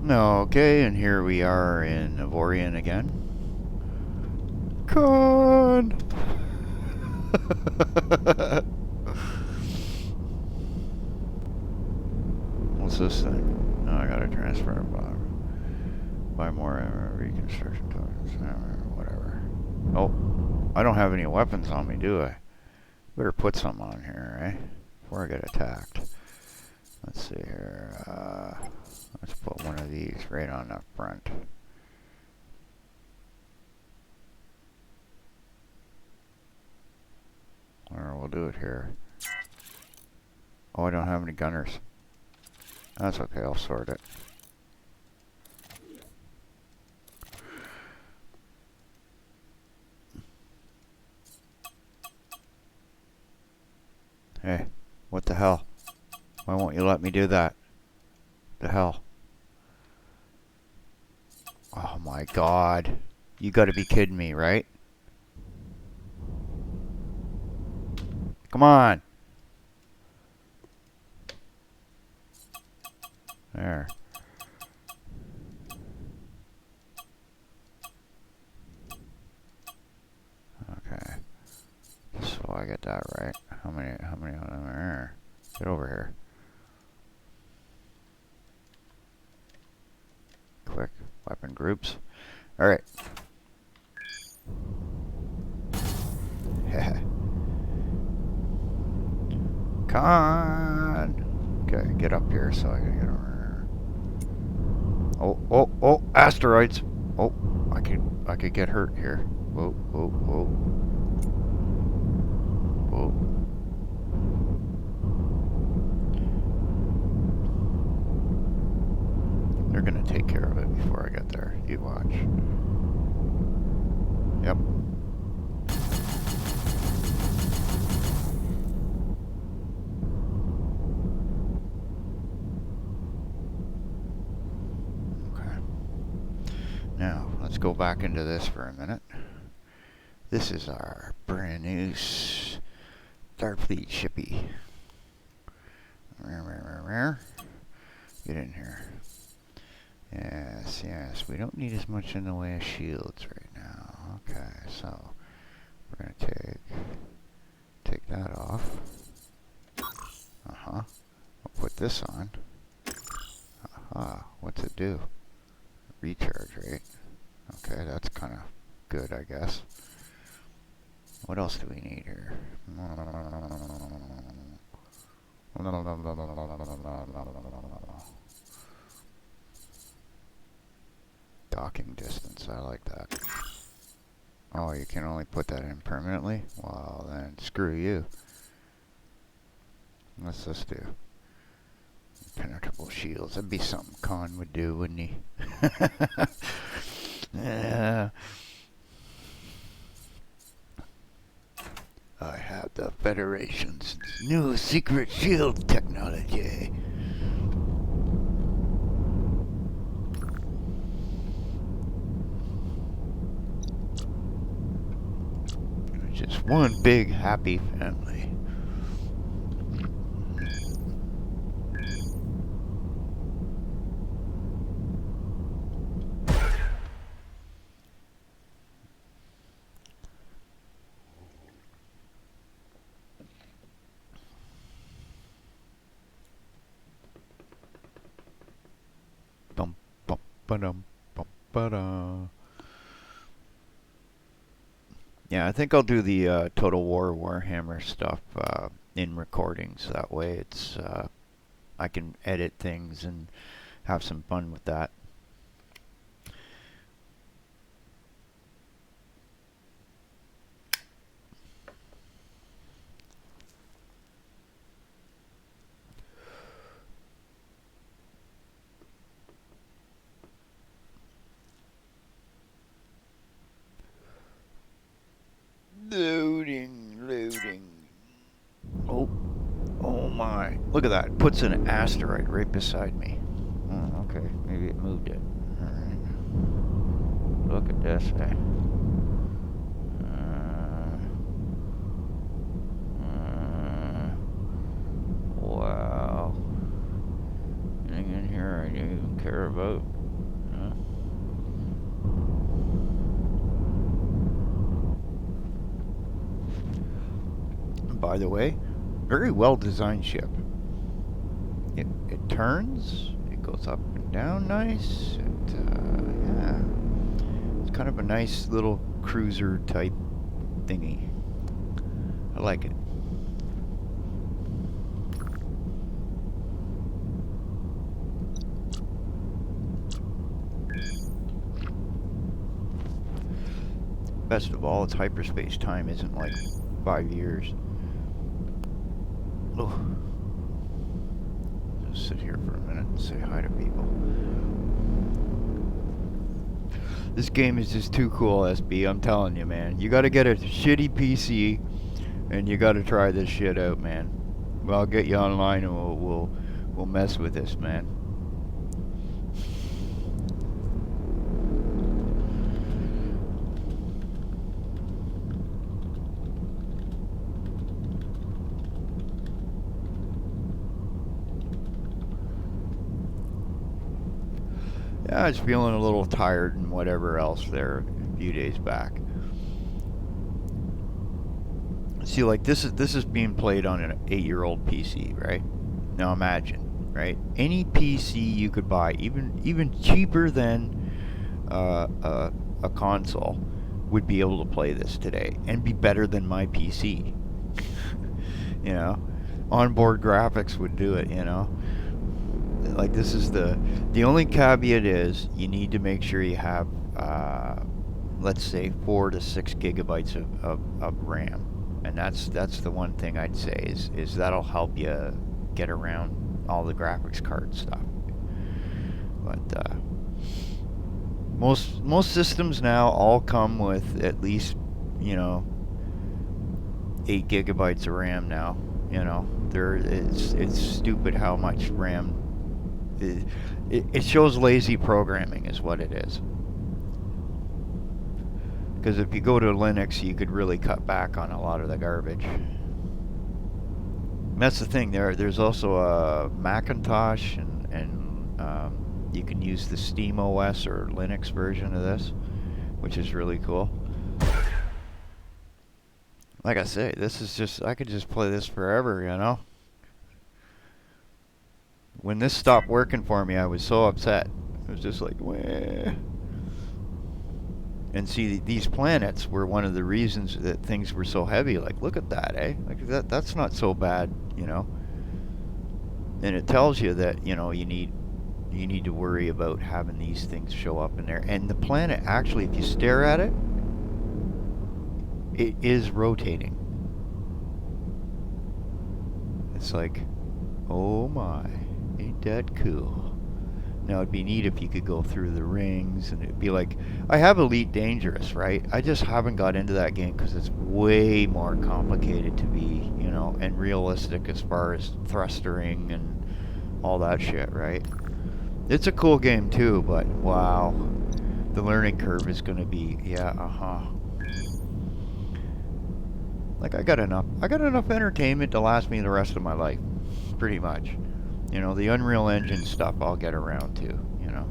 Okay, and here we are in Avorion again. Con! What's this thing? Oh, I gotta transfer a buy more reconstruction tokens. Whatever. Oh, I don't have any weapons on me, do I? Better put some on here, right? Before I get attacked. Let's see here. Let's put one of these right on the front. Or we'll do it here. Oh, I don't have any gunners. That's okay, I'll sort it. Hey, what the hell? Why won't you let me do that? The hell? Oh my god. You gotta be kidding me, right? Come on! There. Okay. So I get that right. How many of them are there? Get over here. Quick. Weapon groups. Alright. Hehe. Con! Okay, get up here so I can get over here. Oh, asteroids! Oh, I could get hurt here. Whoa. They're gonna take care of it before I get there. You watch. Yep. Okay. Now, let's go back into this for a minute. This is our brand new Starfleet shippy. Get in here. Yes, we don't need as much in the way of shields right now. Okay, so we're gonna take that off. I'll put this on. What's it do? Recharge rate. Okay, that's kind of good, I guess. What else do we need here? Docking distance, I like that. Oh, you can only put that in permanently? Well, then screw you. What's this do? Impenetrable shields. That'd be something Khan would do, wouldn't he? Yeah. I have the Federation's new secret shield technology. Just one big happy family. Bum bum ba-dum bum ba-da. Yeah, I think I'll do the Total War Warhammer stuff in recordings. That way it's I can edit things and have some fun with that. Loading. Oh my. Look at that. It puts an asteroid right beside me. Oh, okay. Maybe it moved it. Alright. Look at this, eh? Wow. Getting in here, I do care about. Huh? By the way, very well designed ship. It turns, it goes up and down nice. Yeah, it's kind of a nice little cruiser type thingy. I like it. Best of all, its hyperspace time isn't like 5 years. Oh. Just sit here for a minute and say hi to people. This game is just too cool, SB. I'm telling you, man. You gotta get a shitty PC and you gotta try this shit out, man. Well, I'll get you online and we'll mess with this, man. Yeah, I was feeling a little tired and whatever else there a few days back. See, like this is being played on an 8-year-old PC, right? Now imagine, right? Any PC you could buy, even cheaper than a console, would be able to play this today and be better than my PC. You know, onboard graphics would do it. You know. Like this is the only caveat is you need to make sure you have let's say 4 to 6 gigabytes of RAM, and that's the one thing I'd say is that'll help you get around all the graphics card stuff. But most systems now all come with at least 8 gigabytes of RAM now. You know, it's stupid how much RAM. It shows lazy programming is what it is. Because if you go to Linux, you could really cut back on a lot of the garbage. And that's the thing. There's also a Macintosh, and you can use the Steam OS or Linux version of this, which is really cool. Like I say, this is just, I could just play this forever, you know? When this stopped working for me, I was so upset. It was just like, wah. And see, these planets were one of the reasons that things were so heavy. Like, look at that, eh? Like that's not so bad, you know. And it tells you that, you know, you need to worry about having these things show up in there. And the planet, actually, if you stare at it, it is rotating. It's like, oh my. Ain't that cool? Now it'd be neat if you could go through the rings, and it'd be like, I have Elite Dangerous, right? I just haven't got into that game because it's way more complicated to be, you know, and realistic as far as thrustering and all that shit, right? It's a cool game too, but wow, the learning curve is gonna be, yeah, Like I got enough entertainment to last me the rest of my life, pretty much. You know, the Unreal Engine stuff I'll get around to, you know.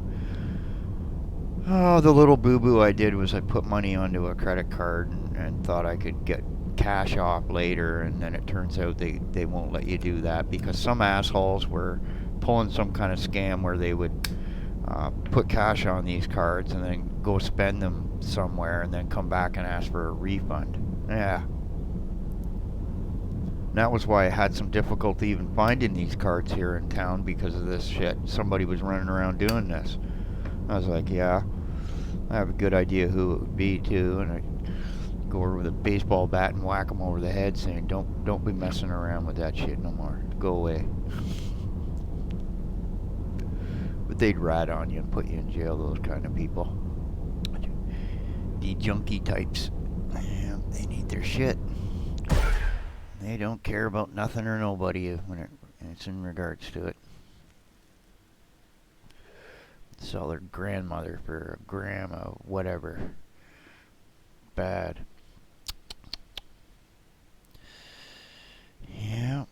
Oh, the little boo-boo I did was I put money onto a credit card and thought I could get cash off later, and then it turns out they won't let you do that because some assholes were pulling some kind of scam where they would put cash on these cards and then go spend them somewhere and then come back and ask for a refund. Yeah. That was why I had some difficulty even finding these cards here in town because of this shit. Somebody was running around doing this. I was like, yeah, I have a good idea who it would be too, and I go over with a baseball bat and whack them over the head, saying, "Don't be messing around with that shit no more. Go away." But they'd rat on you and put you in jail. Those kind of people, the junkie types. Yeah, they need their shit. They don't care about nothing or nobody when it's in regards to it. Sell their grandmother for a gram of whatever. Bad. Yeah.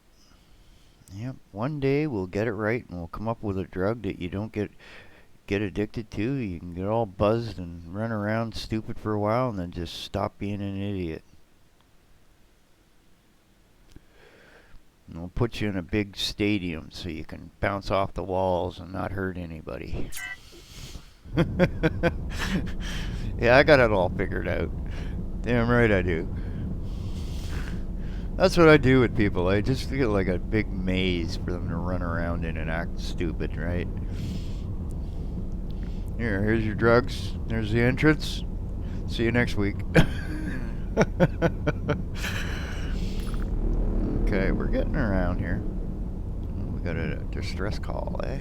Yep. One day we'll get it right and we'll come up with a drug that you don't get. get addicted to. You can get all buzzed and run around stupid for a while and then just stop being an idiot. And we'll put you in a big stadium so you can bounce off the walls and not hurt anybody. Yeah, I got it all figured out. Damn right I do. That's what I do with people. I just feel like a big maze for them to run around in and act stupid, right? Here's your drugs. There's the entrance. See you next week. Okay, we're getting around here. We got a distress call, eh?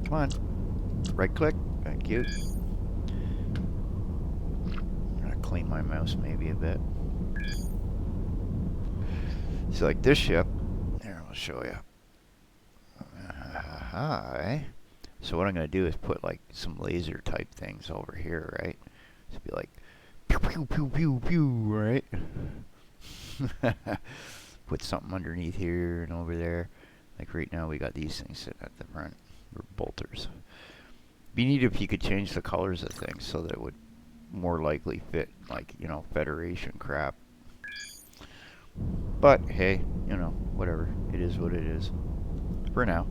Come on. Right click. Thank you. I'm gonna clean my mouse maybe a bit. So like this ship. Here, I'll show you. Hi. So what I'm gonna do is put like some laser type things over here, right? Just be like pew pew pew pew pew, right? Put something underneath here and over there. Like right now we got these things sitting at the front. We're bolters. Be neat if you could change the colors of things so that it would more likely fit, like, you know, Federation crap. But hey, you know, whatever. It is what it is. For now.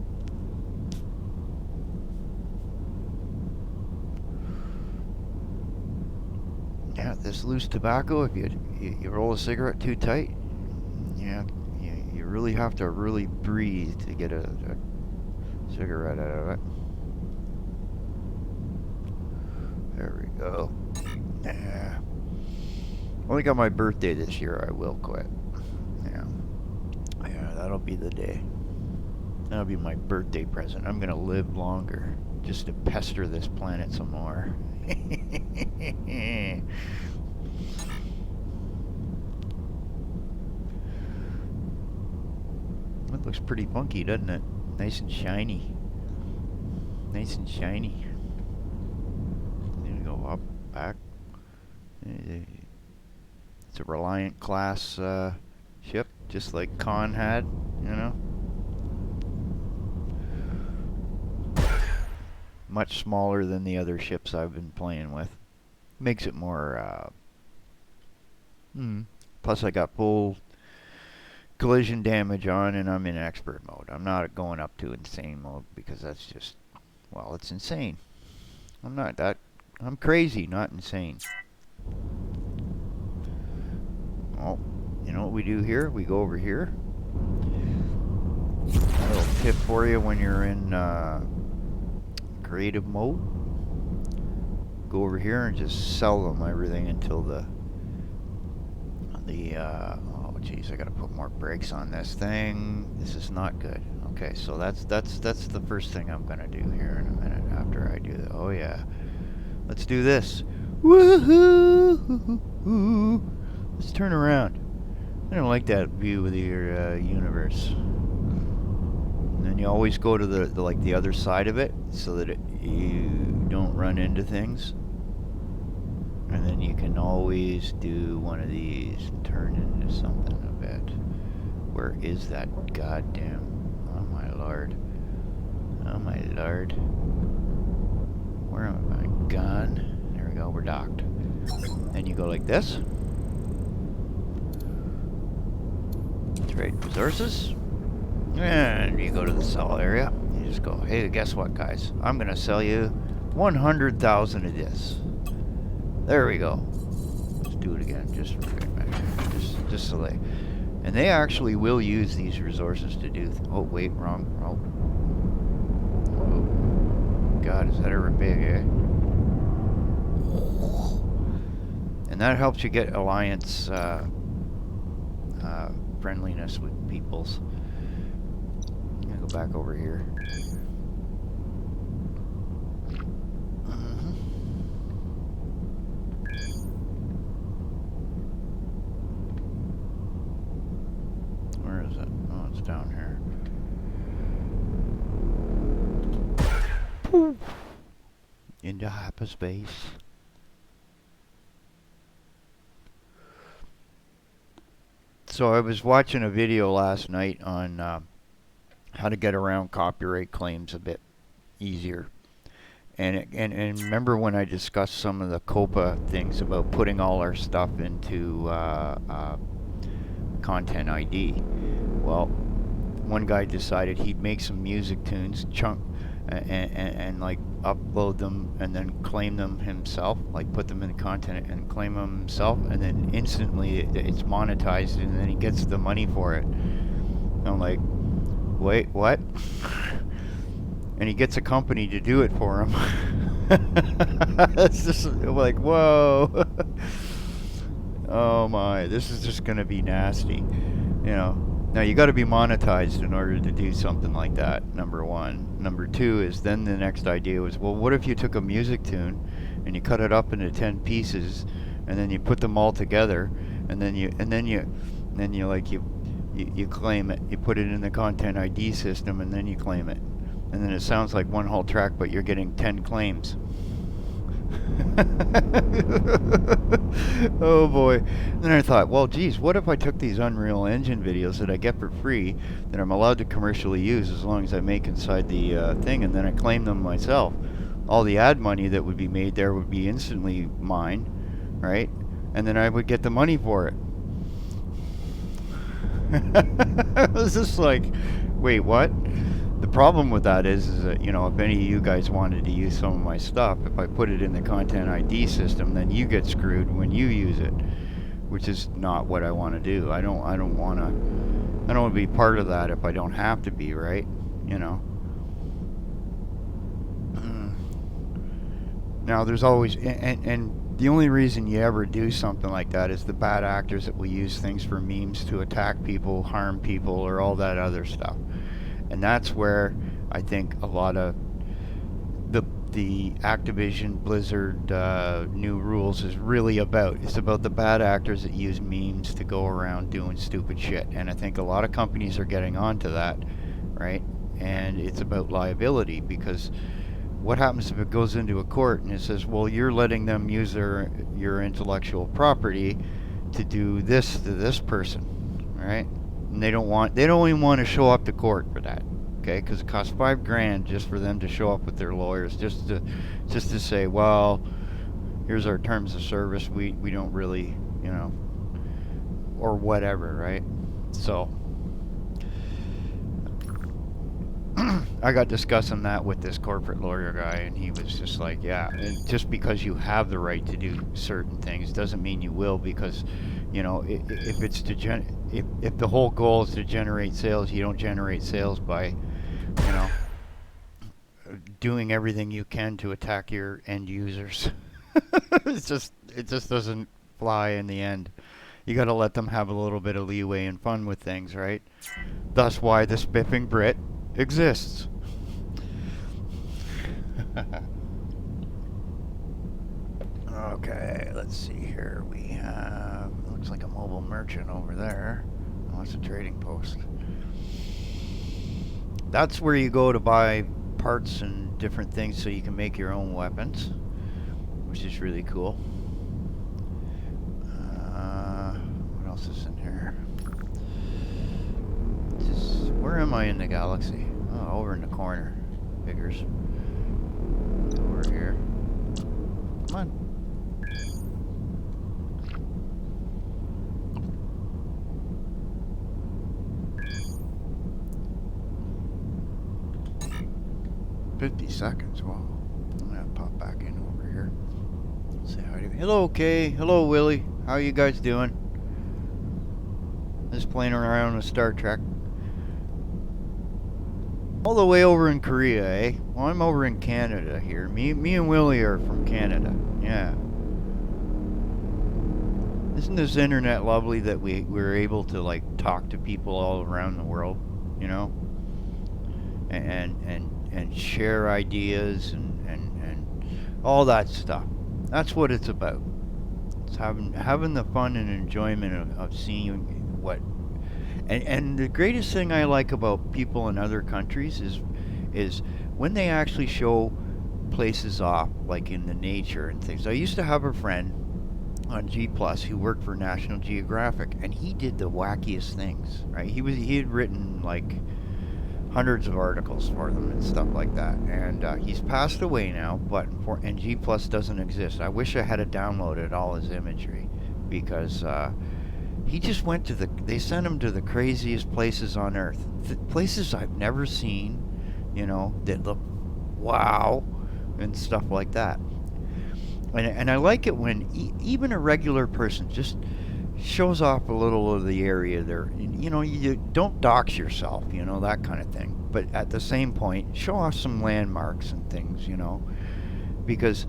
Yeah, this loose tobacco, if you roll a cigarette too tight, yeah, you really have to really breathe to get a cigarette out of it. There we go. Yeah. Only got my birthday this year, I will quit. Yeah. Yeah, that'll be the day. That'll be my birthday present. I'm gonna live longer just to pester this planet some more. That looks pretty funky, doesn't it? Nice and shiny. Nice and shiny. Then we go up, back. It's a Reliant class ship, just like Khan had, you know. Much smaller than the other ships I've been playing with. Makes it more plus I got full collision damage on and I'm in expert mode. I'm not going up to insane mode because that's just, well, it's insane. I'm crazy, not insane. Well, you know what we do here? We go over here. A little tip for you when you're in creative mode. Go over here and just sell them everything until the oh geez, I gotta put more brakes on this thing. This is not good. Okay, so that's the first thing I'm gonna do here in a minute after I do that. Oh yeah, let's do this. Woohoo! Let's turn around. I don't like that view of your universe. And then you always go to the like the other side of it so that you don't run into things. And then you can always do one of these and turn into something a bit. Where is that goddamn... Oh my lord. Oh my lord. Where am I gone? There we go, we're docked. Then you go like this. Trade resources. And you go to the sell area. You just go, hey, guess what, guys? I'm gonna sell you 100,000 of this. There we go. Let's do it again, just for good measure. Just so they... And they actually will use these resources to do... Oh, wait, wrong. Oh. Oh. God, is that ever big, eh? And that helps you get alliance friendliness with peoples. I'm gonna go back over here. Where is it? Oh, it's down here. Poof. Into hyperspace. So I was watching a video last night on how to get around copyright claims a bit easier. And remember when I discussed some of the COPA things about putting all our stuff into Content ID? Well, one guy decided he'd make some music tunes, and like upload them and then claim them himself, like put them in the content and claim them himself, and then instantly it's monetized, and then he gets the money for it. And I'm like, wait, what? And he gets a company to do it for him. It's just like, whoa. Oh my, this is just gonna be nasty, you know. Now you got to be monetized in order to do something like that, number one. Number two is then the next idea was, well, what if you took a music tune and you cut it up into 10 pieces, and then you put them all together, and then you claim it. You put it in the Content ID system, and then you claim it. And then it sounds like one whole track, but you're getting 10 claims. Oh boy. Then I thought, well, geez, what if I took these Unreal Engine videos that I get for free, that I'm allowed to commercially use as long as I make inside the thing, and then I claim them myself? All the ad money that would be made there would be instantly mine, right? And then I would get the money for it. I was just like, wait, what? The problem with that is that, you know, if any of you guys wanted to use some of my stuff, if I put it in the Content ID system, then you get screwed when you use it, which is not what I want to do. I don't want to be part of that if I don't have to be, right? You know. Now there's always, and the only reason you ever do something like that is the bad actors that will use things for memes to attack people, harm people, or all that other stuff. And that's where I think a lot of the Activision Blizzard new rules is really about. It's about the bad actors that use memes to go around doing stupid shit. And I think a lot of companies are getting onto that, right? And it's about liability, because what happens if it goes into a court and it says, well, you're letting them use your intellectual property to do this to this person, right? And they don't even want to show up to court for that, okay? Because it costs $5,000 just for them to show up with their lawyers, just to say, well, here's our terms of service. We don't really, you know, or whatever, right? So I got discussing that with this corporate lawyer guy, and he was just like, yeah, just because you have the right to do certain things doesn't mean you will, because, you know, if it's if the whole goal is to generate sales, you don't generate sales by, you know, doing everything you can to attack your end users. It just doesn't fly in the end. You got to let them have a little bit of leeway and fun with things, right? Thus why the Spiffing Brit exists. Okay, let's see here. We have, looks like a mobile merchant over there. Oh, it's a trading post. That's where you go to buy parts and different things so you can make your own weapons, which is really cool. What else is in here? Where am I in the galaxy? Oh, over in the corner. Figures. Over here. Come on. $50. Well, I'm gonna pop back in over here. Say hi to me. Hello, Kay. Hello, Willie. How are you guys doing? Just playing around with Star Trek. All the way over in Korea, eh? Well, I'm over in Canada here. Me and Willie are from Canada. Yeah. Isn't this internet lovely that we're able to, like, talk to people all around the world, you know? And share ideas and all that stuff. That's what it's about. It's having the fun and enjoyment of seeing what. And the greatest thing I like about people in other countries is when they actually show places off, like in the nature and things. I used to have a friend on G Plus who worked for National Geographic, and he did the wackiest things, right? He had written like hundreds of articles for them and stuff like that. And he's passed away now, but and G Plus doesn't exist. I wish I had downloaded all his imagery, because he just went to they sent him to the craziest places on earth, places I've never seen, that look wow and stuff like that. And I like it when even a regular person just shows off a little of the area there. You don't dox yourself, that kind of thing. But at the same point, show off some landmarks and things, because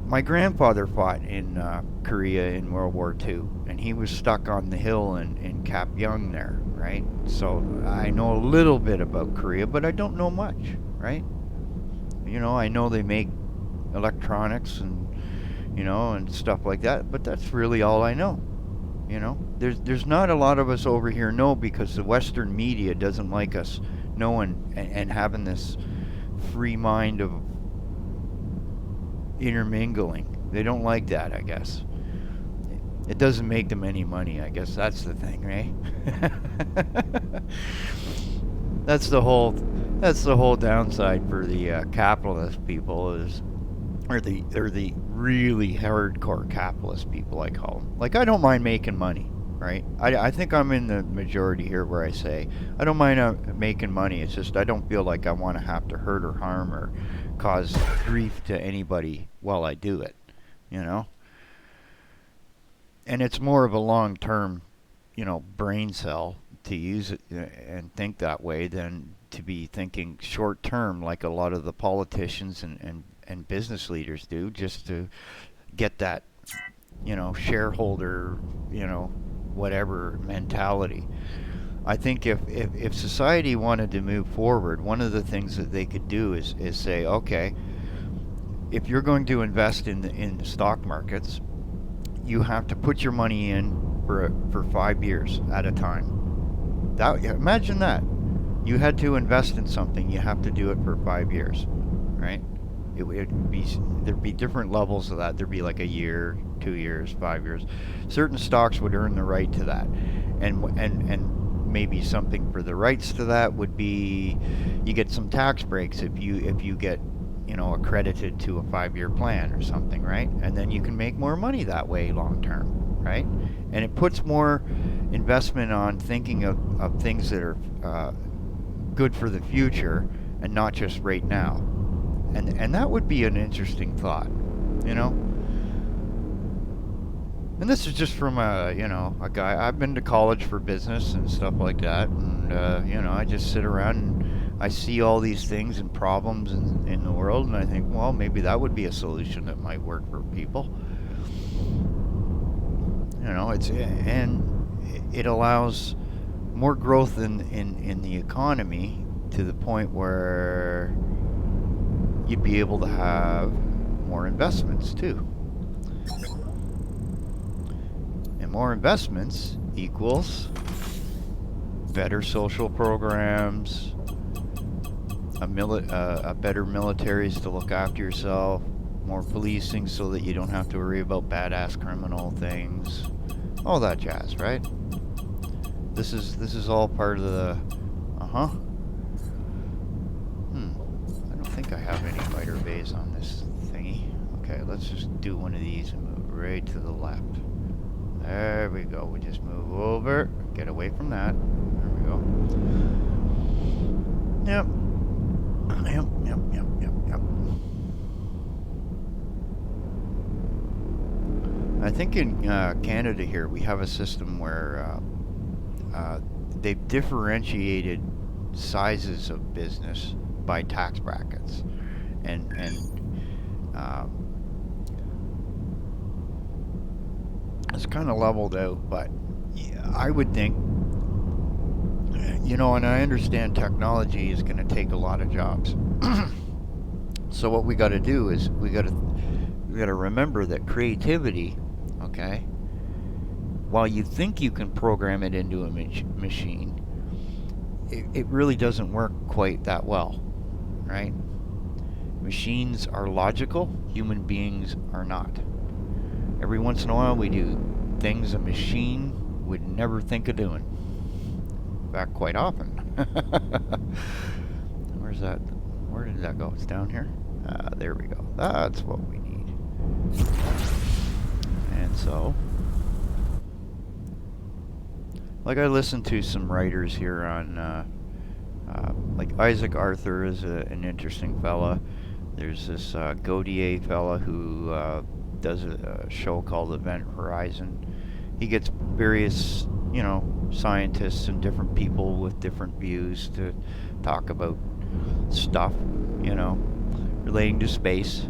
my grandfather fought in Korea in World War II, and he was stuck on the hill in Cap Young there, right? So I know a little bit about Korea, but I don't know much, right? I know they make electronics and and stuff like that, but that's really all I know. There's not a lot of us over here know, because the Western media doesn't like us knowing and having this free mind of intermingling. They don't like that, I guess. It doesn't make them any money, I guess. That's the thing, right? That's the whole downside for the capitalist people or the really hardcore capitalist people, I call them. Like, I don't mind making money, right? I think I'm in the majority here where I say I don't mind making money. It's just I don't feel like I want to have to hurt or harm or cause grief to anybody while I do it, And it's more of a long-term, brain cell to use it and think that way than to be thinking short-term like a lot of the politicians and business leaders do, just to get that, shareholder, whatever mentality. I think if society wanted to move forward, one of the things that they could do is say, okay, if you're going to invest in the stock markets, you have to put your money in for 5 years at a time. Imagine that. You had to invest in something, you have to do it for 5 years, right? There'd be different levels of that. There'd be like a year, 2 years, 5 years. Certain stocks would earn the right to that, and maybe something for the rights to that would be you get some tax breaks if you get accredited to a 5-year plan or something, right? And then you can make more money that way long term, right? And it puts more investment on thinking of things that are good for the future and not just right now. And that would be an interesting thought, And this is just from a guy. I've been to college for business and stuff like that, and I just sit around and I see all these things and problems in the world, and I think, well, maybe that would be a solution that might work for people. It allows more growth in the economy to the point where you'd be able to have more investments too. And more investments equals better social programs, better militaries to look after yourself, more policing so that you don't have to worry about badass criminal things, all that jazz, right? This is all part of the I don't think I have any fighter bays on this thingy. Okay, let's just do one of these and move right to the left. There we go. We just move over, get away from that. There we go. Yep. I think in Canada here we have a system where they've differentiated sizes of business by tax brackets, and it's kind of leveled out. But yeah, I would think, and I understand technology is going to take a lot of jobs. So what we got to do is we got to remember that creativity, okay, while you think you can program it into a machine, it really doesn't work quite that well, right? Machines are logical, human beings are not. Every once in a while we do things a machine would never think of doing. In fact, quite often. Where's that? Where did that go? It's down here? There we go. That's what we need. And so, like, I listened to some writers here on, like Isaac Arthur is an interesting fella. There's this Gaudier fella who does a show called Event Horizon. He gets various, you know, scientists and different people with different views to talk about stuff, you know, relating to space.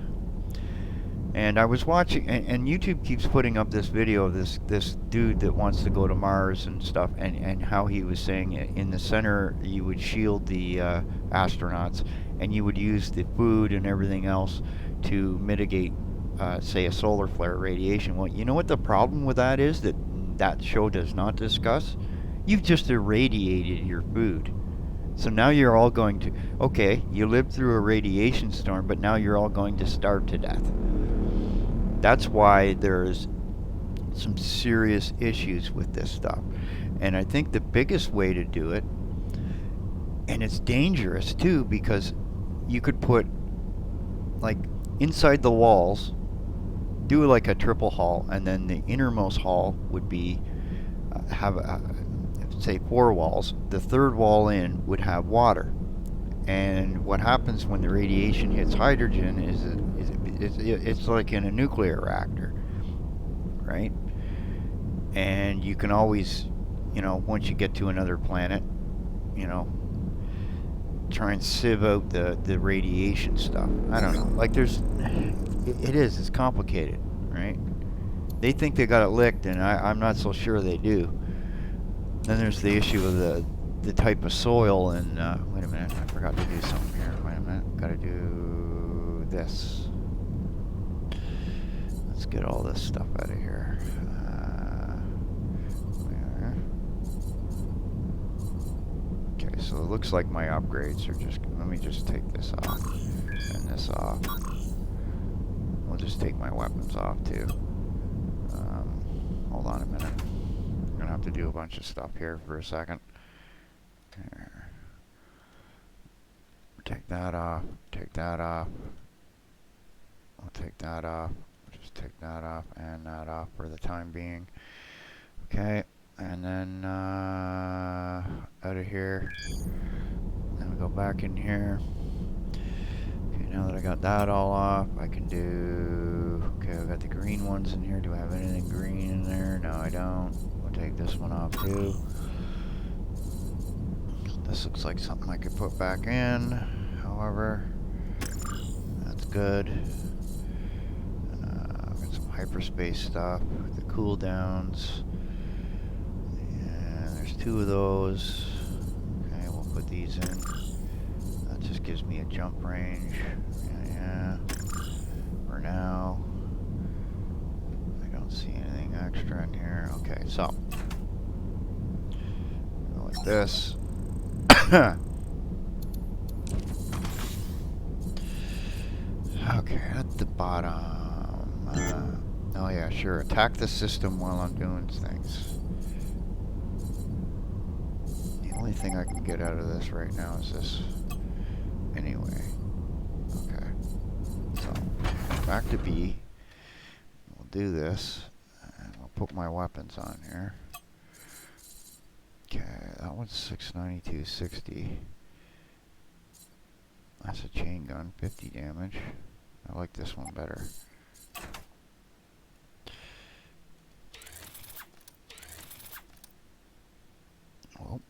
And I was watching, and YouTube keeps putting up this video of this dude that wants to go to Mars and stuff, and how he was saying in the center you would shield the astronauts, and you would use the food and everything else to mitigate, say, a solar flare radiation. Well, you know what the problem with that is that show does not discuss? You've just irradiated your food. So now you're all going to, okay, you lived through a radiation storm, but now you're all going to starve to death. That's why there's some serious issues with this stuff. And I think the biggest way to do it, and it's dangerous too, because you could put, like, inside the walls, do like a triple hull, and then the innermost hull would be, say 4 walls. The third wall in would have water. And what happens when the radiation hits hydrogen is it's like in a nuclear reactor, right? And you can always, you know, once you get to another planet, you know, try and sieve out the radiation stuff. I don't know. Like it's complicated, right? They think they got it licked, and I'm not so sure they do. Then there's the issue of the type of soil, and wait a minute, I forgot to do something here. Wait a minute, gotta do this. Let's get all this stuff out of here. Okay, so it looks like my upgrades are just, let me just take this off, and this off. We'll just take my weapons off too. Hold on a minute. I'm gonna have to do a bunch of stuff here for a second. There. Take that off, take that off. I'll take that off. Just take that off and that off for the time being. Okay, and then out of here. Then we go back in here. Okay, now that I got that all off, I can do... Okay, I got the green ones in here. Do I have anything green in there? No, I don't. We'll take this one off too. This looks like something I could put back in. However, that's good. Got some hyperspace stuff. The cooldowns. And there's 2 of those. Okay, we'll put these in. That just gives me a jump range. Yeah. For now. I don't see anything extra in here. Okay, so. Go like this. Okay, at the bottom. Oh yeah, sure. Attack the system while I'm doing things. The only thing I can get out of this right now is this. Anyway. Okay. So, back to B. We'll do this. And we'll put my weapons on here. Okay, that one's 692.60. That's a chain gun, 50 damage. I like this one better. Well.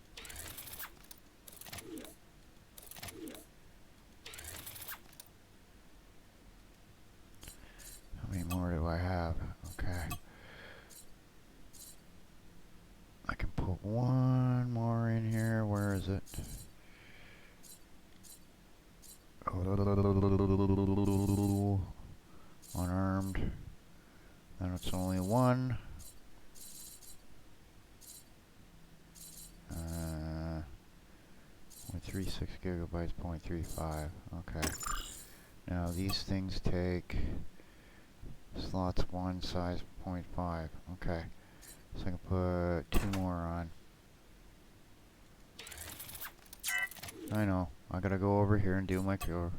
How many more do I have? Okay. I can put one more in here. Where is it? Unarmed. Then it's only 1. 0.36 gigabytes, 0.35. Okay. Now these things take slots 1, size 0.5. Okay. So I can put 2 more on. I know. I gotta go over here and do my cure.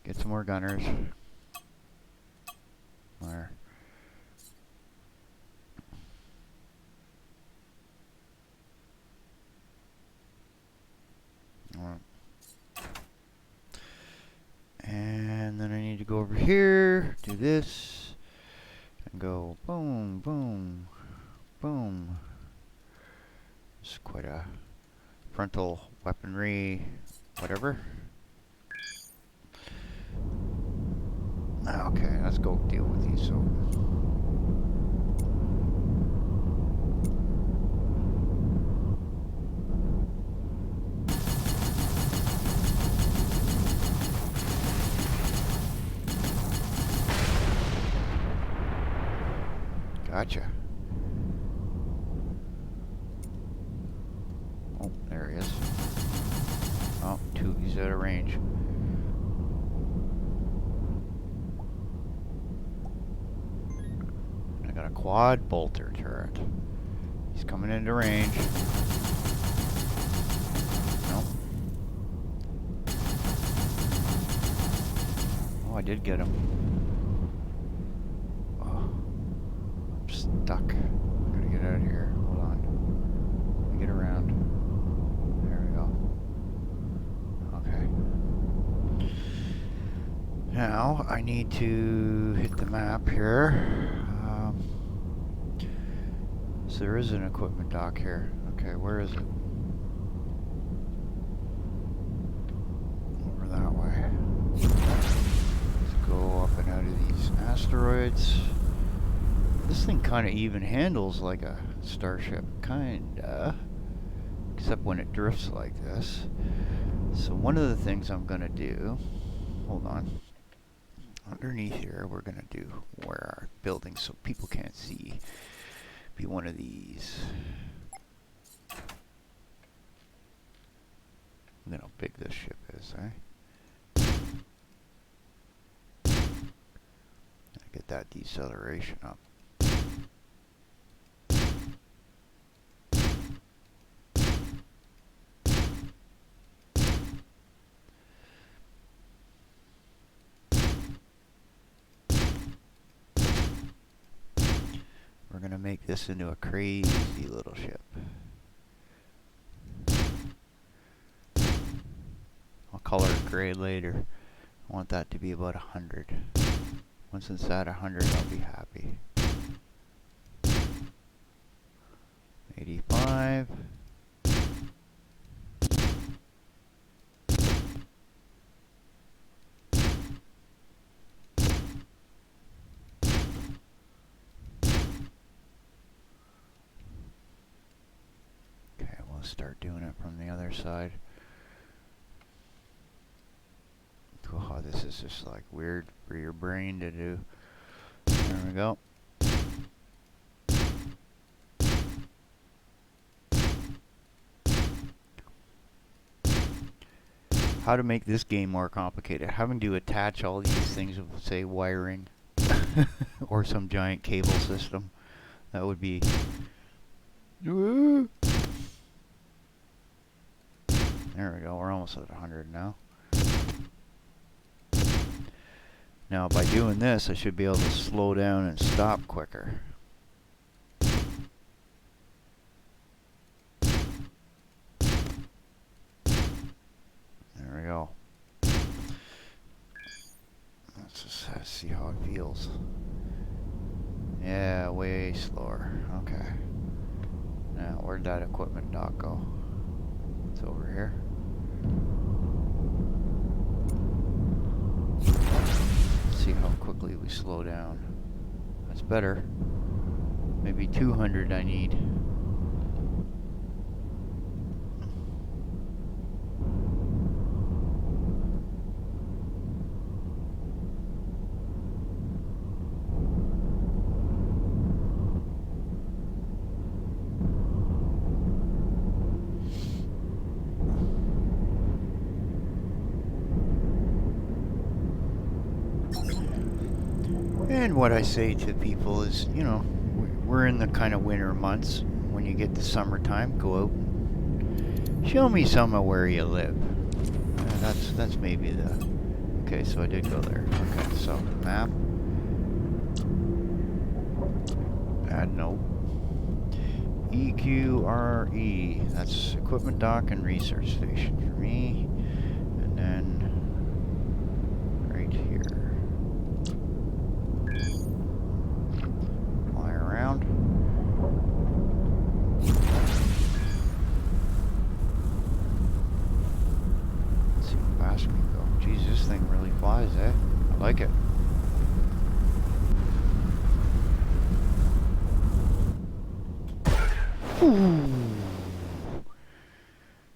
Get some more gunners. There. Alright. And then I need to go over here, do this, and go boom, boom, boom. It's quite a frontal weaponry, whatever. Okay, let's go deal with these. So. Gotcha. Oh, there he is. Oh, he's out of range. I got a quad bolter turret. He's coming into range. Nope. Oh, I did get him. Stuck. I gotta get out of here. Hold on. Let me get around. There we go. Okay. Now I need to hit the map here. So there is an equipment dock here. Okay, where is it? Over that way. Let's go up and out of these asteroids. This thing kind of even handles like a starship, kinda, except when it drifts like this. So one of the things I'm gonna do, hold on, underneath here we're gonna do where our buildings so people can't see, be one of these. Look how big this ship is, eh? Get that deceleration up. We're gonna make this into a crazy little ship. I'll color it gray later. I want that to be about 100. Once it's at 100, I'll be happy. 85. Start doing it from the other side. Oh, this is just like weird for your brain to do. There we go. How to make this game more complicated? Having to attach all these things with, say, wiring or some giant cable system. That would be. There we go, we're almost at 100 now. Now by doing this, I should be able to slow down and stop quicker. There we go. Let's just see how it feels. Yeah, way slower. Okay. Now, where'd that equipment dock go? It's over here. Let's see how quickly we slow down. That's better. Maybe 200 I need. And what I say to people is, you know, we're in the kind of winter months. When you get to summertime, go out, Show me some of where you live. That's maybe the... Okay, so I did go there. Okay, so map. Add note. EQRE. That's equipment dock and research station for me. And then right here. Fly around. Let's see how fast we can go. Geez, this thing really flies, eh? I like it. Ooh.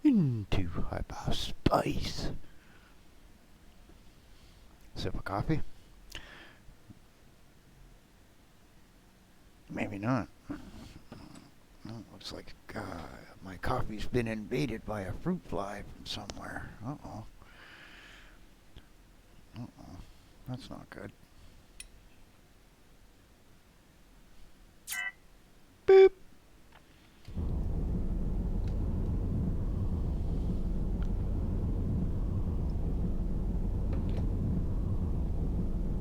Into hyperspace. Sip of coffee? Maybe not. Well, looks like my coffee's been invaded by a fruit fly from somewhere. Uh-oh. Uh-oh. That's not good. Boop.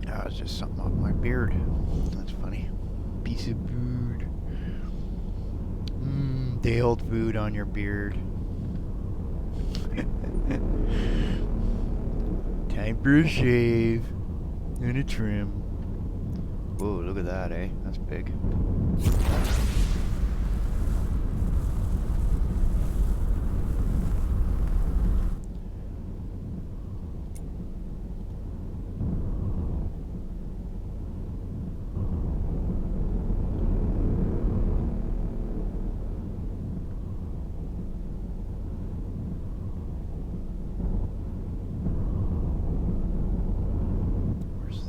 That was just something off my beard. That's funny. Piece of food. Day-old food on your beard. Time for a shave. And a trim. Whoa, look at that, eh? That's big.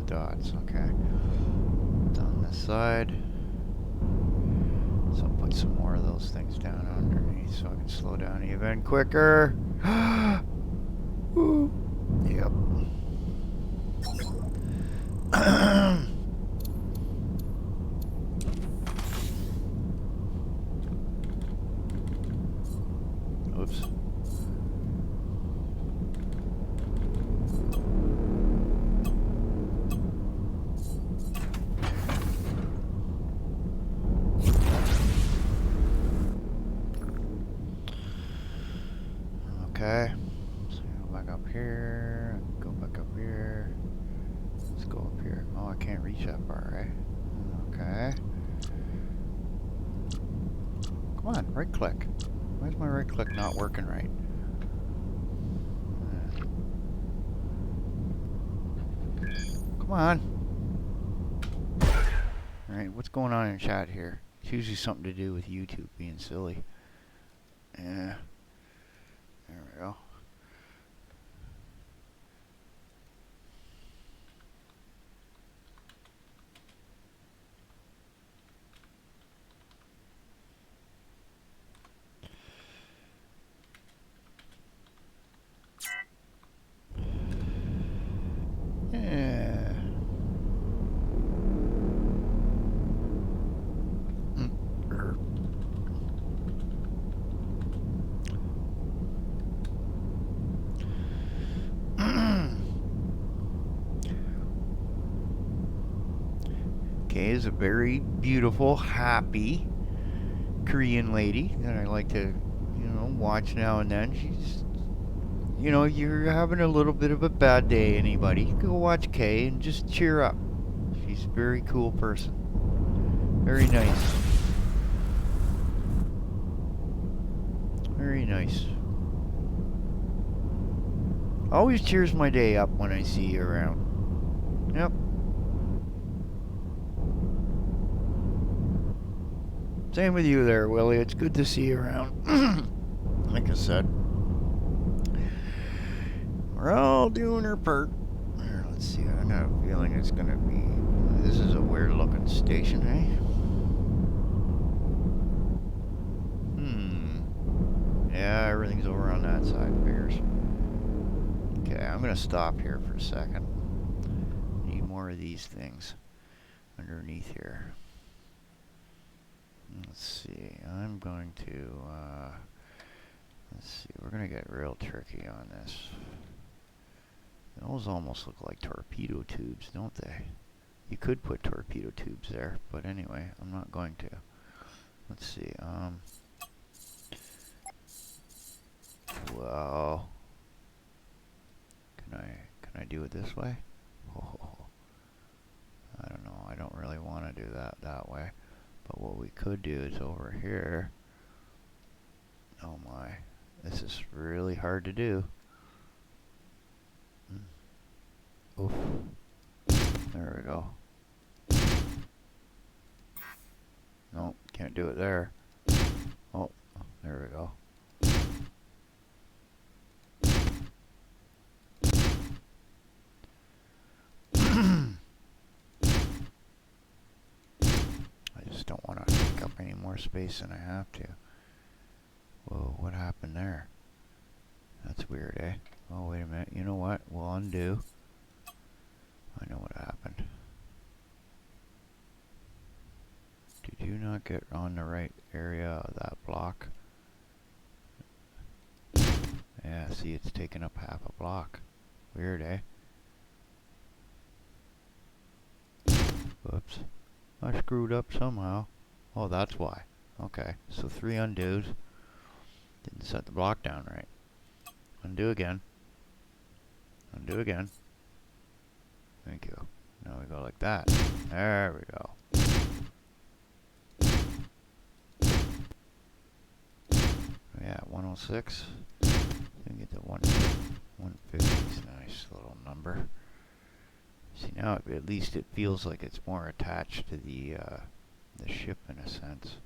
Dots, okay. On this side. So I'll put some more of those things down underneath so I can slow down even quicker. Woo. Yep. Oops. Okay, so go back up here, go back up here, let's go up here. Oh, I can't reach that far, right? Okay. Come on, right click. Why is my right click not working right? Come on. Alright, what's going on in chat here? It's usually something to do with YouTube being silly. Yeah. There we go. Yeah. Kay is a very beautiful, happy Korean lady that I like to, watch now and then. She's, you're having a little bit of a bad day, anybody, go watch Kay and just cheer up. She's a very cool person. Very nice. Very nice. Always cheers my day up when I see you around. Yep. Same with you there, Willie. It's good to see you around. Like I said, we're all doing our part. Here, let's see. I got a feeling it's gonna be. This is a weird looking station, eh? Yeah, everything's over on that side. Figures. Okay, I'm gonna stop here for a second. Need more of these things underneath here. Let's see. I'm going to Let's see, we're gonna get real tricky on this. Those almost look like torpedo tubes, don't they? You could put torpedo tubes there, but anyway, I'm not going to. Let's see, well, can I do it this way? Oh, I don't know, I don't really want to do that way. But what we could do is over here. Oh my, this is really hard to do. Oof. There we go. No, can't do it there. Oh, there we go. I just don't want to take up any more space than I have to. Whoa, what happened there? That's weird, eh? Oh, wait a minute. You know what? We'll undo. I know what happened. Did you not get on the right area of that block? Yeah, see, it's taken up half a block. Weird, eh? Whoops. I screwed up somehow. Oh, that's why. Okay, so 3 undos. Didn't set the block down right. Undo again. Undo again. Thank you. Now we go like that. There we go. Yeah, 106. Then get to 150 is a nice little number. See, now at least it feels like it's more attached to the ship in a sense.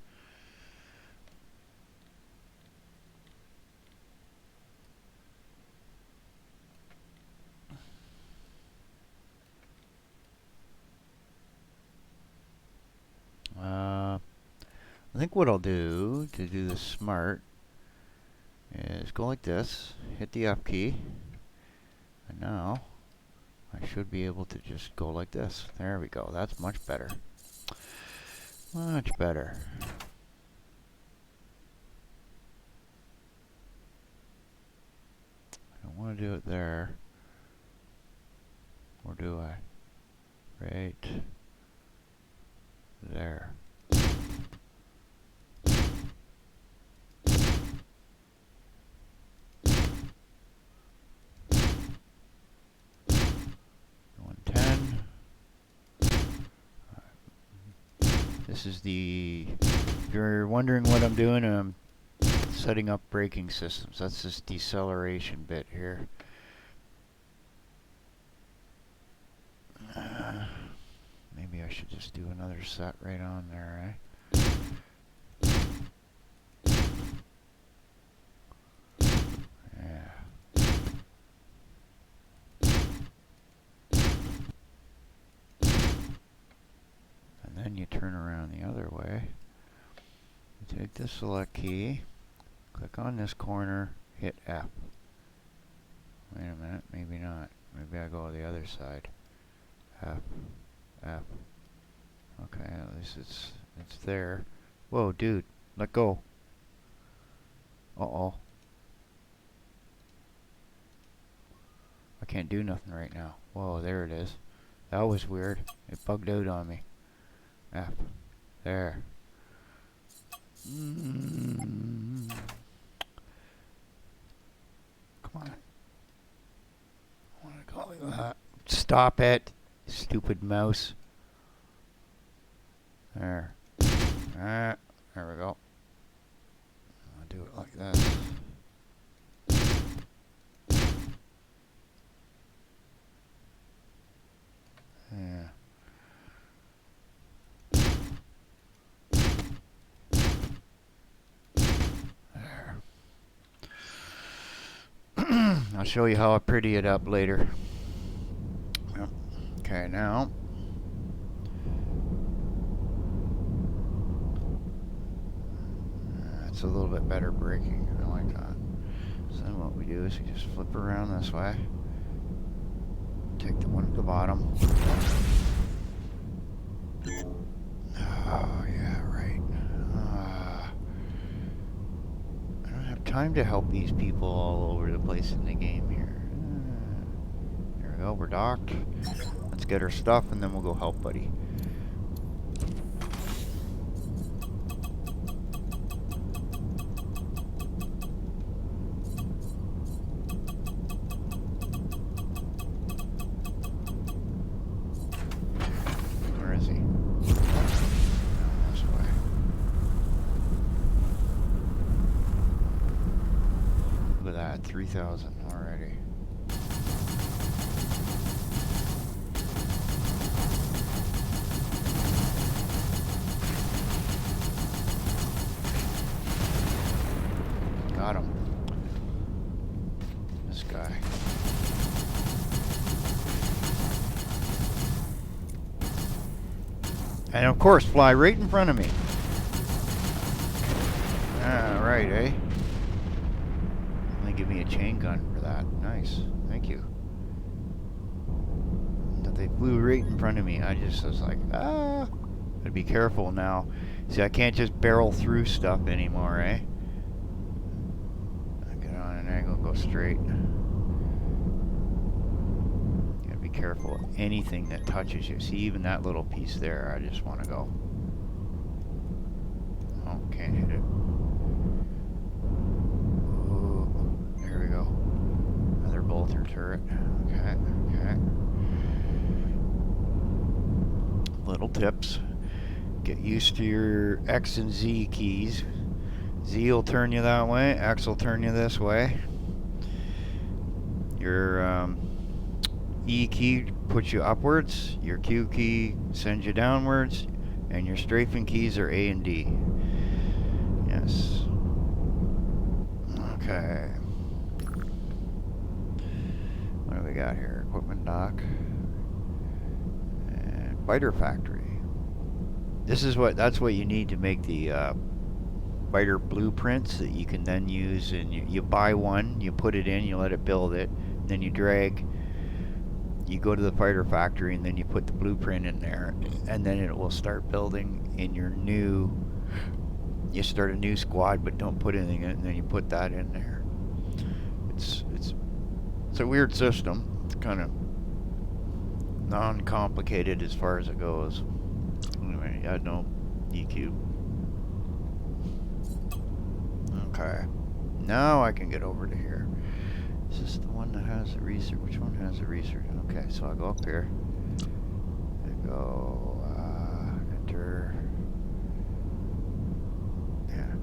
I think what I'll do to do this smart is go like this, hit the up key, and now I should be able to just go like this. There we go. That's much better. Much better. I don't want to do it there. Or do I? Right there. This is the, if you're wondering what I'm doing, I'm setting up braking systems. That's this deceleration bit here. Maybe I should just do another set right on there, eh? Yeah. And then you turn around the other way. You take the select key, click on this corner, hit F. Wait a minute, maybe not. Maybe I go to the other side. F, F. Okay, at least it's there. Whoa, dude, let go. Uh-oh. I can't do nothing right now. Whoa, there it is. That was weird. It bugged out on me. F. There. Come on. I want to go like that. Stop it, stupid mouse. There. There we go. I'll do it like that. Yeah. There. I'll show you how I pretty it up later. Yep. Okay, now it's a little bit better braking. I like that. So then what we do is we just flip around this way. Take the one at the bottom. Oh, yeah, right. I don't have time to help these people all over the place in the game here. There we go, we're docked. Let's get our stuff and then we'll go help buddy. Where is he? This way. Look at that, 3,000 already. Got him. This guy. And of course, fly right in front of me. Ah, right, eh? They give me a chain gun for that. Nice. Thank you. But they flew right in front of me. I just was like, ah. Gotta be careful now. See, I can't just barrel through stuff anymore, eh? I get on an angle, go straight. Gotta be careful of anything that touches you. See, even that little piece there, I just want to go. Oh, can't hit it. There we go. Another bolter turret. Okay, okay. Little tips. Get used to your X and Z keys. Z will turn you that way. X will turn you this way. Your E key puts you upwards. Your Q key sends you downwards. And your strafing keys are A and D. Yes. Okay. What do we got here? Equipment dock. And fighter factory. This is that's what you need to make the fighter blueprints that you can then use, and you buy one, you put it in, you let it build it, then you drag, you go to the fighter factory, and then you put the blueprint in there, and then it will start building in your new, you start a new squad, but don't put anything in it, and then you put that in there. It's a weird system. It's kind of non-complicated as far as it goes. Anyway, yeah, no EQ. Okay. Now I can get over to here. Is this the one that has the research? Which one has the research? Okay, so I go up here. I go, enter. Yeah.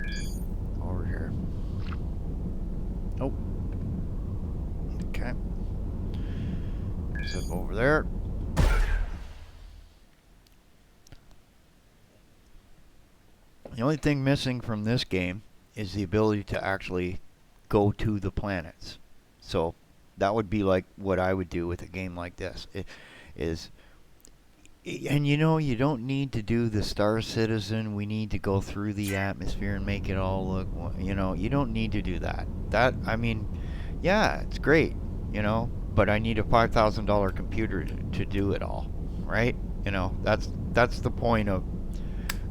Over here. Nope. Okay. Zip over there. The only thing missing from this game is the ability to actually go to the planets. So that would be like what I would do with a game like this. And you know, you don't need to do the Star Citizen. We need to go through the atmosphere and make it all look, you know, you don't need to do that. I mean, yeah, it's great, you know, but I need a $5,000 computer to do it all, right? You know, that's the point of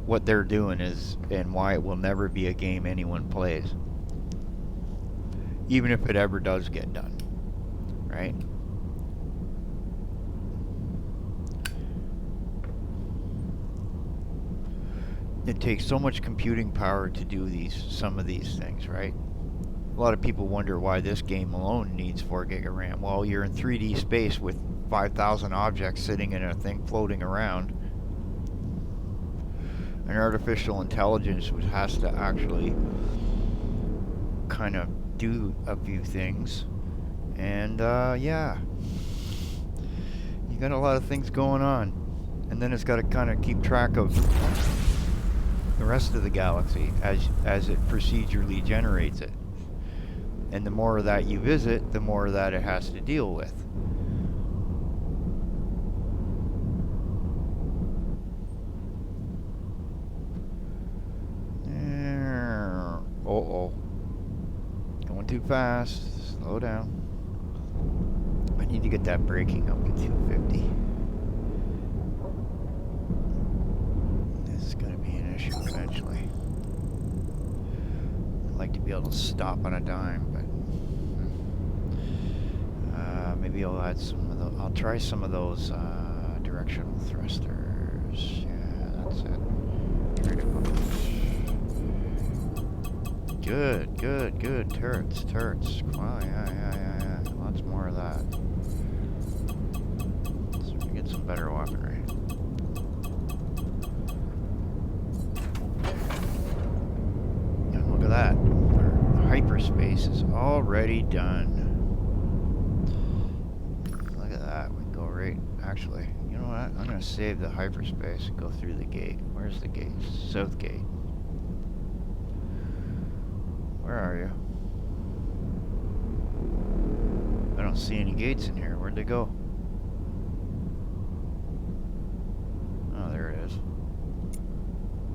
what they're doing is, and why it will never be a game anyone plays, even if it ever does get done, right? It takes so much computing power to do some of these things, right? A lot of people wonder why this game alone needs 4 gig of RAM. Well, you're in 3D space with 5,000 objects sitting in a thing floating around. An artificial intelligence has to actually kind of do a few things, and yeah, you got a lot of things going on, and then it's got to kind of keep track of the rest of the galaxy as it procedurally generates it, and the more that you visit, the more that it has to deal with. Uh-oh. Going too fast. Slow down. I need to get that braking up to 250. This is going to be an issue eventually. like to be able to stop on a dime, but maybe I'll add some of those. I'll try some of those directional thrusters. Yeah, that's it. Good, good, good. Turrets, turrets. Wow, yeah. Lots more of that. So we get some better weaponry. And look at that. Our hyperspace is already done. Look at that. We can go right. Actually, you know what? I'm going to save the hyperspace and go through the gate. Where's the gate? South gate. Where are you? I don't see any gates in here. Where'd they go? Oh, there it is.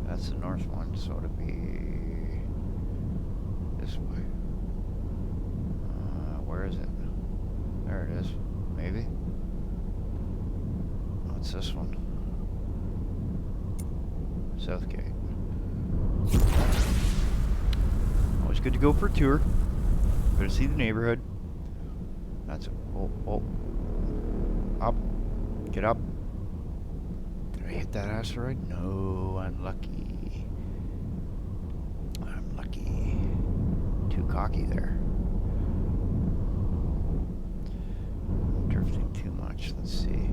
That's the north one, so it'll be this way. Where is it? There it is. Maybe. What's this one? South gate. Always good to go for a tour. Gotta see the neighborhood. That's it. Oh. Up. Get up. Did I hit that asteroid? No, I'm lucky. I'm lucky. Too cocky there. I'm drifting too much. Let's see.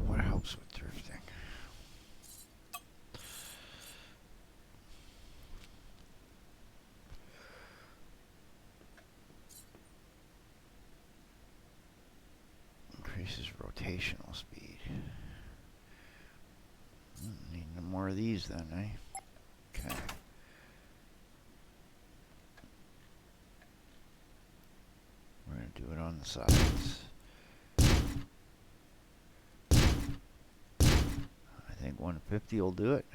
What helps with drifting? Increases rotational speed. Need no more of these then, eh? Okay. We're going to do it on the sides. I think 150 will do it.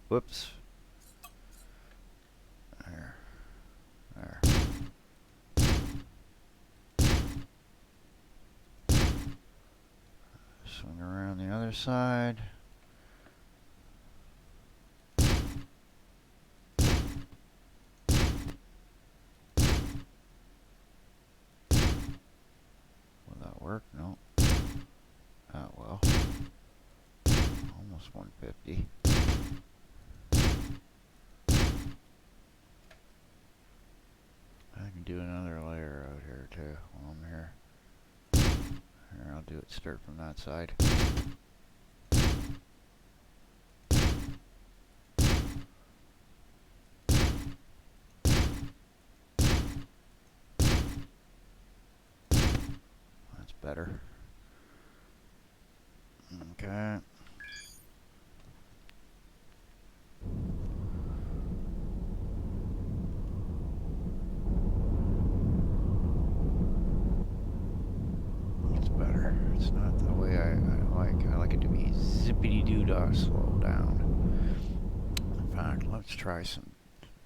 Whoops. There. Swing around the other side. Will that work? No. Oh well. Almost 150. I can do another layer out here too while I'm here. Here, I'll do it start from that side. That's better. Okay. It's not the way I like. I like it to be zippity-doo-dah slow down. In fact, let's try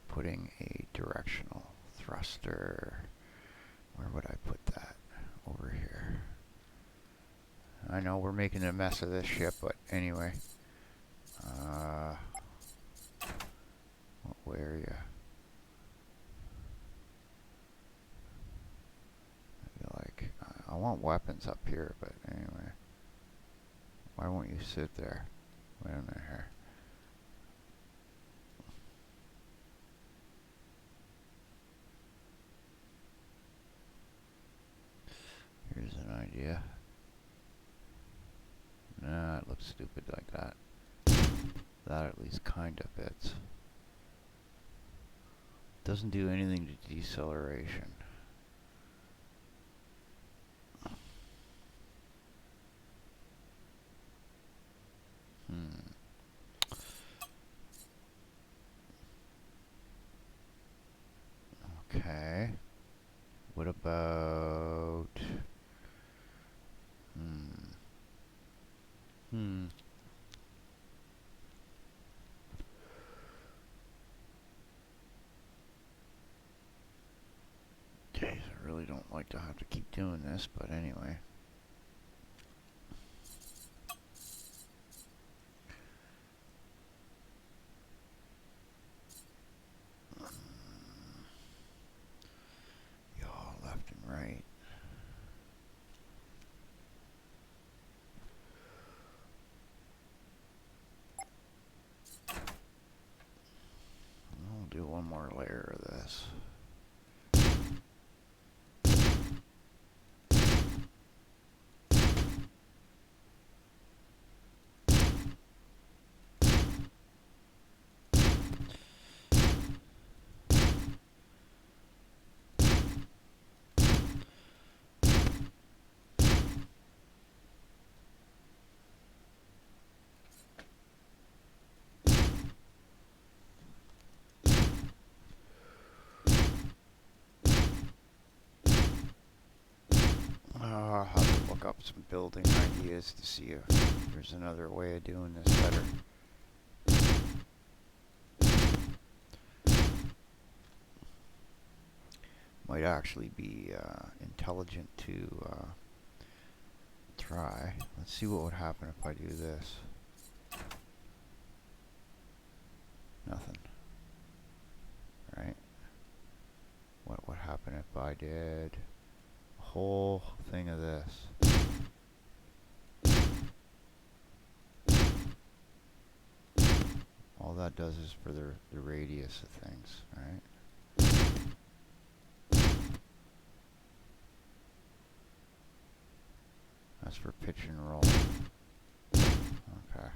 putting a directional thruster. Where would I put that? Over here. I know we're making a mess of this ship, but anyway. What area? I want weapons up here, but anyway. Why won't you sit there? Wait a minute here. Here's an idea. Nah, it looks stupid like that. That at least kind of fits. Doesn't do anything to deceleration. Okay. What about... don't like to have to keep doing this, but anyway. Y'all left and right. I'll do one more layer of this. I'll have to look up some building ideas to see if there's another way of doing this better. Might actually be intelligent to try. Let's see what would happen if I do this. Nothing. Right? What would happen if I did a whole thing of this? All that does is for the radius of things, right? That's for pitch and roll. Okay.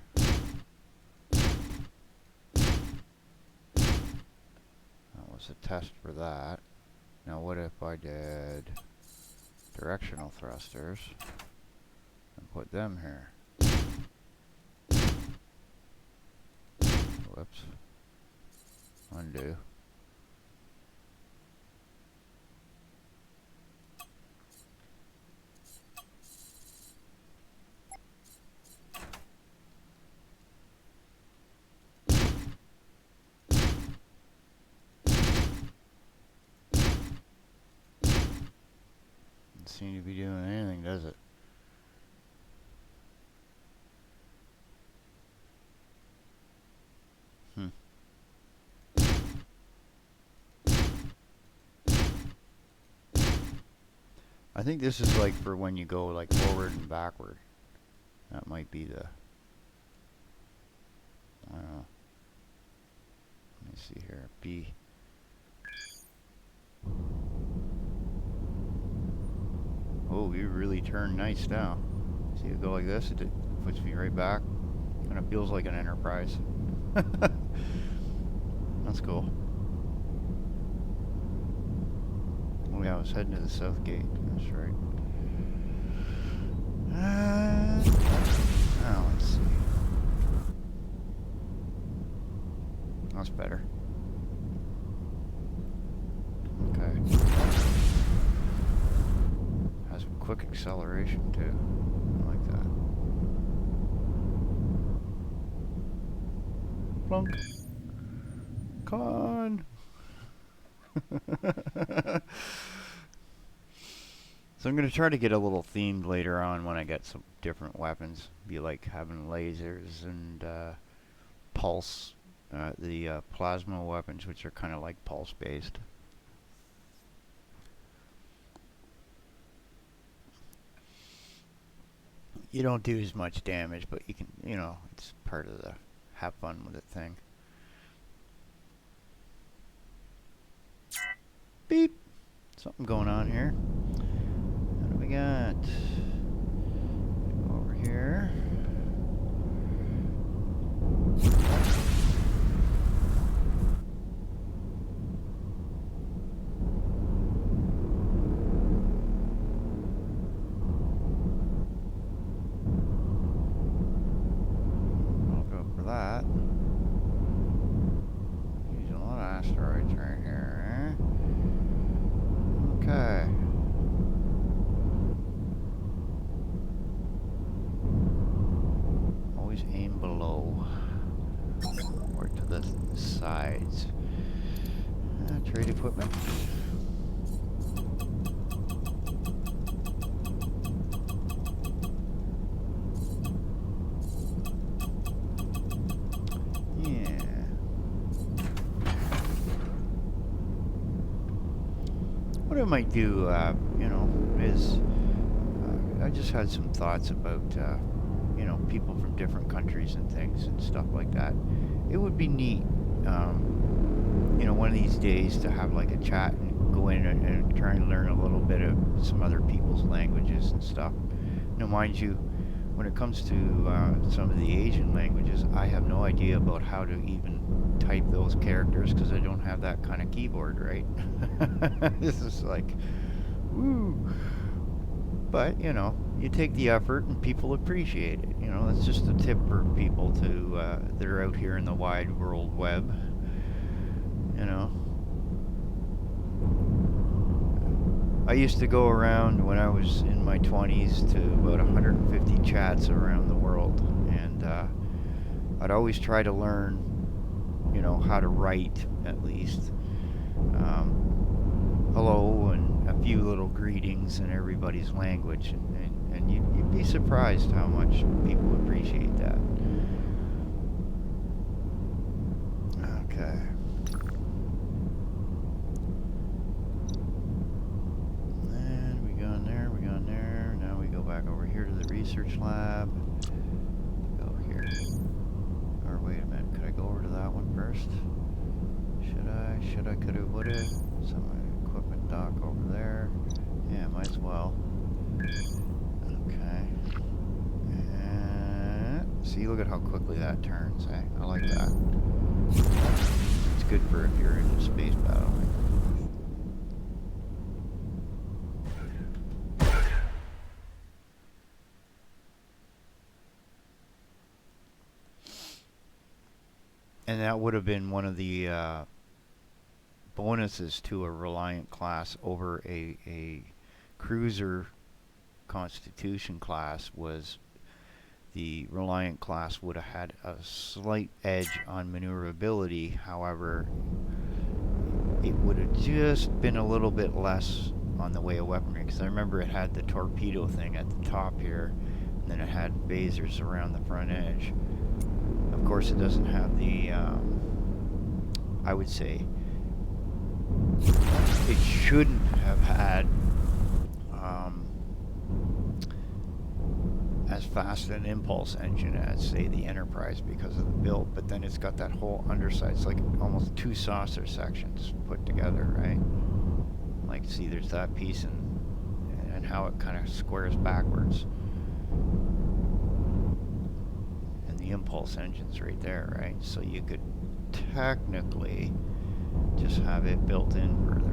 That was a test for that. Now what if I did directional thrusters and put them here? Whoops. Undo. Doesn't seem to be doing anything, does it? I think this is like for when you go like forward and backward. That might be the... I don't know. Let me see here. B. Oh, you really turn nice now. See it go like this, it puts me right back. Kind of feels like an Enterprise. That's cool. Oh yeah, I was heading to the south gate. That's right. Now let's see. That's better. Okay. Has quick acceleration too. I like that. Plunk. Con. So I'm going to try to get a little themed later on when I get some different weapons. Be like having lasers and pulse, the plasma weapons, which are kind of like pulse based. You don't do as much damage, but you can, you know, it's part of the have fun with it thing. Beep! Something going on here. What do we got? Go over here. I'll go for that. Using a lot of asteroids right here, eh? Okay. Always aim below or to the sides. Trade equipment. what I might do, you know, is I just had some thoughts about, you know, people from different countries and things and stuff like that. It would be neat, you know, one of these days to have like a chat and go in and try and learn a little bit of some other people's languages and stuff. You know, mind you, when it comes to some of the Asian languages, I have no idea about how to even type those characters because I don't have that kind of keyboard, right? This is like, woo. But, you know, you take the effort and people appreciate it. You know, that's just a tip for people to that are out here in the wide world web. You know, I used to go around when I was in my 20s to about 150 chats around the world, and I'd always try to learn, you know, how to write at least. Hello and a few little greetings in everybody's language, and you'd be surprised how much people appreciate that. Okay. And we gone there, we gone there. Now we go back over here to the research lab. Go here. Or wait a minute, could I go over to that one first? Should I, coulda, woulda. Some equipment dock over there. Yeah, might as well. Okay. And see, look at how quickly that turns, eh? I like that. It's good for if you're in a space battle. And that would have been one of the bonuses to a Reliant class over a cruiser Constitution class, was the Reliant class would have had a slight edge on maneuverability. However, it would have just been a little bit less on the way of weaponry, because I remember it had the torpedo thing at the top here, and then it had phasers around the front edge. Of course, it doesn't have the, I would say, it shouldn't have had as fast an impulse engine as, say, the Enterprise because of the build, but then it's got that whole underside. It's like almost two saucer sections put together, right? Like, see, there's that piece and how it kind of squares backwards. And the impulse engine's right there, right? So you could technically just have it built in further.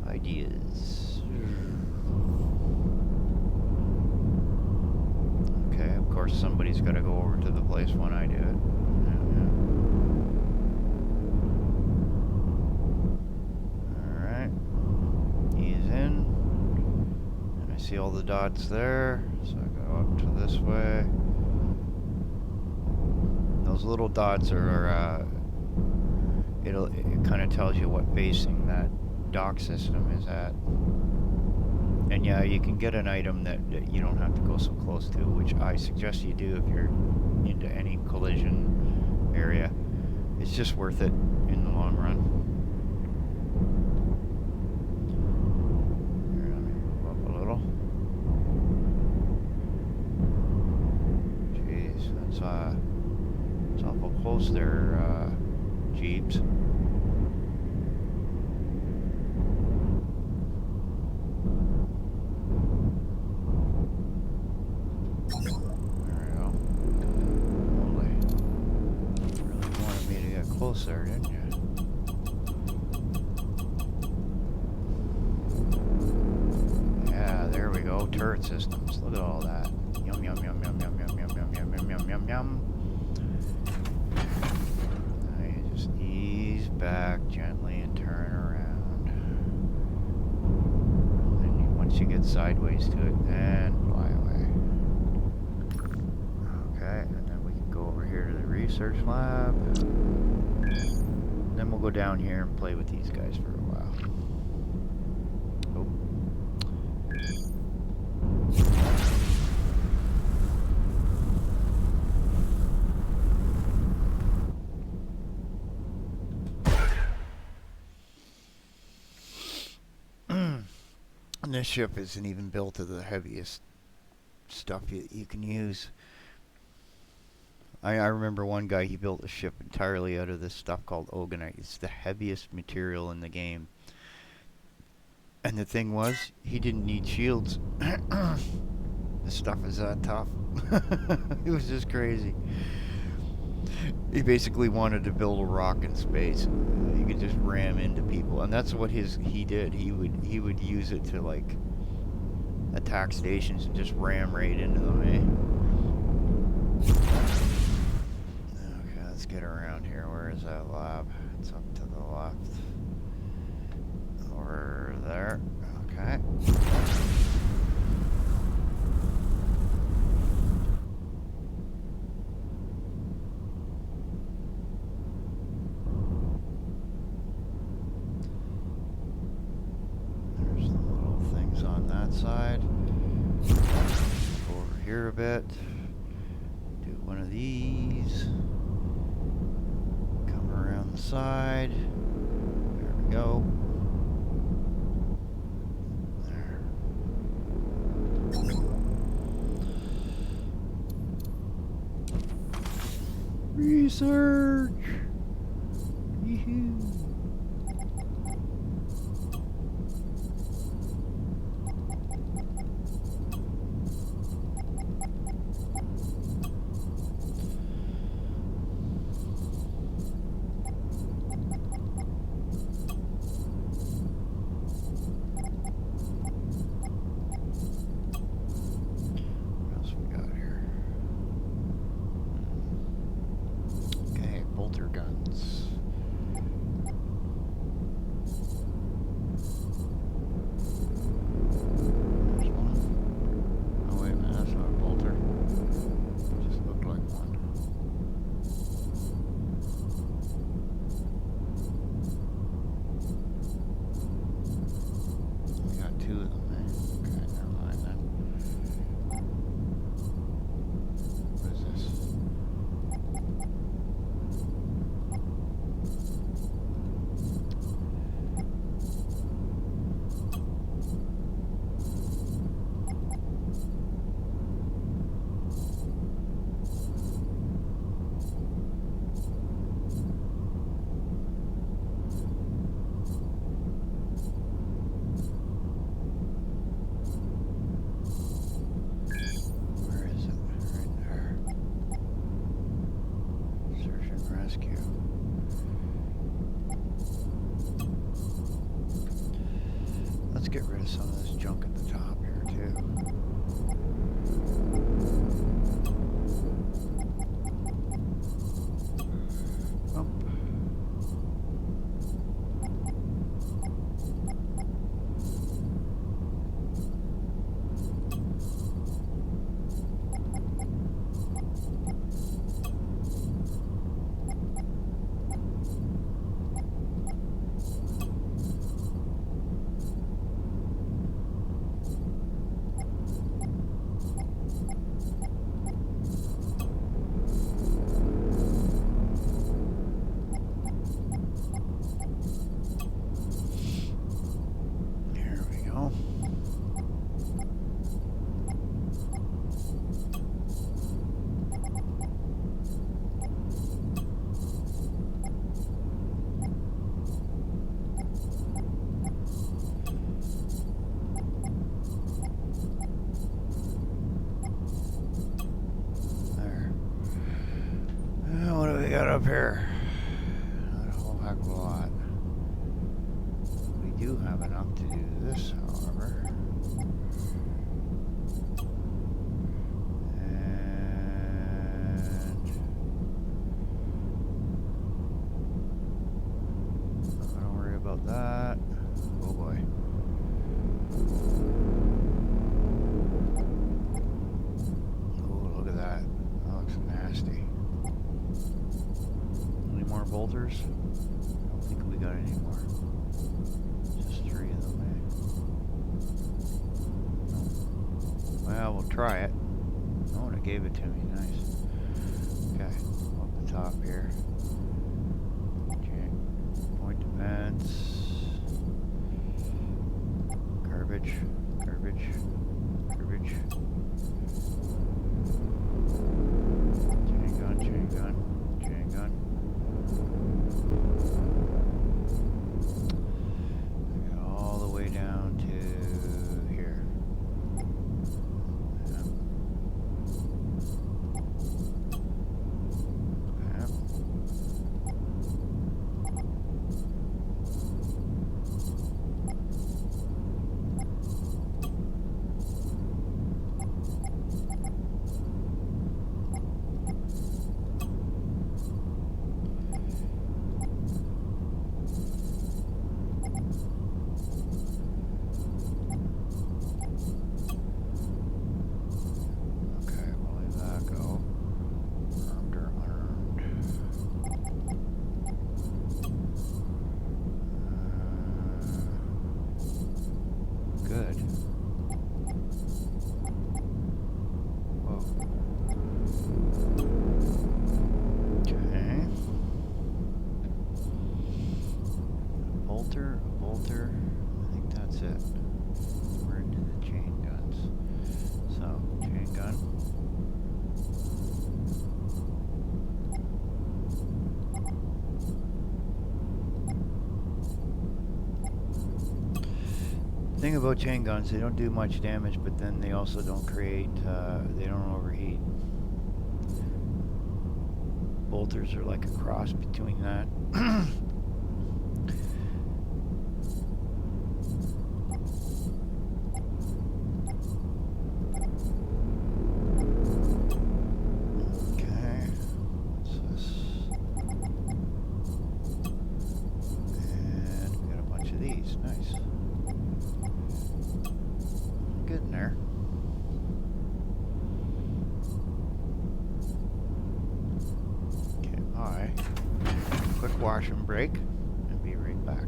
Ideas. Okay, of course somebody's got to go over to the place when I do it. Alright. He's in. And I see all the dots there. So I go up to this way. Those little dots are, it kind of tells you what basing that dock system is at. And yeah, you can get an item that you don't have to go so close to, which I suggest you do if you're into any collision area. It's just worth it in the long run. Here, let me move up a little. Jeez, that's awful close there, Jeeps. There, didn't you? Yeah, there we go. Turret systems. Look at all that. Yum, yum, yum, yum, yum, yum, yum, yum, yum, yum, yum, yum, yum. Now you just ease back gently and turn around. And then once you get sideways to it, then fly away. Okay, and then we can go over here to the research lab. Then we'll go down here and play with these guys for a while. Oh. And this ship isn't even built of the heaviest stuff you can use. I remember one guy, he built a ship entirely out of this stuff called ogonite. It's the heaviest material in the game. And the thing was, he didn't need shields. This stuff is that tough. It was just crazy. He basically wanted to build a rock in space. He could just ram into people, and that's what he did. He would use it to like attack stations and just ram right into them. Okay, let's get around here. Where is that lab? It's up to the left. Over there. Okay. There's the little things on that side. Go over here a bit. Do one of these. Come around the side. There we go. Research! Yee-hoo. What else we got here? Okay, bolter guns. There's one. Oh wait a minute, that's not a bolter. It just looked like one. We got two of them, eh? Okay, never mind then. What is this? Where is it? Right there. Search and rescue. Let's get rid of some of this junk at the top here too. Up. Here we go. There. What do we got up here? Not a whole heck of a lot. We do have enough to do this, however. And don't worry about that. Oh boy. Oh, look at that. That looks nasty. Any more bolters? I don't think we got any more. Just three of them, eh? Well, we'll try it. Oh, and it gave it to me. Nice. Okay, up the top here. Okay. Point defense. Garbage. Garbage. Garbage. Garbage. Chain gun, chain gun, chain gun. All the way down to here. Good. Whoa. Okay. A bolter. I think that's it. We're into the chain guns. So, chain gun. The thing about chain guns, they don't do much damage, but then they also don't create, they don't overheat. Bolters are like a cross between that. Quick wash and break, and be right back.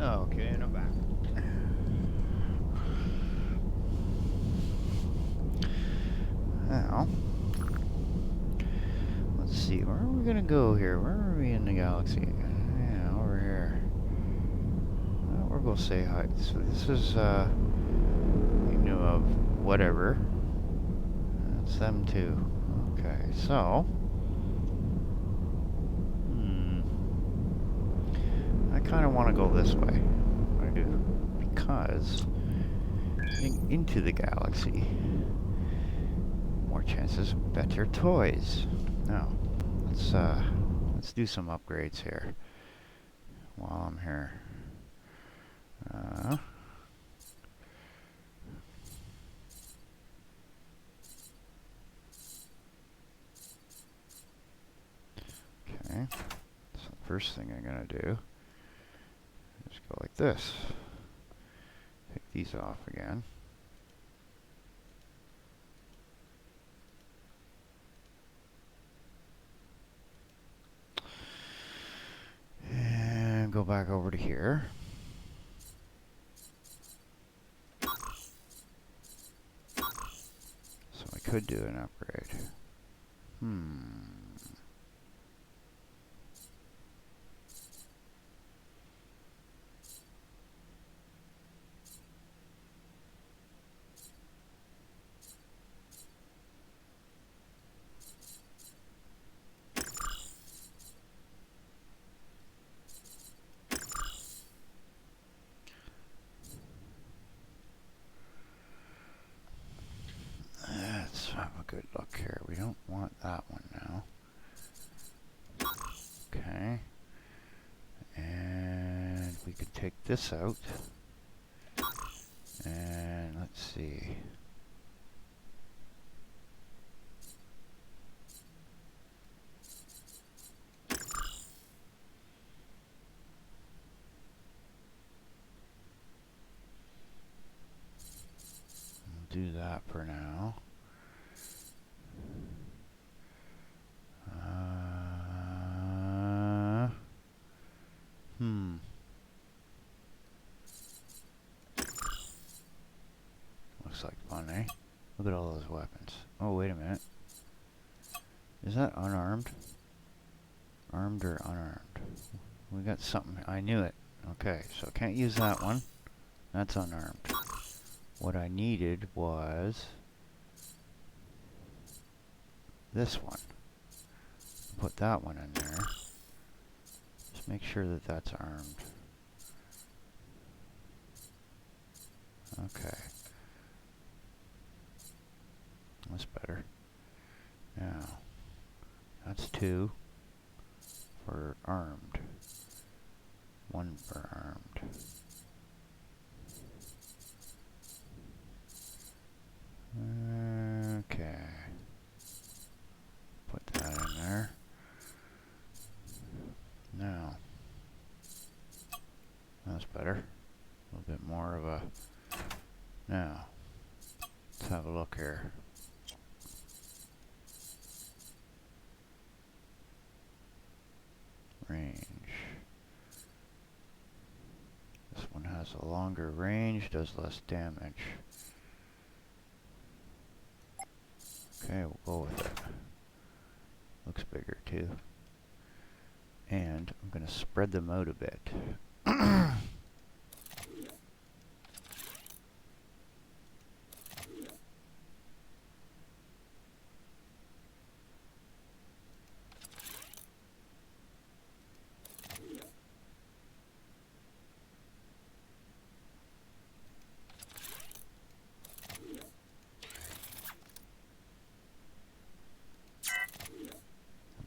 Okay, and I'm back. Now, let's see, where are we gonna go here? Where are we in the galaxy? Yeah, over here. Well, we're gonna say hi. So this is, you know, of whatever. That's them too. Okay, so. I kind of want to go this way. I do. Because into the galaxy, more chances of better toys. Now, let's do some upgrades here while I'm here. Okay, so the first thing I'm gonna do is go like this. Take these off again. And go back over to here. So I could do an upgrade. Okay. And we could take this out. And let's see. We'll do that for now. Looks like fun, eh? Look at all those weapons. Oh, wait a minute. Is that unarmed? Armed or unarmed? We got something. I knew it. Okay, so I can't use that one. That's unarmed. What I needed was this one. Put that one in there. Just make sure that that's armed. Okay. That's better. Now, that's 2 for armed. 1 for armed. Okay. Put that in there. Now, that's better. A little bit more of a... Now, let's have a look here. Range. This one has a longer range, does less damage. Okay, we'll go with it. Looks bigger too. And I'm going to spread them out a bit.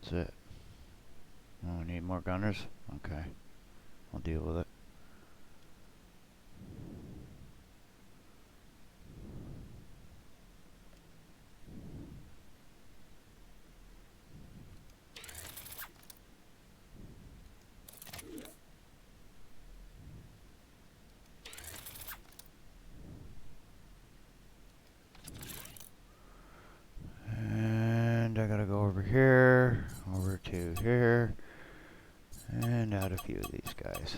That's it. Oh, we need more gunners? Okay. I'll deal with it. And I gotta go over here, over to here, and add a few of these guys.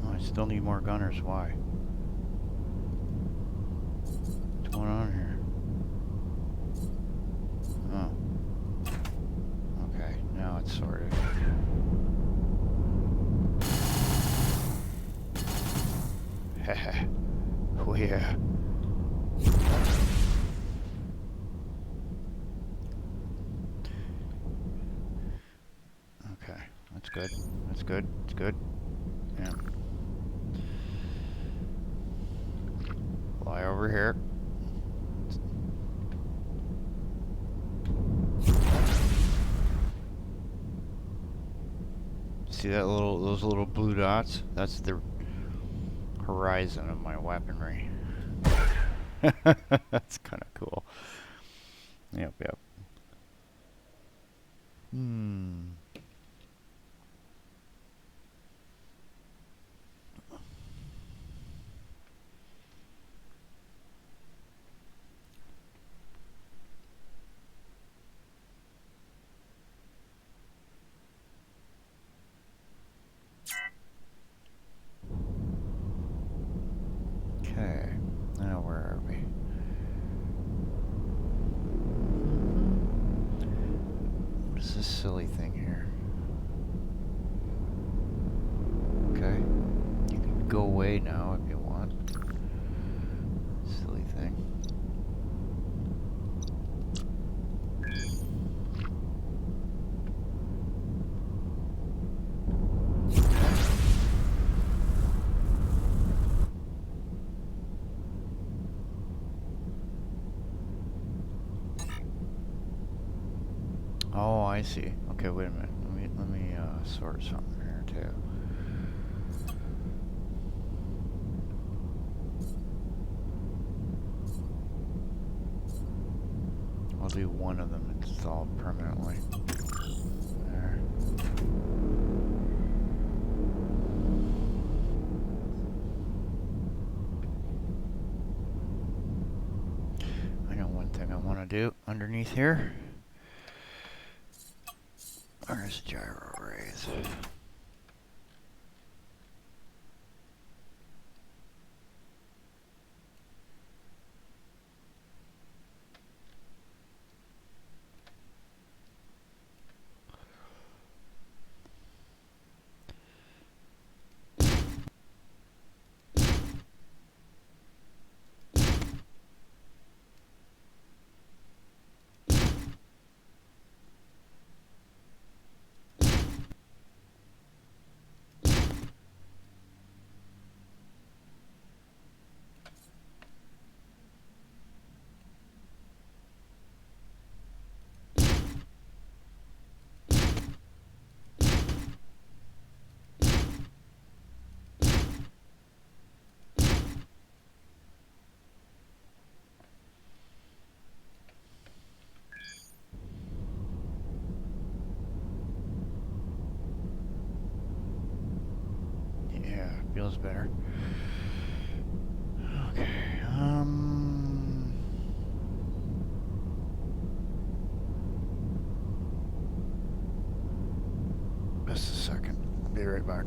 Oh, I still need more gunners. Why? What's going on here? Oh. Okay, now it's sorted. Hehe. Oh yeah. Okay, that's good. That's good. It's good. Yeah. Fly over here. See that those little blue dots? That's the horizon of my weaponry. That's kind of cool. Yep, yep. silly thing here. Okay. You can go away now if you want. Silly thing. Oh, I see. Okay, wait a minute. Let me sort something here too. I'll do one of them installed permanently. There. I know one thing I want to do underneath here. Where's gyro rays? Feels better. Okay, just a second. I'll be right back.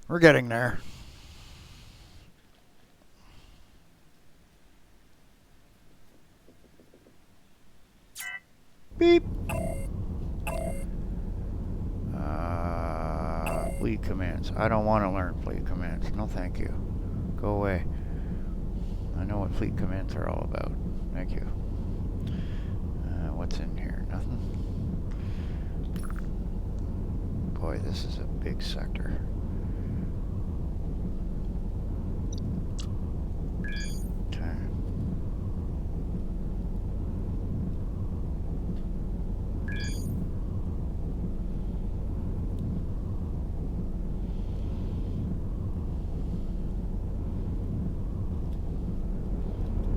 We're getting there. Beep. Fleet commands. I don't want to learn fleet commands. No, thank you. Go away. I know what fleet commands are all about. Thank you. What's in here? Nothing? Boy, this is a big sector. Okay.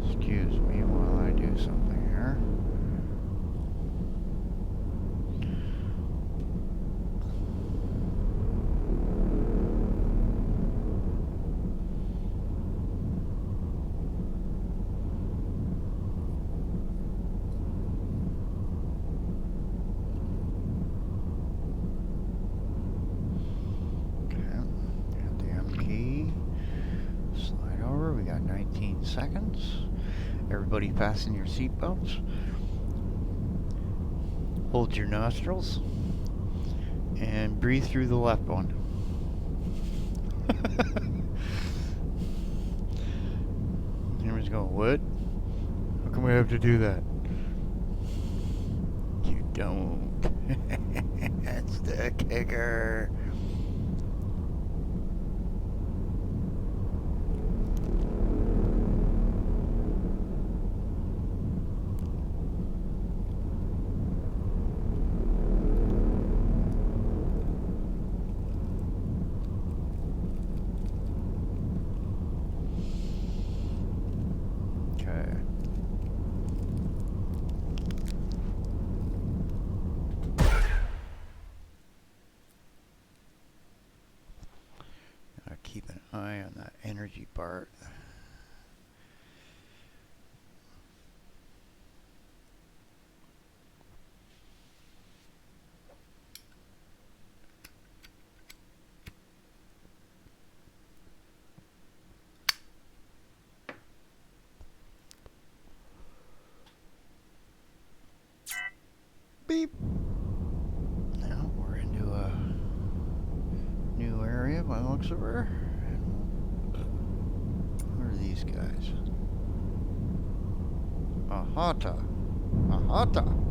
Excuse me while I do something here. Seconds. Everybody fasten your seatbelts. Hold your nostrils. And breathe through the left one. Everyone's going, what? How come we have to do that? You don't. That's the kicker. keep an eye on that energy part. Beep. Now we're into a new area by the looks of her. Who are these guys? Ahata. Ahata.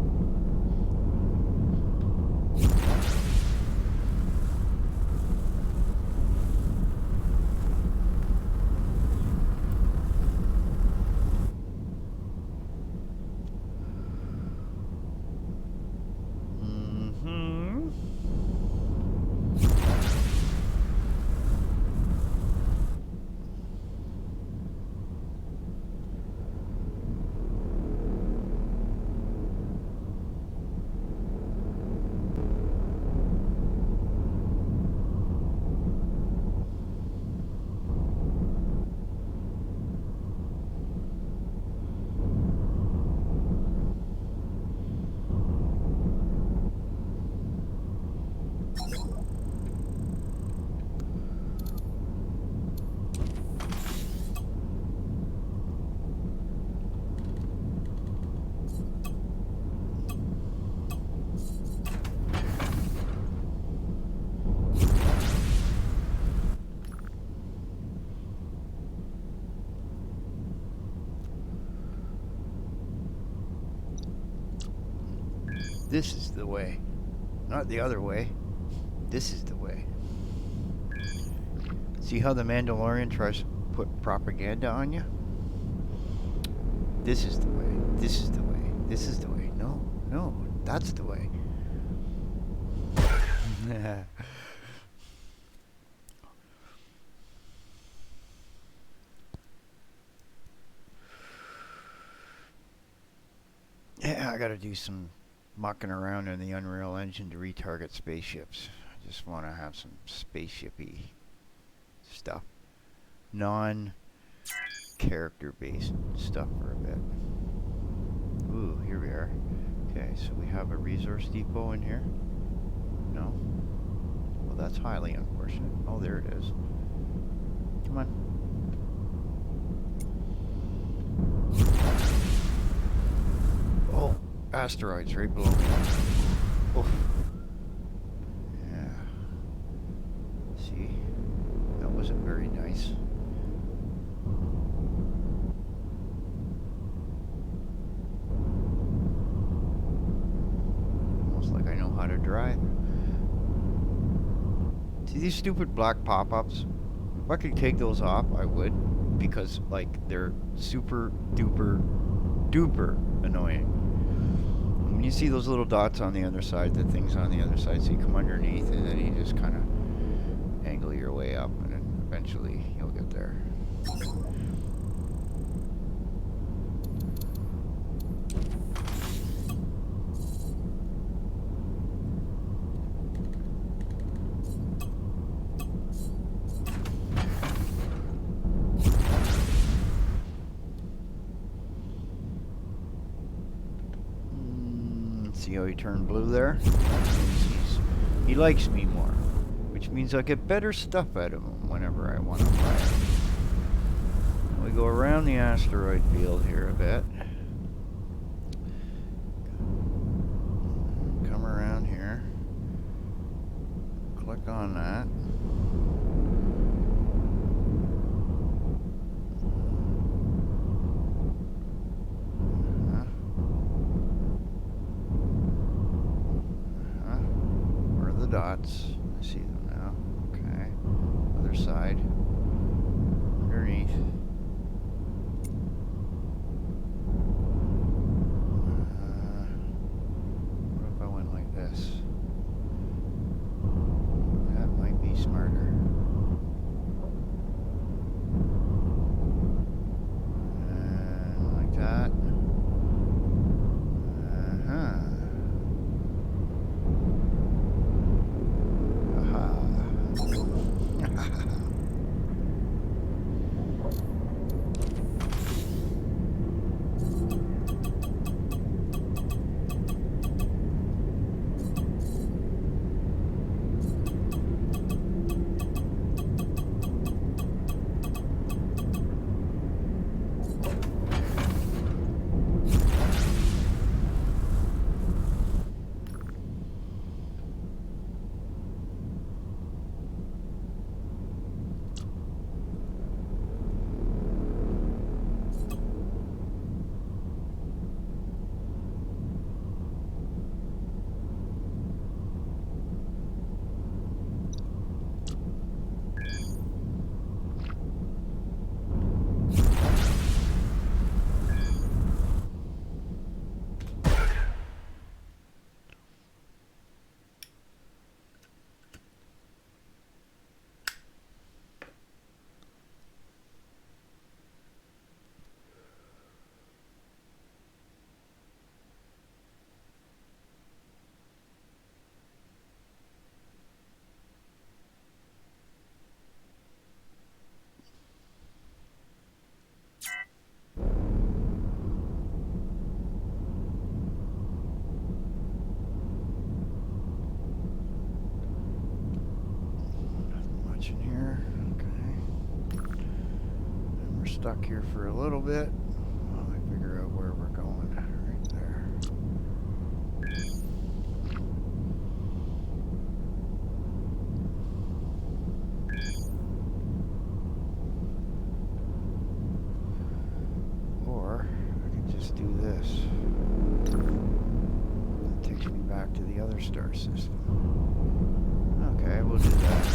This is the way. Not the other way. This is the way. See how the Mandalorian tries to put propaganda on you? This is the way. This is the way. This is the way. No, no, that's the way. Yeah, I gotta do some mucking around in the Unreal Engine to retarget spaceships. I just want to have some spaceshipy stuff. Non-character based stuff for a bit. Ooh, here we are. Okay, so we have a resource depot in here. No? Well, that's highly unfortunate. Oh, there it is. Come on. Oh, asteroids right below me. Oof. Yeah. See? That wasn't very nice. Almost like I know how to drive. See these stupid black pop-ups? If I could take those off, I would. Because, like, they're super duper duper annoying. When you see those little dots on the other side, the things on the other side, so you come underneath and then you just kind of angle your way up and then eventually you'll get there. See how he turned blue there? He likes me more, which means I get better stuff out of him whenever I want to buy it. We go around the asteroid field here a bit. Come around here. Click on that. Dots. I see them now. Okay. Other side. Underneath. What if I went like this? That might be smarter. And like that. In here, okay. And we're stuck here for a little bit while I figure out where we're going. Right there. Or I can just do this. That takes me back to the other star system. Okay, we'll do that.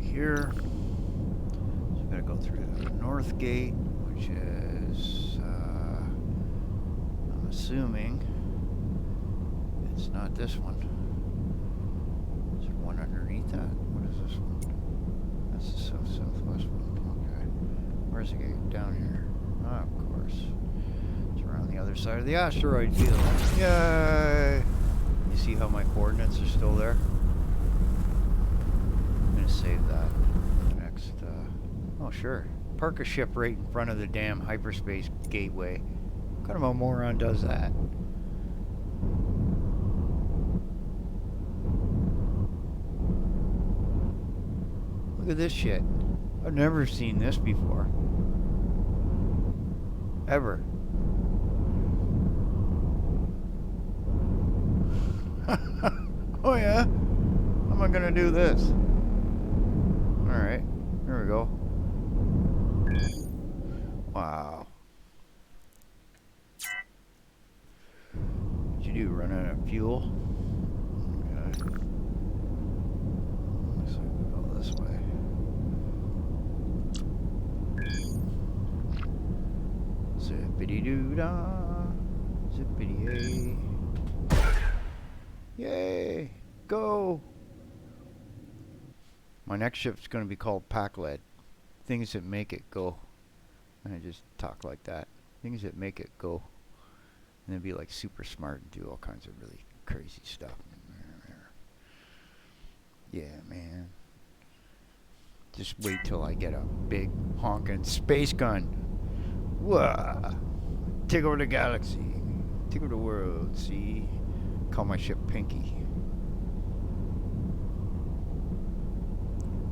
Here, so I'm gonna go through the north gate, which is, I'm assuming it's not this one. Is there one underneath that? What is this one? That's the southwest one. Okay. Where's the gate? Down here. Oh, of course. It's around the other side of the asteroid field. Yay! You see how my coordinates are still there? Save that next. Oh, sure. Park a ship right in front of the damn hyperspace gateway. What kind of a moron does that? Look at this shit. I've never seen this before. Ever. Oh, yeah? How am I gonna do this? Alright, here we go. Wow. What'd you do, run out of fuel? Okay. Looks like we go this way. Zippity-doo-dah, zippity-yay. Yay, go! My next ship's going to be called Pack-Led. Things that make it go. And I just talk like that. Things that make it go. And then be like super smart and do all kinds of really crazy stuff. Yeah, man. Just wait till I get a big honking space gun. Whoa! Take over the galaxy. Take over the world, see? Call my ship Pinky.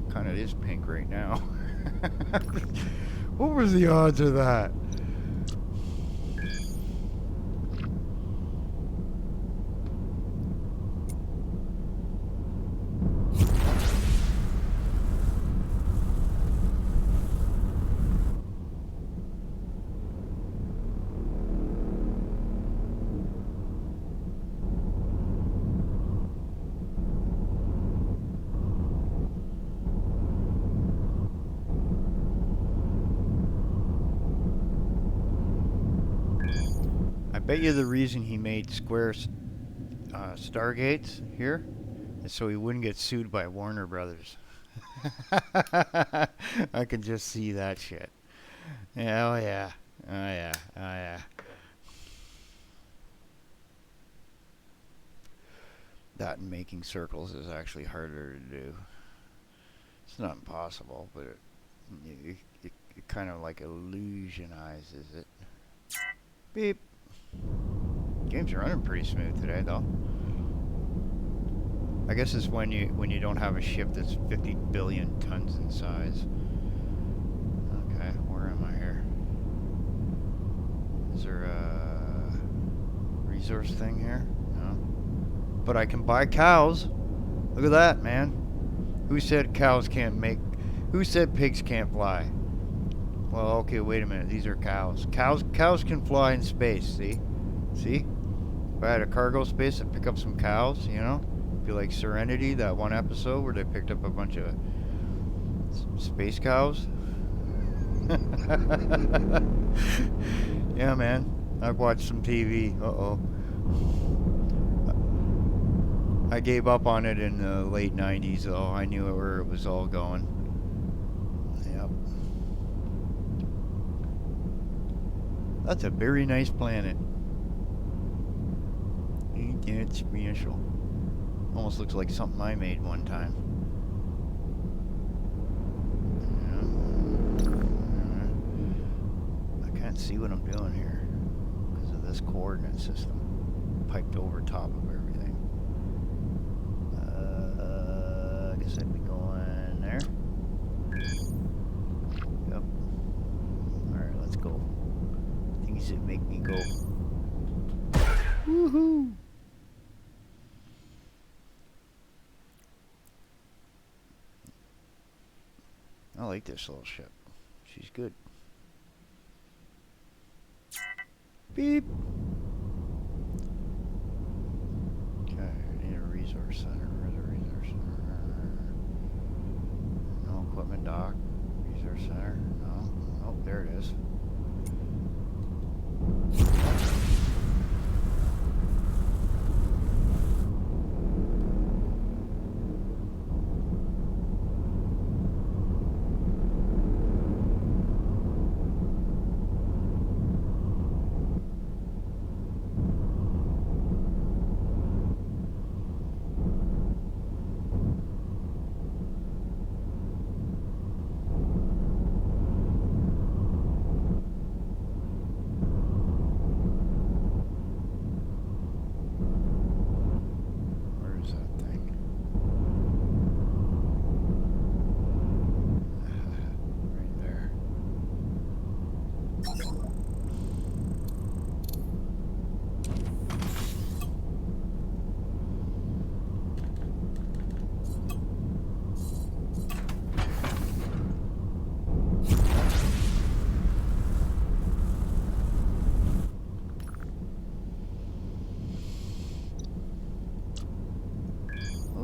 Kind of is pink right now. What was the odds of that? I bet you the reason he made square Stargates here is so he wouldn't get sued by Warner Brothers. I can just see that shit. Yeah, oh yeah, oh yeah, oh yeah. That and making circles is actually harder to do. It's not impossible, but it kind of like illusionizes it. Beep. Game's running pretty smooth today, though. I guess it's when you don't have a ship that's 50 billion tons in size. Okay, where am I here? Is there a resource thing here? No. But I can buy cows. Look at that, man. Who said cows can't make... Who said pigs can't fly? Well, okay, wait a minute. These are cows. Cows can fly in space, see? See? If I had a cargo space, I'd pick up some cows, you know? Be like Serenity, that one episode where they picked up a bunch of space cows. Yeah, man. I've watched some TV. Uh-oh. I gave up on it in the late 90s, though. I knew where it was all going. Yep. That's a very nice planet. Ain't that special? Almost looks like something I made one time. Yeah. I can't see what I'm doing here because of this coordinate system piped over top of everything. I guess I'd be going there. Yep. Alright, let's go. Things that make me go. Woohoo! I like this little ship. She's good. Beep. Okay, I need a resource center. Where's the resource center? No equipment dock. Resource center. No. Oh, there it is.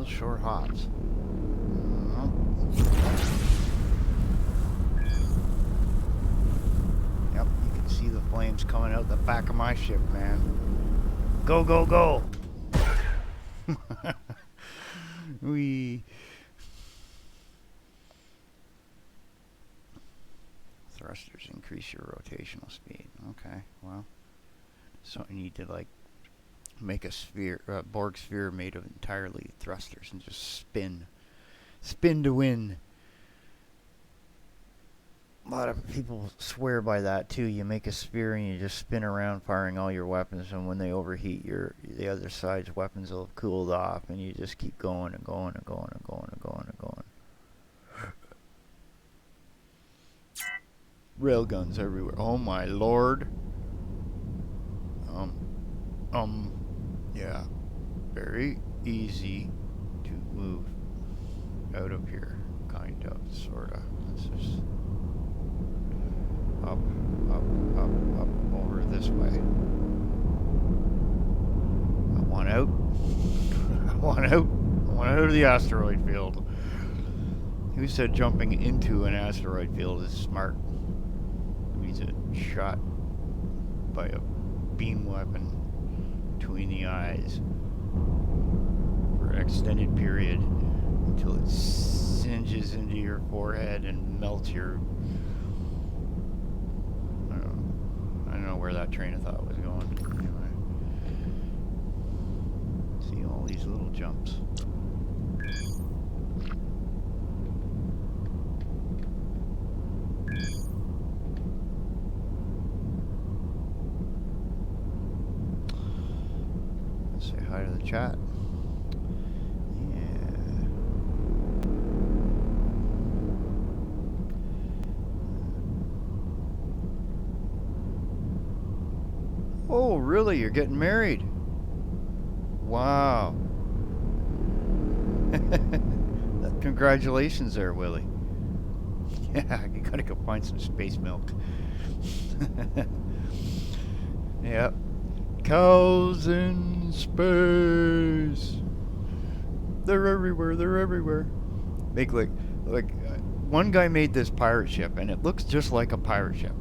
Short hops. Yep, you can see the flames coming out the back of my ship, man. Go, go, go! Wee. Thrusters increase your rotational speed. Okay, well, so you need to like make a sphere, Borg sphere made of entirely thrusters and just spin to win. A lot of people swear by that too. You make a sphere and you just spin around firing all your weapons, and when they overheat, the other side's weapons will have cooled off, and you just keep going and going and going and going and going and going. Railguns everywhere. Oh my lord. Yeah, very easy to move out of here, kind of, sorta. Let's just up, over this way. I want out. I want out. I want out of the asteroid field. Who said jumping into an asteroid field is smart? He's a shot by a beam weapon between the eyes for an extended period until it singes into your forehead and melts your... I don't know where that train of thought was going. Anyway. See all these little jumps. Say hi to the chat. Yeah. Oh, really? You're getting married? Wow. Congratulations there, Willie. Yeah, you gotta go find some space milk. Yep. Cows in space. They're everywhere. They're everywhere. Make one guy made this pirate ship, and it looks just like a pirate ship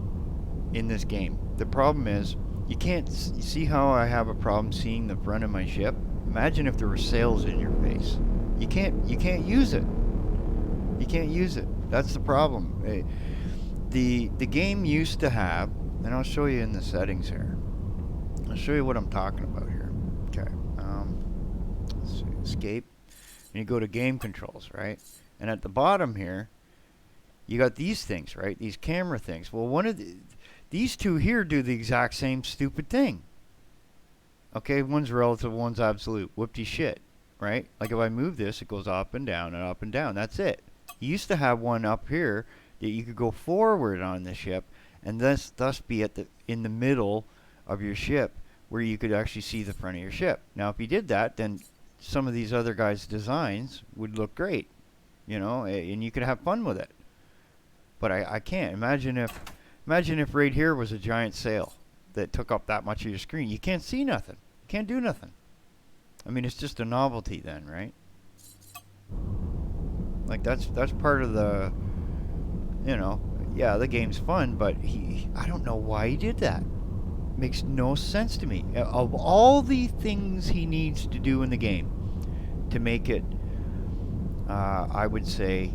in this game. The problem is you can't. You see how I have a problem seeing the front of my ship? Imagine if there were sails in your face. You can't. You can't use it. You can't use it. That's the problem. The game used to have, and I'll show you in the settings here. I'll show you what I'm talking about here. Okay. Let's see. Escape. And you go to game controls, right? And at the bottom here, you got these things, right? These camera things. Well, these two here do the exact same stupid thing. Okay, one's relative, one's absolute. Whoopty shit, right? Like if I move this, it goes up and down and up and down. That's it. You used to have one up here that you could go forward on the ship, and thus be in the middle of your ship, where you could actually see the front of your ship. Now, if you did that, then some of these other guys' designs would look great, you know, and you could have fun with it. But I can't. Imagine if right here was a giant sail that took up that much of your screen. You can't see nothing. You can't do nothing. I mean, it's just a novelty then, right? Like that's part of the, you know, yeah, the game's fun, but I don't know why he did that. Makes no sense to me. Of all the things he needs to do in the game to make it, I would say,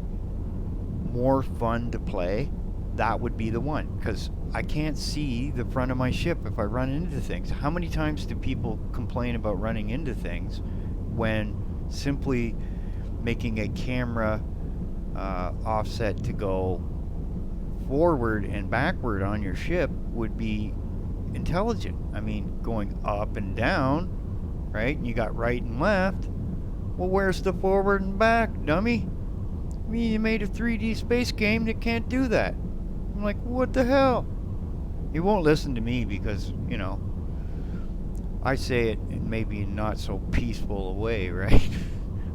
more fun to play, that would be the one. Because I can't see the front of my ship if I run into things. How many times do people complain about running into things when simply making a camera offset to go forward and backward on your ship would be intelligent? I mean, going up and down, right? You got right and left. Well, where's the forward and back, dummy? I mean, you made a 3D space game that can't do that. I'm like, what the hell? He won't listen to me because, you know, I say it in maybe not so peaceful a way, right?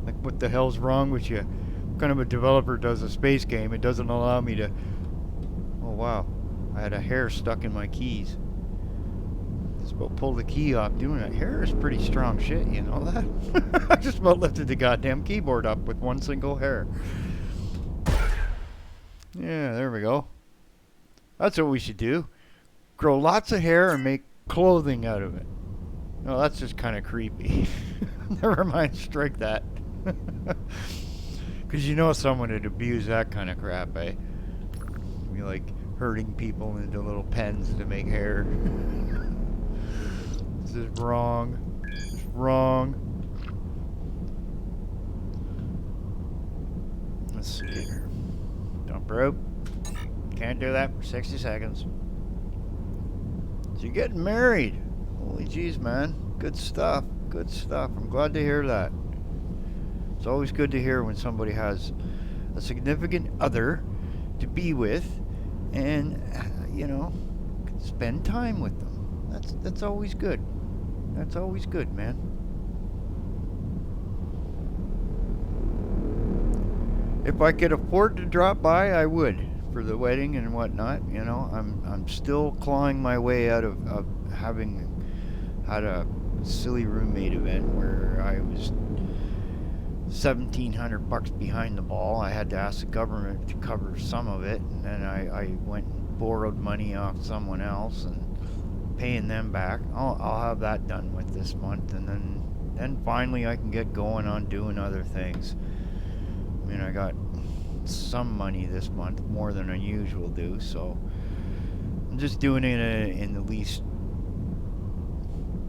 Like, what the hell's wrong with you? What kind of a developer does a space game? It doesn't allow me to... Oh, wow. I had a hair stuck in my keys. Just about pulled the key off doing it. Hair is pretty strong shit, you know that? I just about lifted the goddamn keyboard up with one single hair. Yeah, there we go. That's what we should do. Grow lots of hair and make clothing out of it. No, that's just kind of creepy. Never mind, strike that. Because you know someone would abuse that kind of crap, eh? Be like herding people into little pens to make hair. This is wrong. It's wrong. Let's see here. Dump rope. Can't do that for 60 seconds. So you're getting married. Holy jeez, man. Good stuff. Good stuff. I'm glad to hear that. It's always good to hear when somebody has a significant other to be with and, you know, spend time with them. That's always good. That's always good, man. If I could afford to drop by, I would for the wedding and whatnot. You know, I'm still clawing my way out of having had a silly roommate event where I was $1,700 behind the ball. I had to ask the government to cover some of it, and then I went and borrowed money off someone else and paying them back. I'll have that done with this month, and then finally I can get going on doing other things. I mean, I got some money this month, more than I usually do, so I'm just doing it in the least,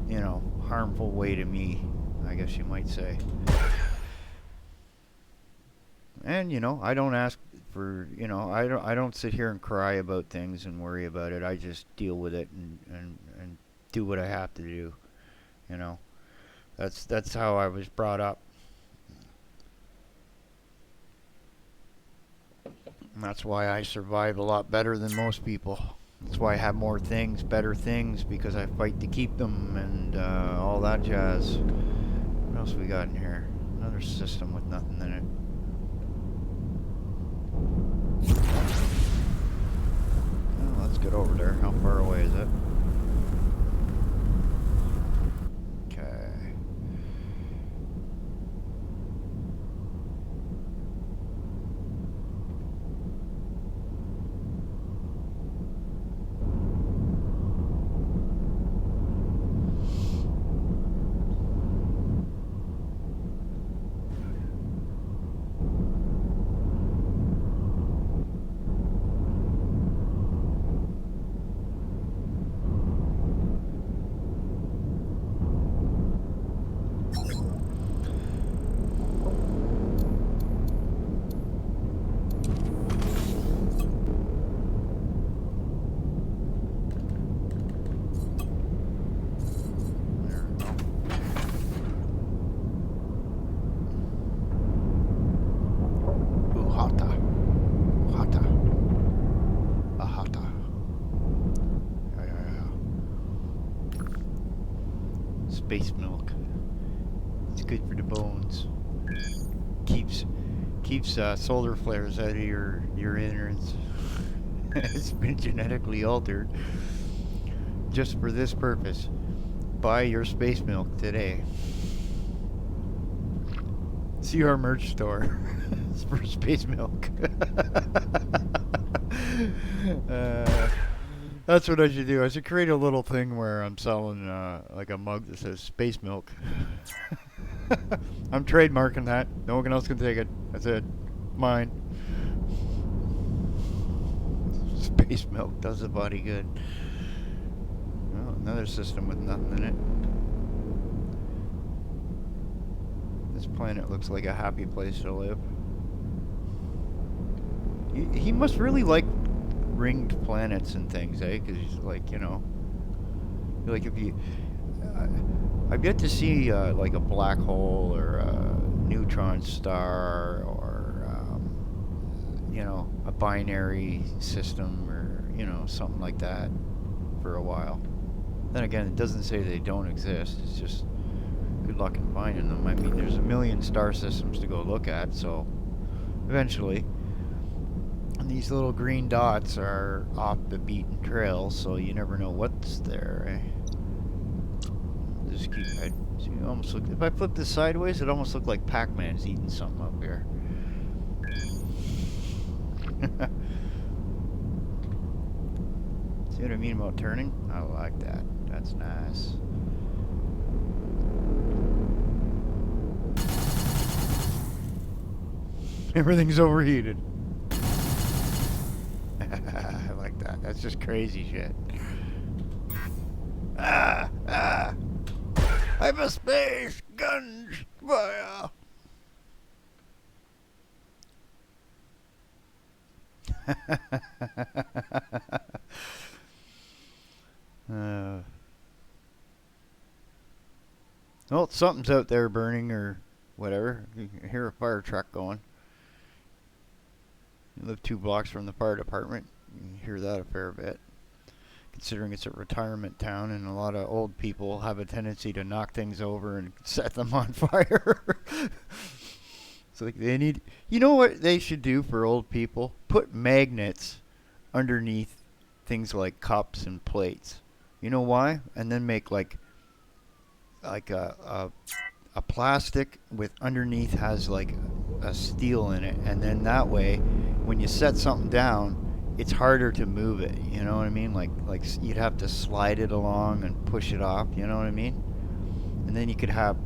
you know, harmful way to me, I guess you might say. And, you know, I don't ask for, you know, I don't sit here and cry about things and worry about it. I just deal with it and do what I have to do. You know, that's how I was brought up. And that's why I survive a lot better than most people. That's why I have more things, better things, because I fight to keep them and all that jazz. What else we got in here? Another system with nothing in it. Oh, let's get over there. How far away is it? Okay. Space milk. It's good for the bones. Keeps solar flares out of your innards. It's been genetically altered just for this purpose. Buy your space milk today. See our merch store. It's for space milk. That's what I should do. I should create a little thing where I'm selling like a mug that says space milk. I'm trademarking that. No one else can take it. That's it. Mine. Space milk does the body good. Well, another system with nothing in it. This planet looks like a happy place to live. He must really like ringed planets and things, eh? Because he's like, you know, like if you, I've yet to see like a black hole or a neutron star or you know, a binary system or, you know, something like that for a while. Then again, it doesn't say they don't exist. It's just good luck in finding them. I mean, there's a million star systems to go look at, so eventually. And these little green dots are off the beaten trail, so you never know what's there, eh? Just keep head. See, it almost look, if I flip this sideways, it almost looked like Pac-Man's eating something up here. See what I mean about turning? I like that. That's nice. Everything's overheated. I like that. That's just crazy shit. I'm a space gunfire. Well, something's out there burning or whatever. You can hear a fire truck going. You live 2 blocks from the fire department. You can hear that a fair bit. Considering it's a retirement town and a lot of old people have a tendency to knock things over and set them on fire. So like they need, you know what they should do for old people? Put magnets underneath things like cups and plates. You know why? And then make like a plastic with underneath has like a steel in it, and then that way when you set something down, it's harder to move it. You know what I mean? Like you'd have to slide it along and push it off. You know what I mean? And then you could have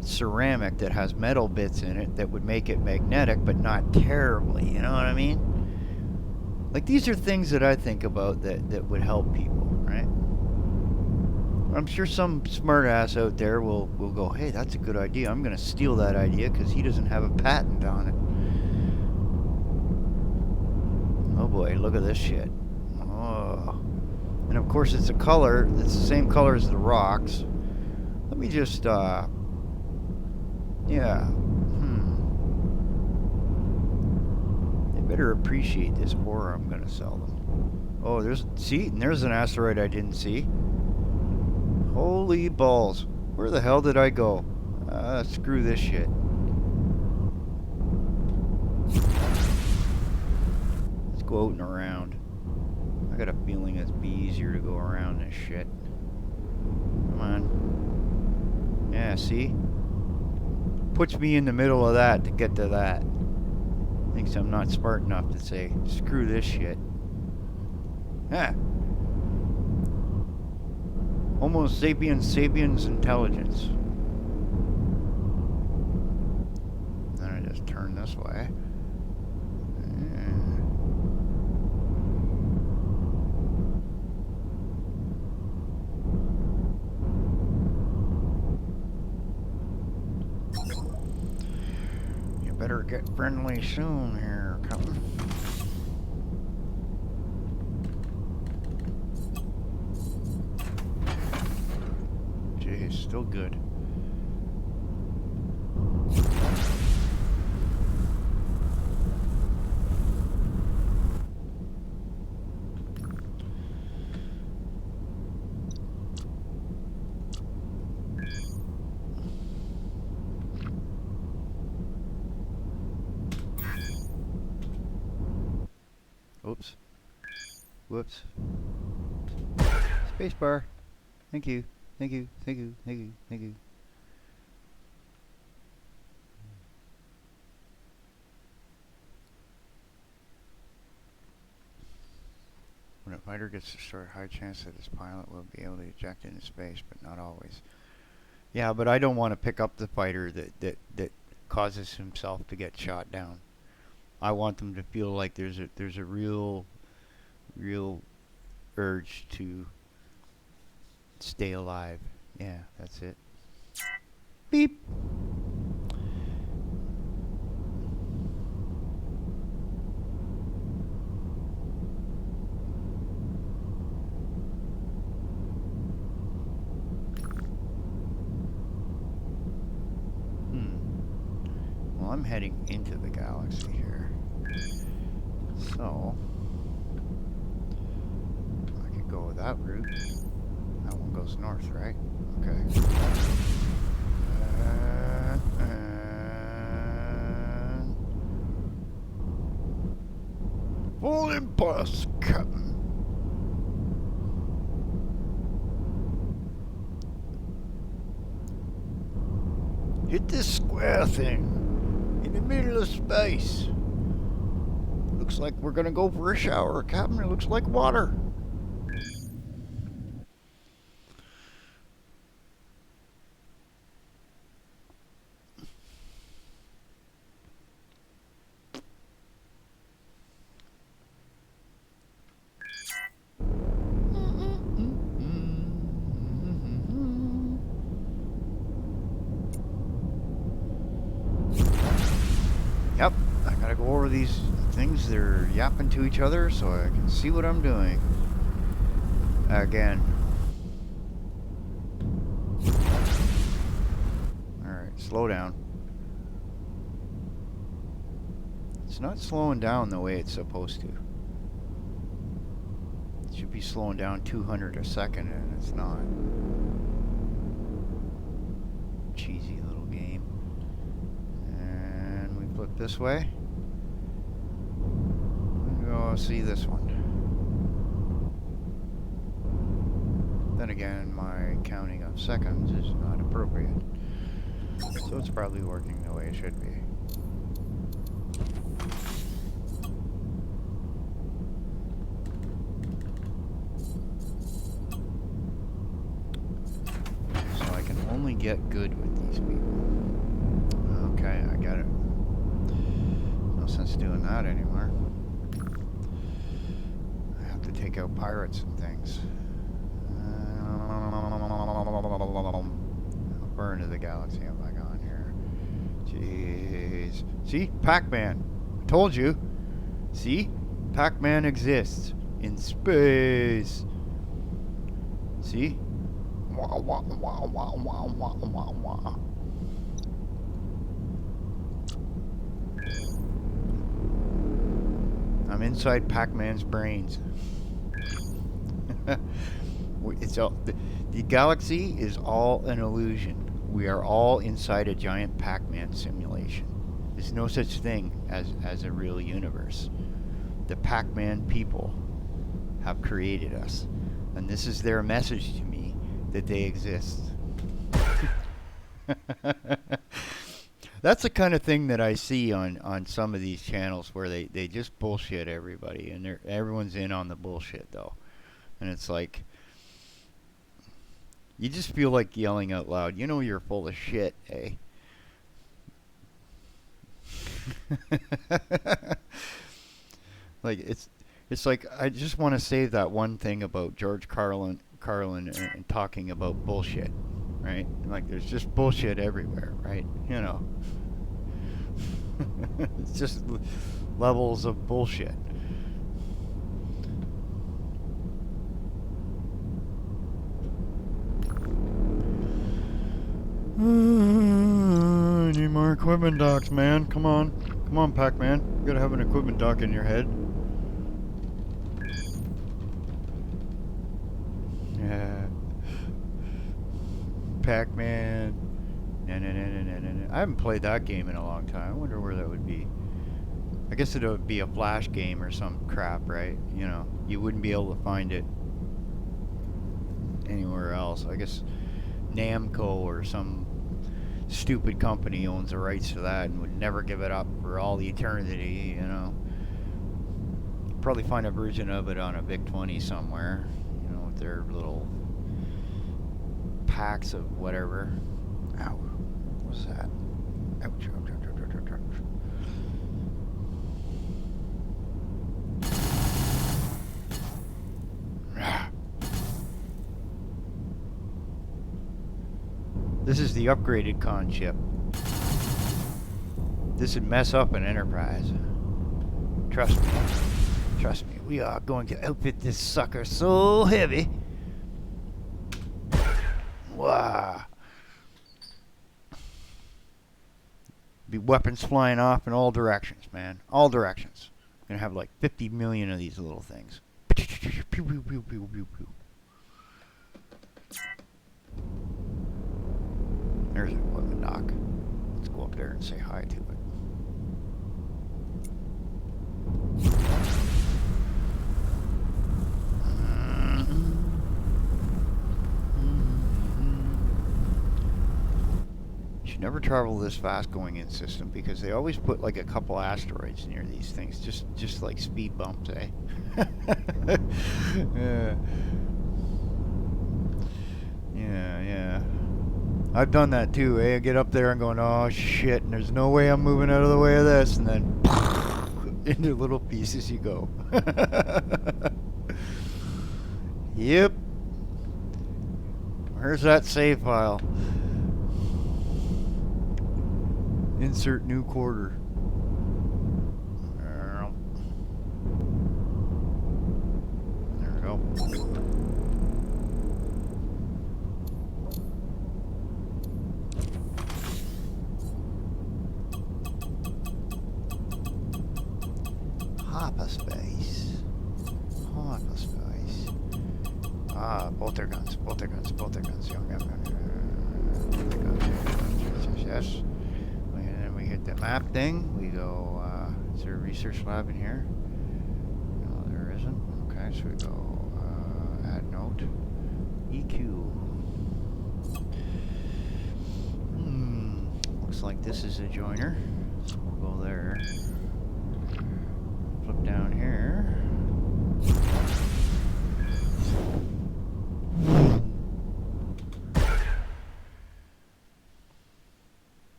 ceramic that has metal bits in it that would make it magnetic, but not terribly. You know what I mean? Like these are things that I think about that would help people, right? I'm sure some smart ass out there will go, hey, that's a good idea. I'm going to steal that idea because he doesn't have a patent on it. Oh boy, look at this shit. Oh. And of course it's a color, it's the same color as the rocks. Let me just, yeah. Better appreciate this ore I'm gonna sell them. Oh, there's an asteroid I didn't see. Holy balls. Where the hell did I go? Screw this shit. Let's go out and around. I got a feeling it'd be easier to go around this shit. Come on. Yeah, see? Puts me in the middle of that to get to that. Thinks I'm not smart enough to say, screw this shit. Ah. Homo sapiens intelligence. Then I just turn this way. You better get friendly soon here, Captain. Jeez, still good. Oops. Whoops. Spacebar. Thank you. Thank you. Thank you. Thank you. Thank you. When a fighter gets destroyed, high chance that his pilot will be able to eject into space, but not always. Yeah, but I don't want to pick up the fighter that causes himself to get shot down. I want them to feel like there's a real urge to stay alive. Yeah, that's it. Beep. Well, I'm heading into the galaxy here. So I could go that route. That one goes north, right? Okay. Full impulse, Captain. Hit this square thing in the middle of space. Looks like we're gonna go for a shower, Captain. It looks like water. Yep, I gotta go over these things. They're yapping to each other so I can see what I'm doing. Again. Alright, slow down. It's not slowing down the way it's supposed to. It should be slowing down 200 a second and it's not. Cheesy little game. And we flip this way. Go see this one. Then again, my counting of seconds is not appropriate. So it's probably working the way it should be. So I can only get good with these people. Okay, I get it. No sense doing that anymore. I have to take out pirates and things. How far into the galaxy have I gone here? Jeez. See? Pac-Man. I told you. See? Pac-Man exists in space. See? Wah, wah, wah, wah, wah, wah, wah, wah. inside Pac-Man's brains. It's all, the galaxy is all an illusion. We are all inside a giant Pac-Man simulation. There's no such thing as a real universe. The Pac-Man people have created us. And this is their message to me, that they exist. That's the kind of thing that I see on some of these channels where they just bullshit everybody, and everyone's in on the bullshit though. And it's like, you just feel like yelling out loud, you know you're full of shit, eh? Like it's like, I just want to say that one thing about George Carlin and talking about bullshit, right? Like, there's just bullshit everywhere, right? You know. It's just levels of bullshit. I need more equipment docks, man. Come on. Come on, Pac-Man. You gotta have an equipment dock in your head. Yeah. Pac-Man. I haven't played that game in a long time. I wonder where that would be. I guess it would be a Flash game or some crap, right? You know, you wouldn't be able to find it anywhere else. I guess Namco or some stupid company owns the rights to that and would never give it up for all eternity, you know. Probably find a version of it on a VIC-20 somewhere, you know, with their little packs of whatever. Ow. What's that? Ouch, ouch, ouch, ouch, ouch, ouch, ouch. This is the upgraded con chip. This would mess up an Enterprise. Trust me. Trust me. We are going to outfit this sucker so heavy. Wow. Be weapons flying off in all directions, man. All directions. Gonna have like 50 million of these little things. Pew, pew, pew, pew, pew, pew, pew. There's an equipment dock. Let's go up there and say hi to it. You should never travel this fast going in system, because they always put like a couple asteroids near these things, just like speed bumps, eh? Yeah. I've done that too, eh? I get up there and going, oh shit, and there's no way I'm moving out of the way of this, and then into little pieces you go. Yep. Where's that save file? Insert new quarter. There we go. Hyperspace. Hyperspace. Ah, both their guns. Both their guns. Both their guns. Yes. And then we hit the map thing. We go, is there a research lab in here? No, there isn't. Okay, so we go, add note. EQ. Looks like this is a joiner. So we'll go there. Flip down here.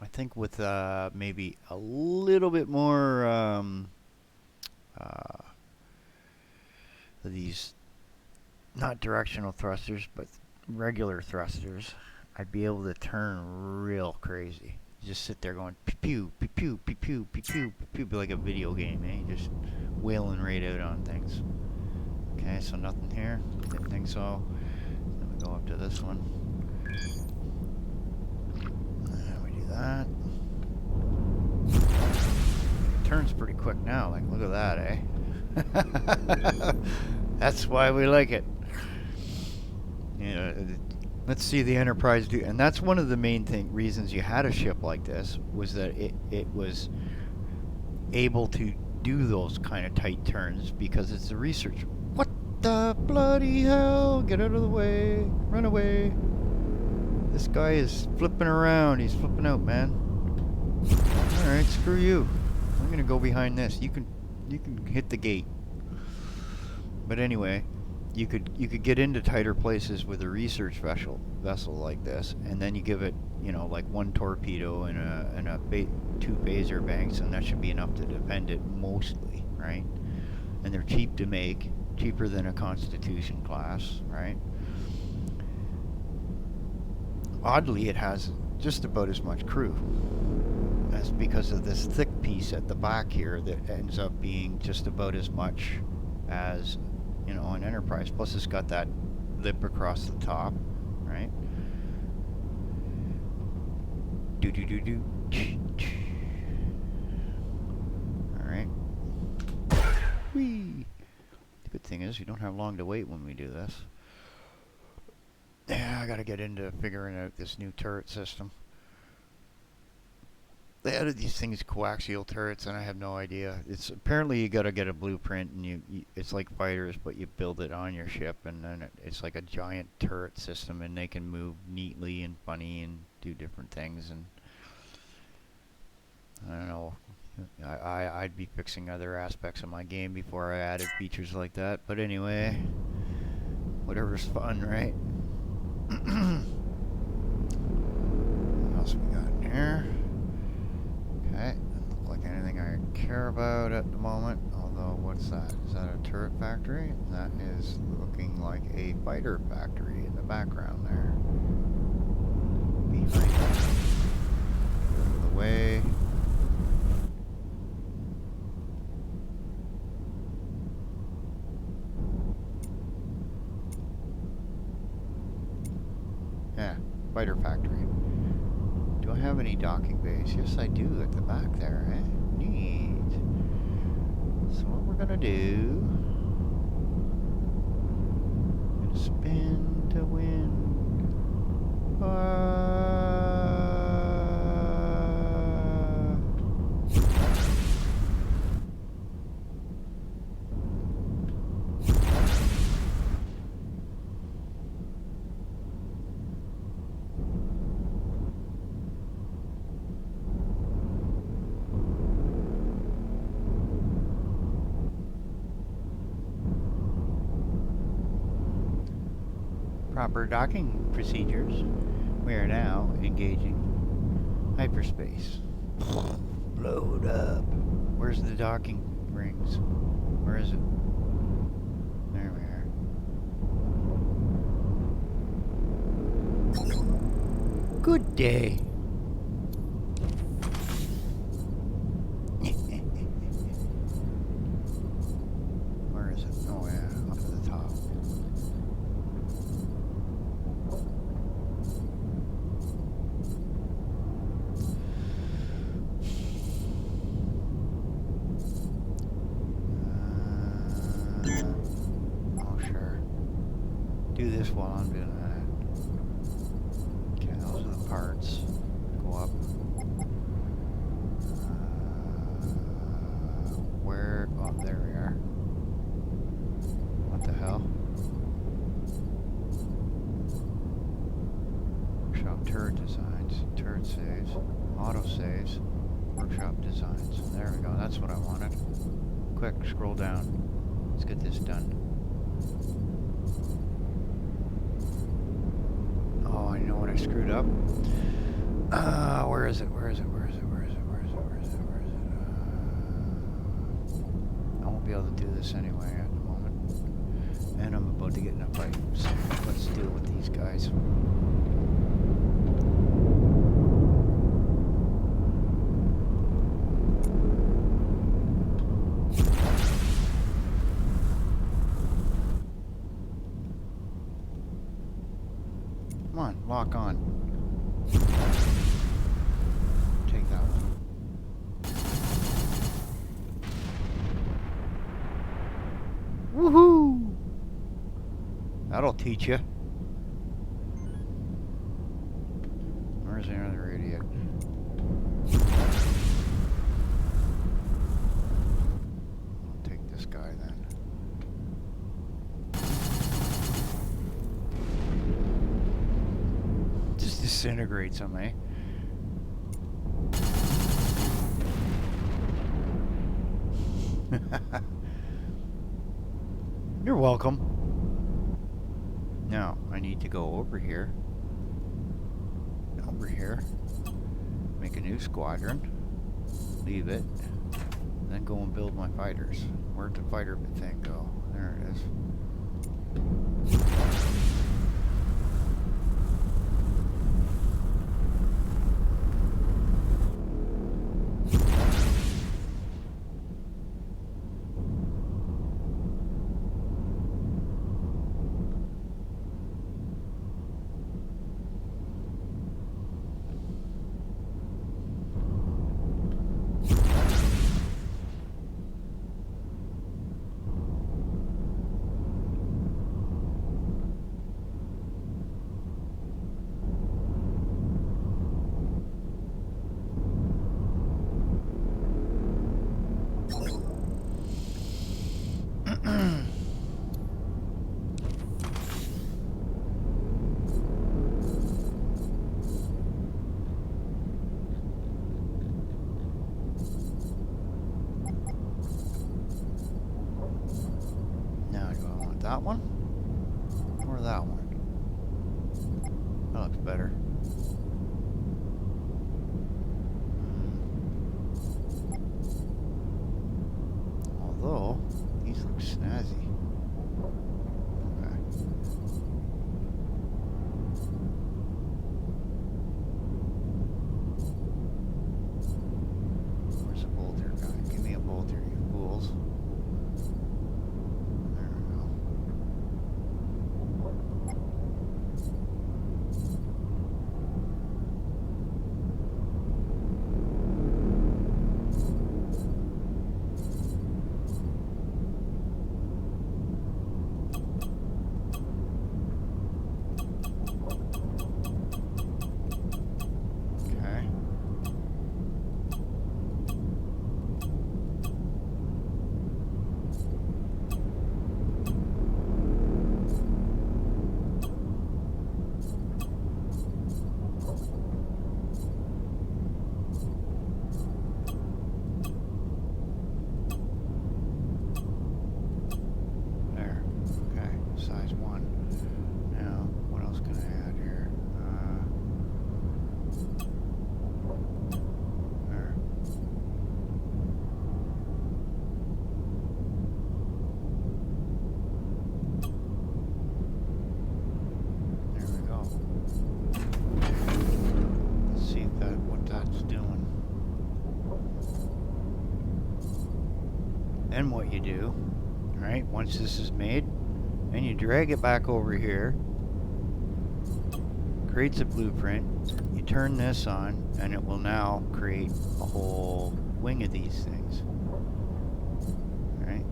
I think with maybe a little bit more these, not directional thrusters, but regular thrusters, I'd be able to turn real crazy. Just sit there going pew pew pew pew pew pew pew pew, be like a video game, eh? Just wailing right out on things. Okay, so nothing here. Didn't think so. Then we go up to this one. And we do that. turns pretty quick now. Like, look at that, eh? That's why we like it. You know, let's see the Enterprise do, and that's one of the main reasons you had a ship like this, was that it was able to do those kind of tight turns because it's a research. What the bloody hell? Get out of the way! Run away! This guy is flipping around. He's flipping out, man. All right, screw you. I'm gonna go behind this. You can hit the gate. But anyway, you could get into tighter places with a research vessel like this, and then you give it, you know, like one torpedo and two phaser banks, and that should be enough to defend it mostly, right? And they're cheap to make, cheaper than a Constitution class, right? Oddly, it has just about as much crew. That's because of this thick piece at the back here that ends up being just about as much as, you know, an Enterprise. Plus it's got that lip across the top, right? Do. Alright. Whee! The good thing is you don't have long to wait when we do this. Yeah, I gotta get into figuring out this new turret system. They added these things, coaxial turrets, and I have no idea. It's apparently you gotta get a blueprint, and you it's like fighters, but you build it on your ship, and then it's like a giant turret system, and they can move neatly and funny and do different things. And I don't know. I'd be fixing other aspects of my game before I added features like that. But anyway, whatever's fun, right? What else we got in here? Okay, doesn't look like anything I care about at the moment. Although, what's that? Is that a turret factory? That is looking like a fighter factory in the background there. Behind it. Out of the way. Yeah, fighter factory. Do I have any docking bays? Yes, I do at the back there, eh? Neat. So what we're gonna do... Gonna spin to win. Proper docking procedures. We are now engaging hyperspace. Load up. Where's the docking rings? Where is it? There we are. Good day. Where is it? Oh yeah, up at the top. Do this while I'm doing that. Okay, those are the parts. Go up. Where? Oh, there we are. What the hell? Workshop turret designs, turret saves, auto saves, workshop designs. There we go. That's what I wanted. Quick, scroll down. Let's get this done. Oh, I know what I screwed up. Where is it? Where is it? Where is it? Where is it? Where is it? Where is it? Where is it? I won't be able to do this anyway at the moment. And I'm about to get in a fight. So let's deal with these guys. Come on, lock on. Take that one. That'll teach you. Where's the other idiot? I'll take this guy then. Just disintegrates him, eh? You're welcome. Now, I need to go over here. Over here. Make a new squadron. Leave it. Then go and build my fighters. Where'd the fighter thing go? There it is. That one? Or that one? That looks better. Although, these look snazzy. Okay. Where's a bolter guy? Give me a bolter, you fools. Then what you do, right, once this is made, and you drag it back over here, creates a blueprint, you turn this on, and it will now create a whole wing of these things. Right?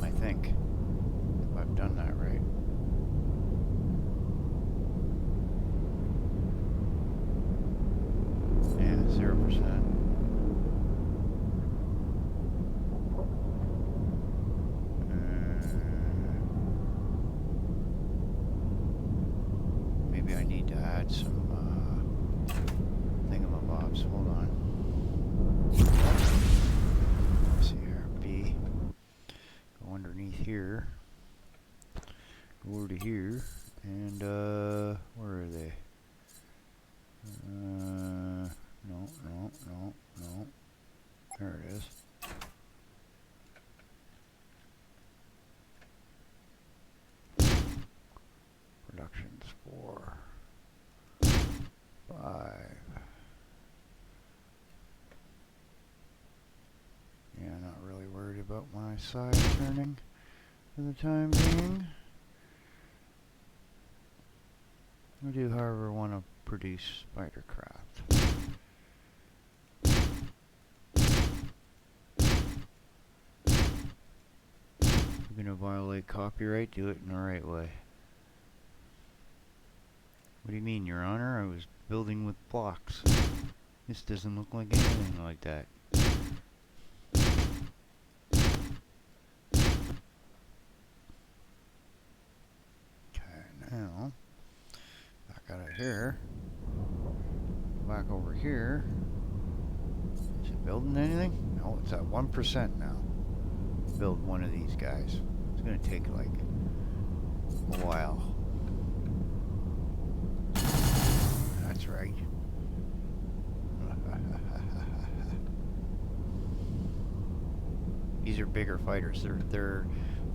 I think, if I've done that right. Yeah, 0%. Maybe I need to add some thingamabobs. Hold on. Let's see here. B. Go underneath here. Go over to here. And where are they? No. There it is. Productions 4, 5. Yeah, not really worried about my side turning for the time being. I do, however, want to produce spider craft. We're gonna violate copyright? Do it in the right way. What do you mean, Your Honor? I was building with blocks. This doesn't look like anything like that. Okay, now, back out of here. Back over here. Is it building anything? No, it's at 1% now. Build one of these guys. It's gonna take like a while. That's right. These are bigger fighters. They're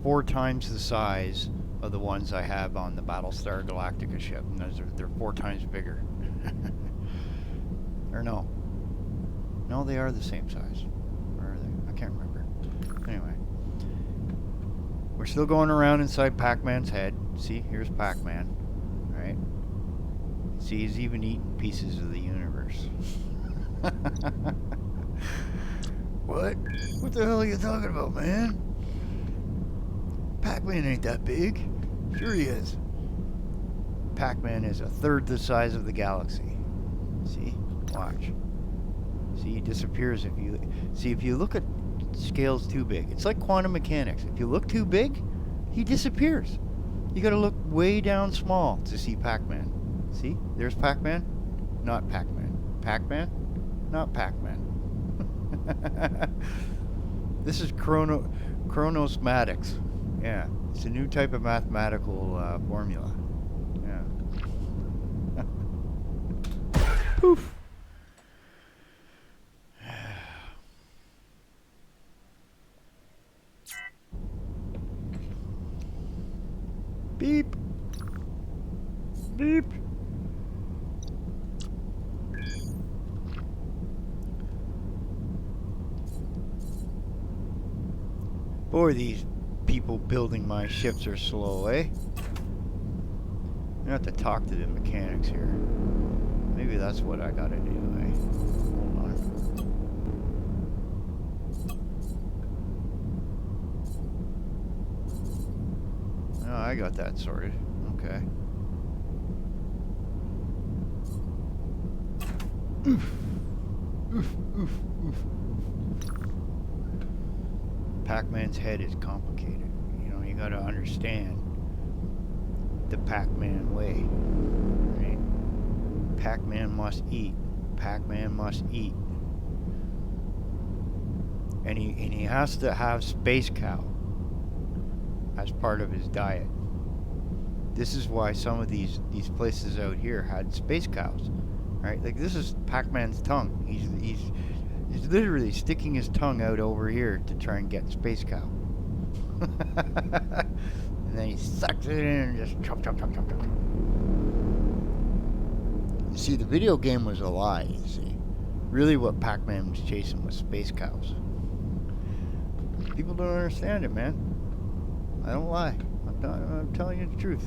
4 times the size of the ones I have on the Battlestar Galactica ship, and they're 4 times bigger. Or no, they are the same size. Or are they? I can't remember. Anyway, we're still going around inside Pac-Man's head. See, here's Pac-Man. Right? See, he's even eating pieces of the universe. What? What the hell are you talking about, man? Pac-Man ain't that big. Sure he is. Pac-Man is 1/3 the size of the galaxy. See? Watch. See, he disappears if you... See, if you look at scales too big, it's like quantum mechanics. If you look too big, he disappears. You gotta look way down small to see Pac-Man. See? There's Pac-Man. Not Pac-Man. Pac-Man. Not Pac-Man. This is chronosmatics. Yeah. It's a new type of mathematical formula. Yeah. Poof. Beep. Beep. Boy, these people building my ships are slow, eh? I have to talk to the mechanics here. Maybe that's what I gotta do, eh? Hold on. Oh, I got that sorted. Okay. Oof. Oof, oof, oof. Pac-Man's head is complicated. You know, you gotta understand the Pac-Man way. Right? Pac-Man must eat. Pac-Man must eat. And he has to have Space Cow as part of his diet. This is why some of these places out here had Space Cows. Right? Like, this is Pac-Man's tongue. He's literally sticking his tongue out over here to try and get Space Cow. And then he sucks it in and just chomp, chomp, chomp, chomp, chomp. You see, the video game was a lie, you see. Really what Pac-Man was chasing was Space Cows. People don't understand it, man. I don't lie. I'm telling you the truth.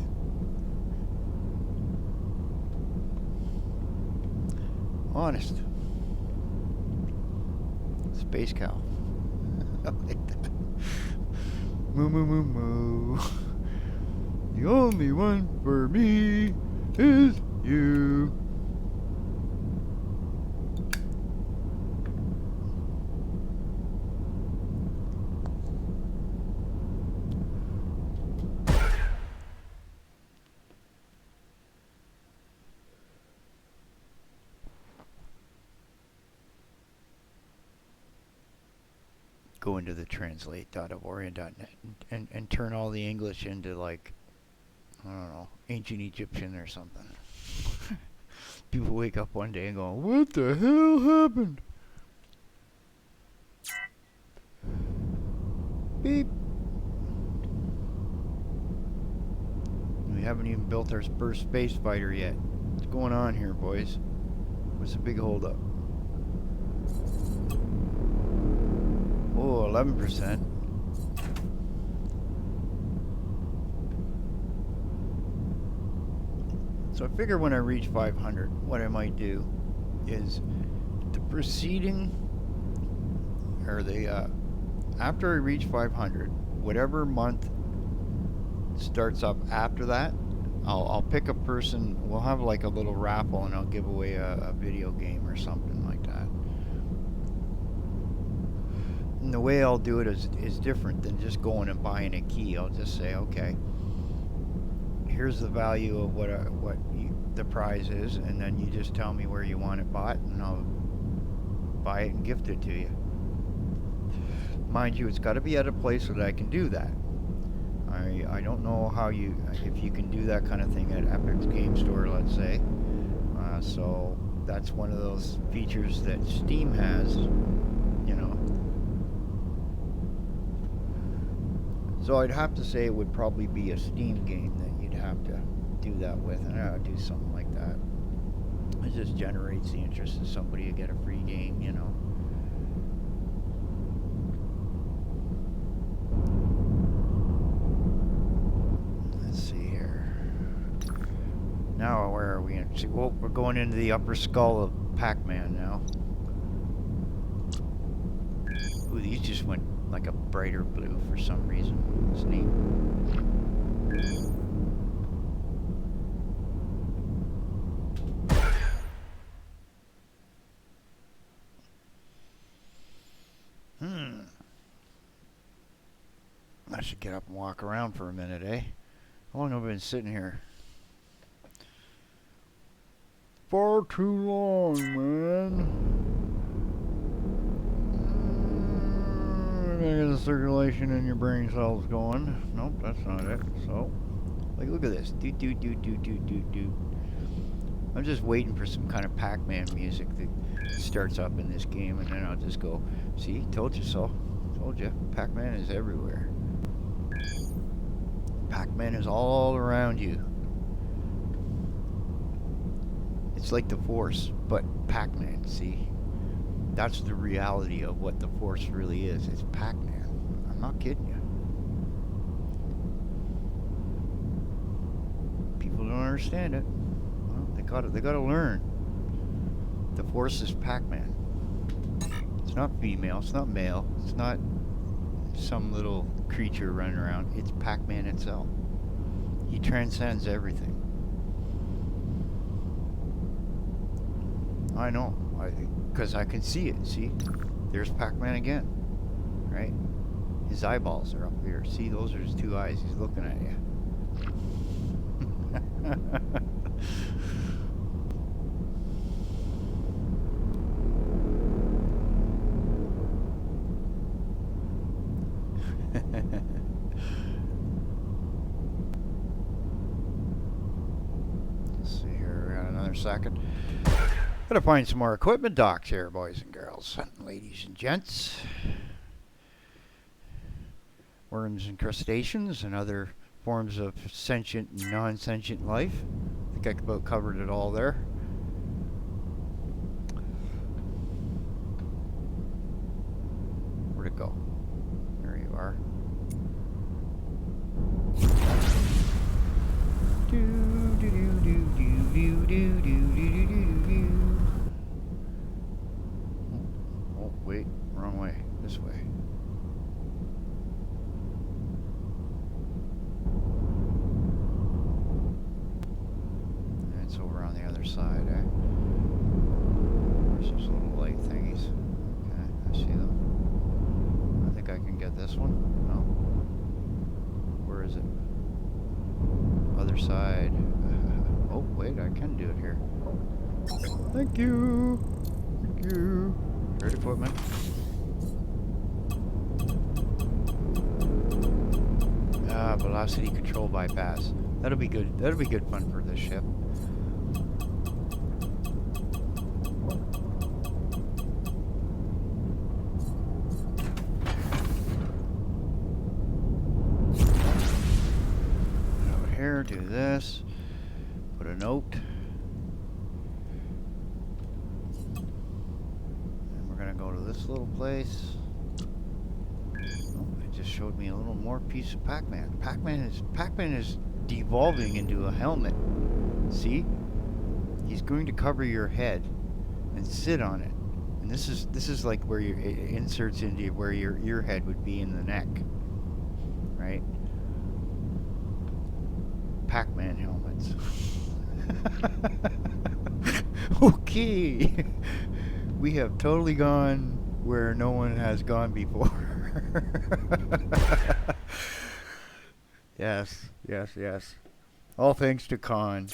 Honest. Space Cow. I like that. Moo moo moo moo. The only one for me is you. Go into the translate.avorion.net and turn all the English into, like, I don't know, ancient Egyptian or something. People wake up one day and go, what the hell happened? Beep. We haven't even built our first space fighter yet. What's going on here, boys? What's the big holdup? Oh, 11%. So I figure when I reach 500, what I might do is the preceding, or the, after I reach 500, whatever month starts up after that, I'll pick a person. We'll have like a little raffle, and I'll give away a video game or something like that. And the way I'll do it is different than just going and buying a key. I'll just say, okay, here's the value of the prize is, and then you just tell me where you want it bought, and I'll buy it and gift it to you. Mind you, it's got to be at a place that I can do that. I don't know if you can do that kind of thing at Epic's Game Store, let's say. So that's one of those features that Steam has, you know. So I'd have to say it would probably be a Steam game that you'd have to do that with, and I would do something like that. It just generates the interest of somebody to get a free game, you know. Let's see here. Now where are we? Well, we're going into the upper skull of Pac-Man now. Ooh, these just went like a brighter blue for some reason. It's neat. I should get up and walk around for a minute, eh? How long have I been sitting here? Far too long, man. Get the circulation in your brain cells going. Nope, that's not it. So, like, look at this. Doot, doot, doot, doot, doot, doot, doot. I'm just waiting for some kind of Pac-Man music that starts up in this game, and then I'll just go, see, told you so. Told you. Pac-Man is everywhere. Pac-Man is all around you. It's like the Force, but Pac-Man, see? That's the reality of what the Force really is. It's Pac-Man. I'm not kidding you. People don't understand it. Well, they gotta learn. The Force is Pac-Man. It's not female. It's not male. It's not some little creature running around. It's Pac-Man itself. He transcends everything. I know. Because I can see it. See? There's Pac-Man again. Right? His eyeballs are up here. See, those are his two eyes. He's looking at you. Let's see here. We got another second. Gotta find some more equipment docks here, boys and girls, ladies and gents. Worms and crustaceans and other forms of sentient and non-sentient life. I think I about covered it all there. Where'd it go? There you are. Do do do do do do do do do. Oh, wait, wrong way. This way. It's over on the other side, eh? There's those little light thingies. Okay, I see them. I think I can get this one. No? Where is it? Other side. Oh, wait, I can do it here. Thank you. Thank you. Great equipment. Velocity control bypass. That'll be good. That'll be good fun for this ship. Over here, do this. Put a note. And we're gonna go to this little place. Showed me a little more piece of Pac-Man. Pac-Man is devolving into a helmet. See? He's going to cover your head and sit on it. And this is like where it inserts into where your head would be in the neck. Right? Pac-Man helmets. Okay. We have totally gone where no one has gone before. Yes, yes, yes. All thanks to Khan.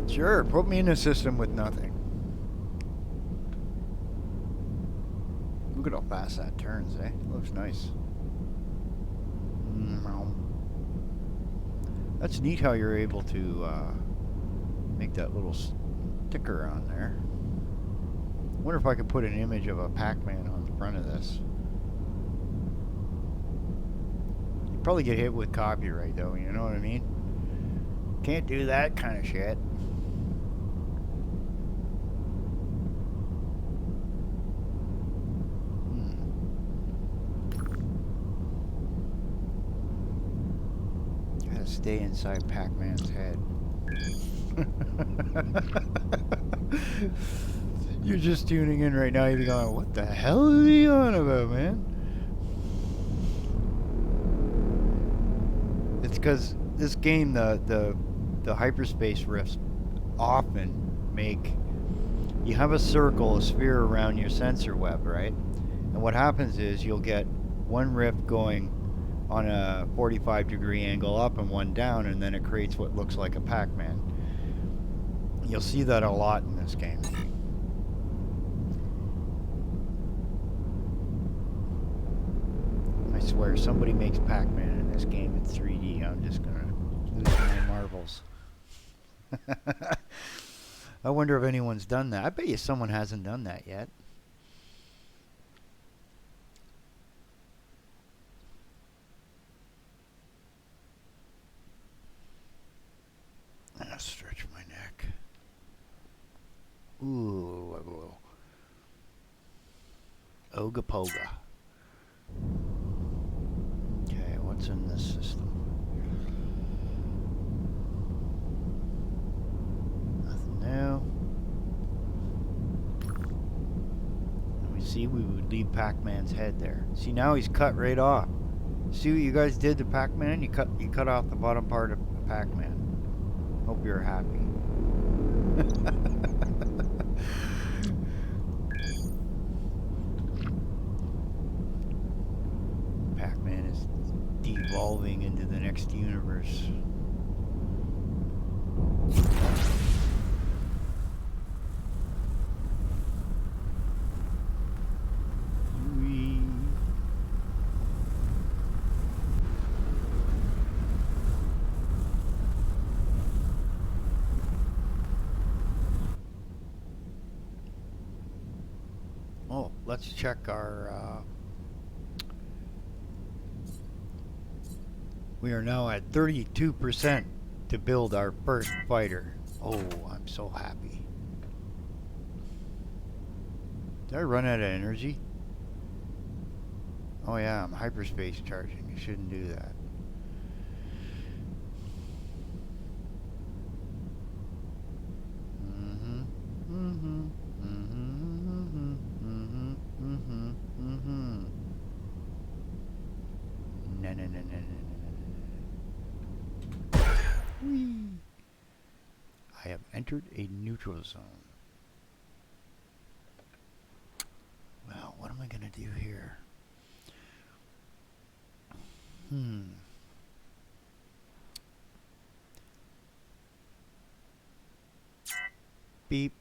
Sure, put me in a system with nothing. Look at how fast that turns, eh? Looks nice. That's neat how you're able to make that little sticker on there. Wonder if I could put an image of a Pac-Man on the front of this. You'd probably get hit with copyright though, you know what I mean? Can't do that kind of shit. Gotta stay inside Pac-Man's head. You're just tuning in right now, you're going, what the hell is he on about, man? It's because this game, the hyperspace rifts often make, you have a circle, a sphere around your sensor web, right? And what happens is you'll get one rift going on a 45-degree angle up and one down, and then it creates what looks like a Pac-Man. You'll see that a lot in this game. I swear, somebody makes Pac-Man in this game in 3D. I'm just gonna lose my marbles. I wonder if anyone's done that. I bet you someone hasn't done that yet. I'll stretch my neck. Ooh, Oga Poga. Okay, what's in this system? Nothing new. Let me see, we would leave Pac-Man's head there. See, now he's cut right off. See what you guys did to Pac-Man? You cut off the bottom part of Pac-Man. Hope you're happy. Pac-Man is devolving into the next universe. Oh, let's check our we are now at 32% to build our first fighter. Oh, I'm so happy. Did I run out of energy? Oh yeah, I'm hyperspace charging. You shouldn't do that. I have entered a neutral zone. Well, what am I going to do here? Beep.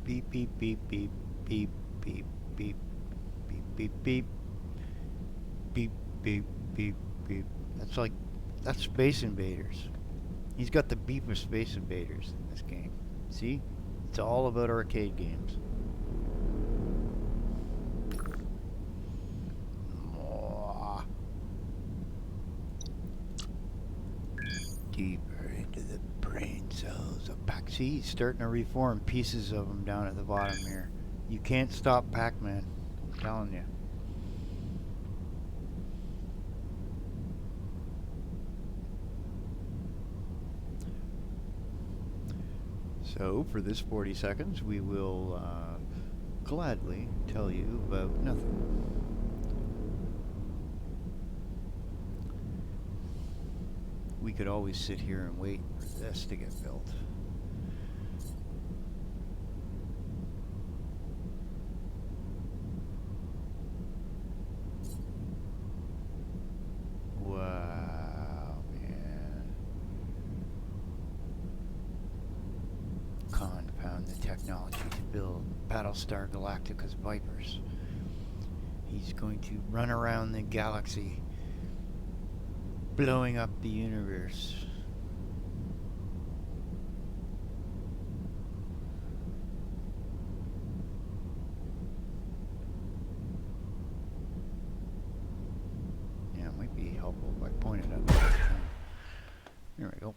Beep, beep, beep, beep, beep, beep, beep, beep, beep, beep, beep, beep, beep, beep. That's Space Invaders. He's got the beep of Space Invaders in this game. See? It's all about arcade games. Deeper into the brain cells of Pac. See, he's starting to reform pieces of them down at the bottom here. You can't stop Pac-Man. I'm telling you. So, for this 40 seconds, we will gladly tell you about nothing. We could always sit here and wait for this to get built. Wow, man. Khan found the technology to build Battlestar Galactica's Vipers. He's going to run around the galaxy, blowing up the universe. Yeah, it might be helpful if I point it at the right time. There we go.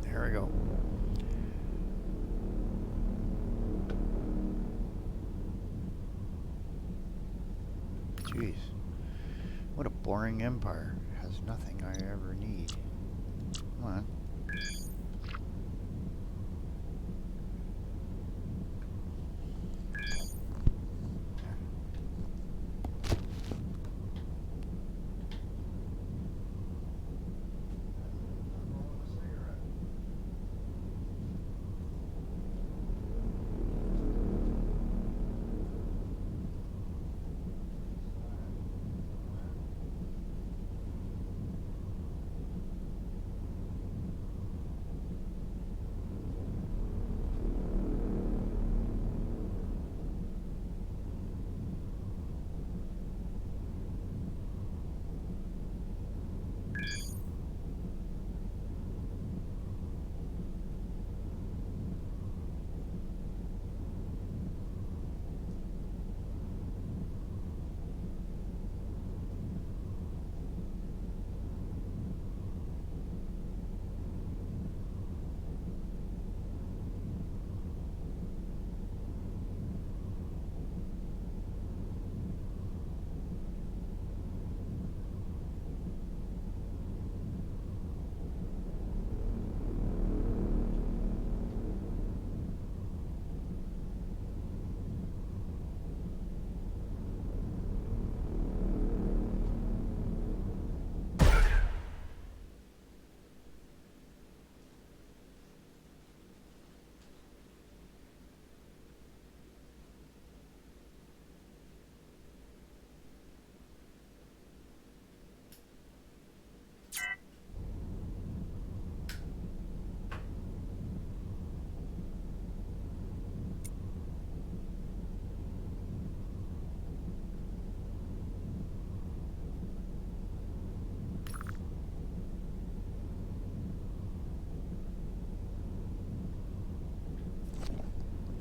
There we go. Jeez. What a boring empire. Has nothing I ever need. Come on.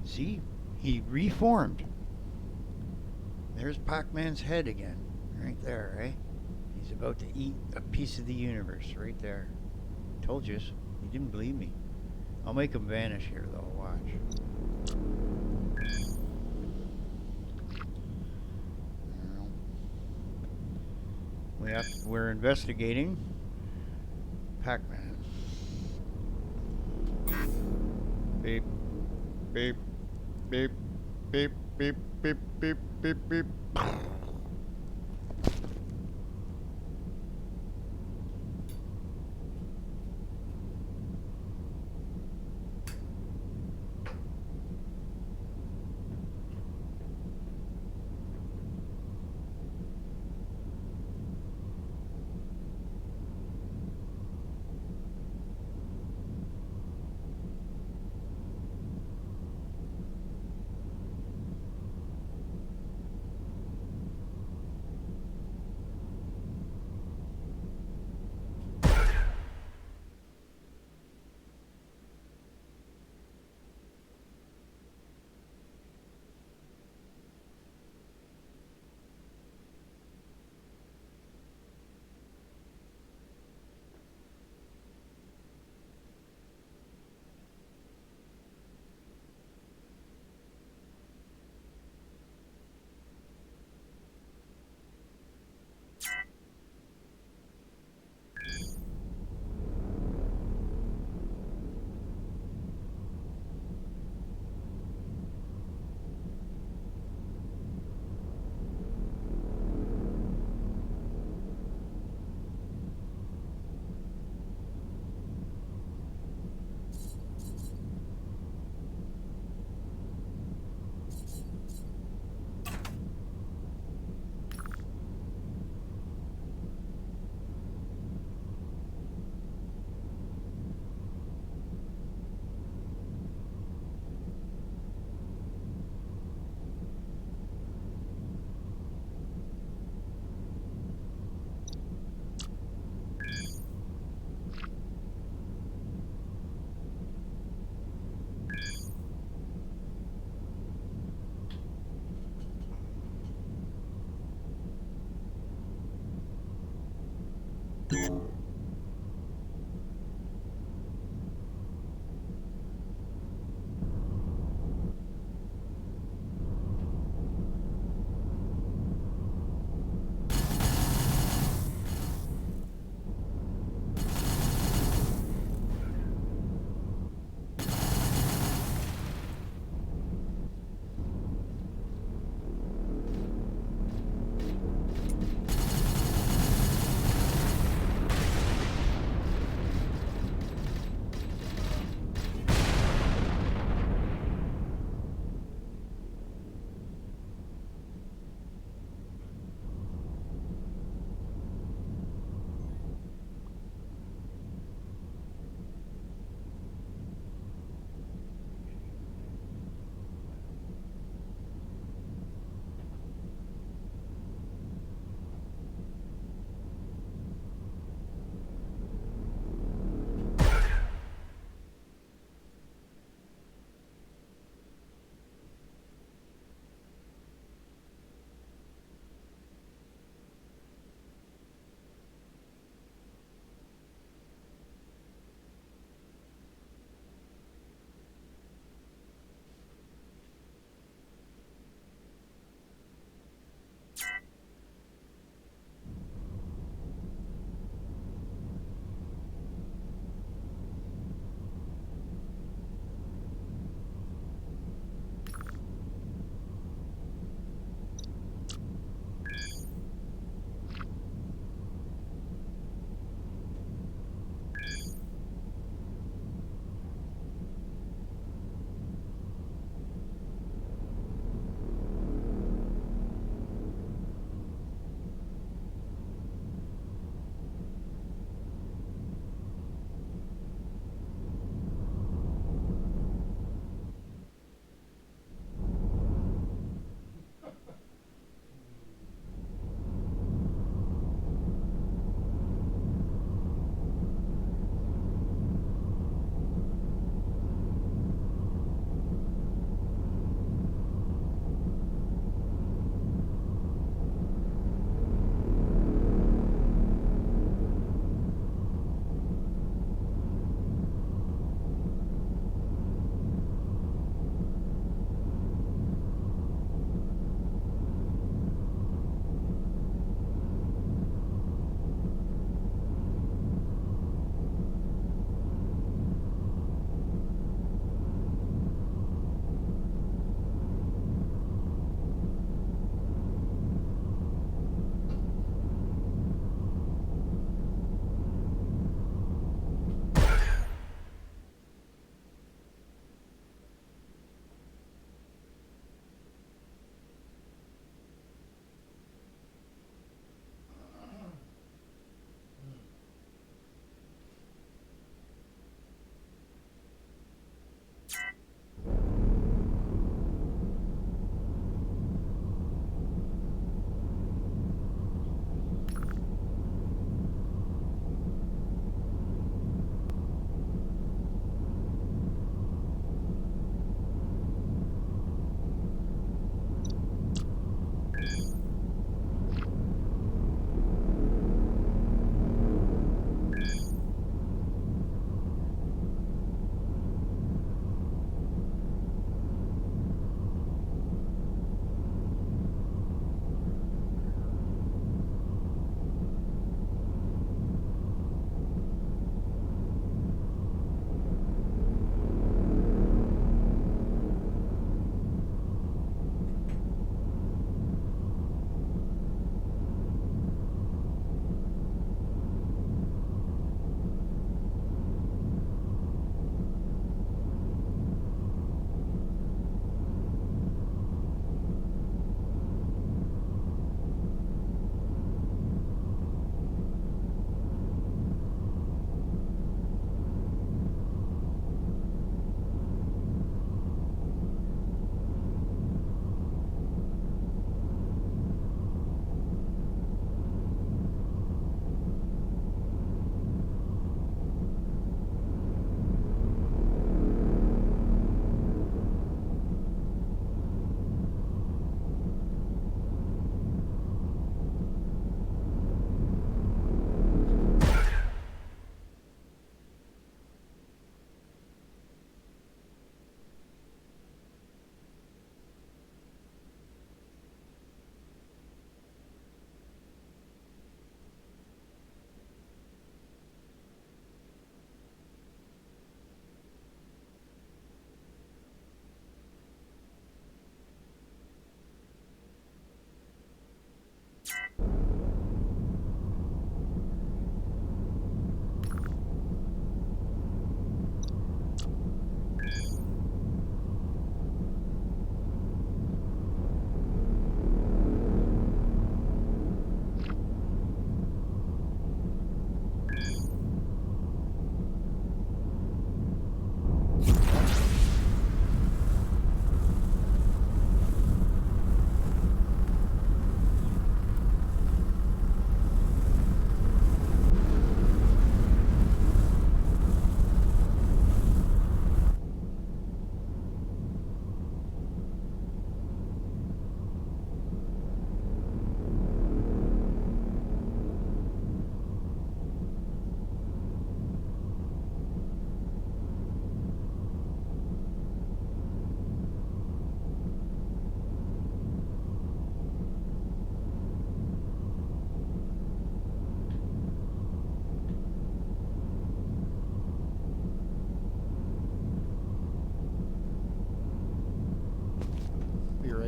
See? He reformed. There's Pac-Man's head again. Right there, right? He's about to eat a piece of the universe right there. Told you. You didn't believe me. I'll make him vanish here, though. Watch. We're investigating Pac-Man. Beep, beep, beep, beep, beep, beep, beep, beep, beep.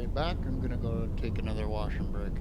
way back, I'm gonna go take another wash and break.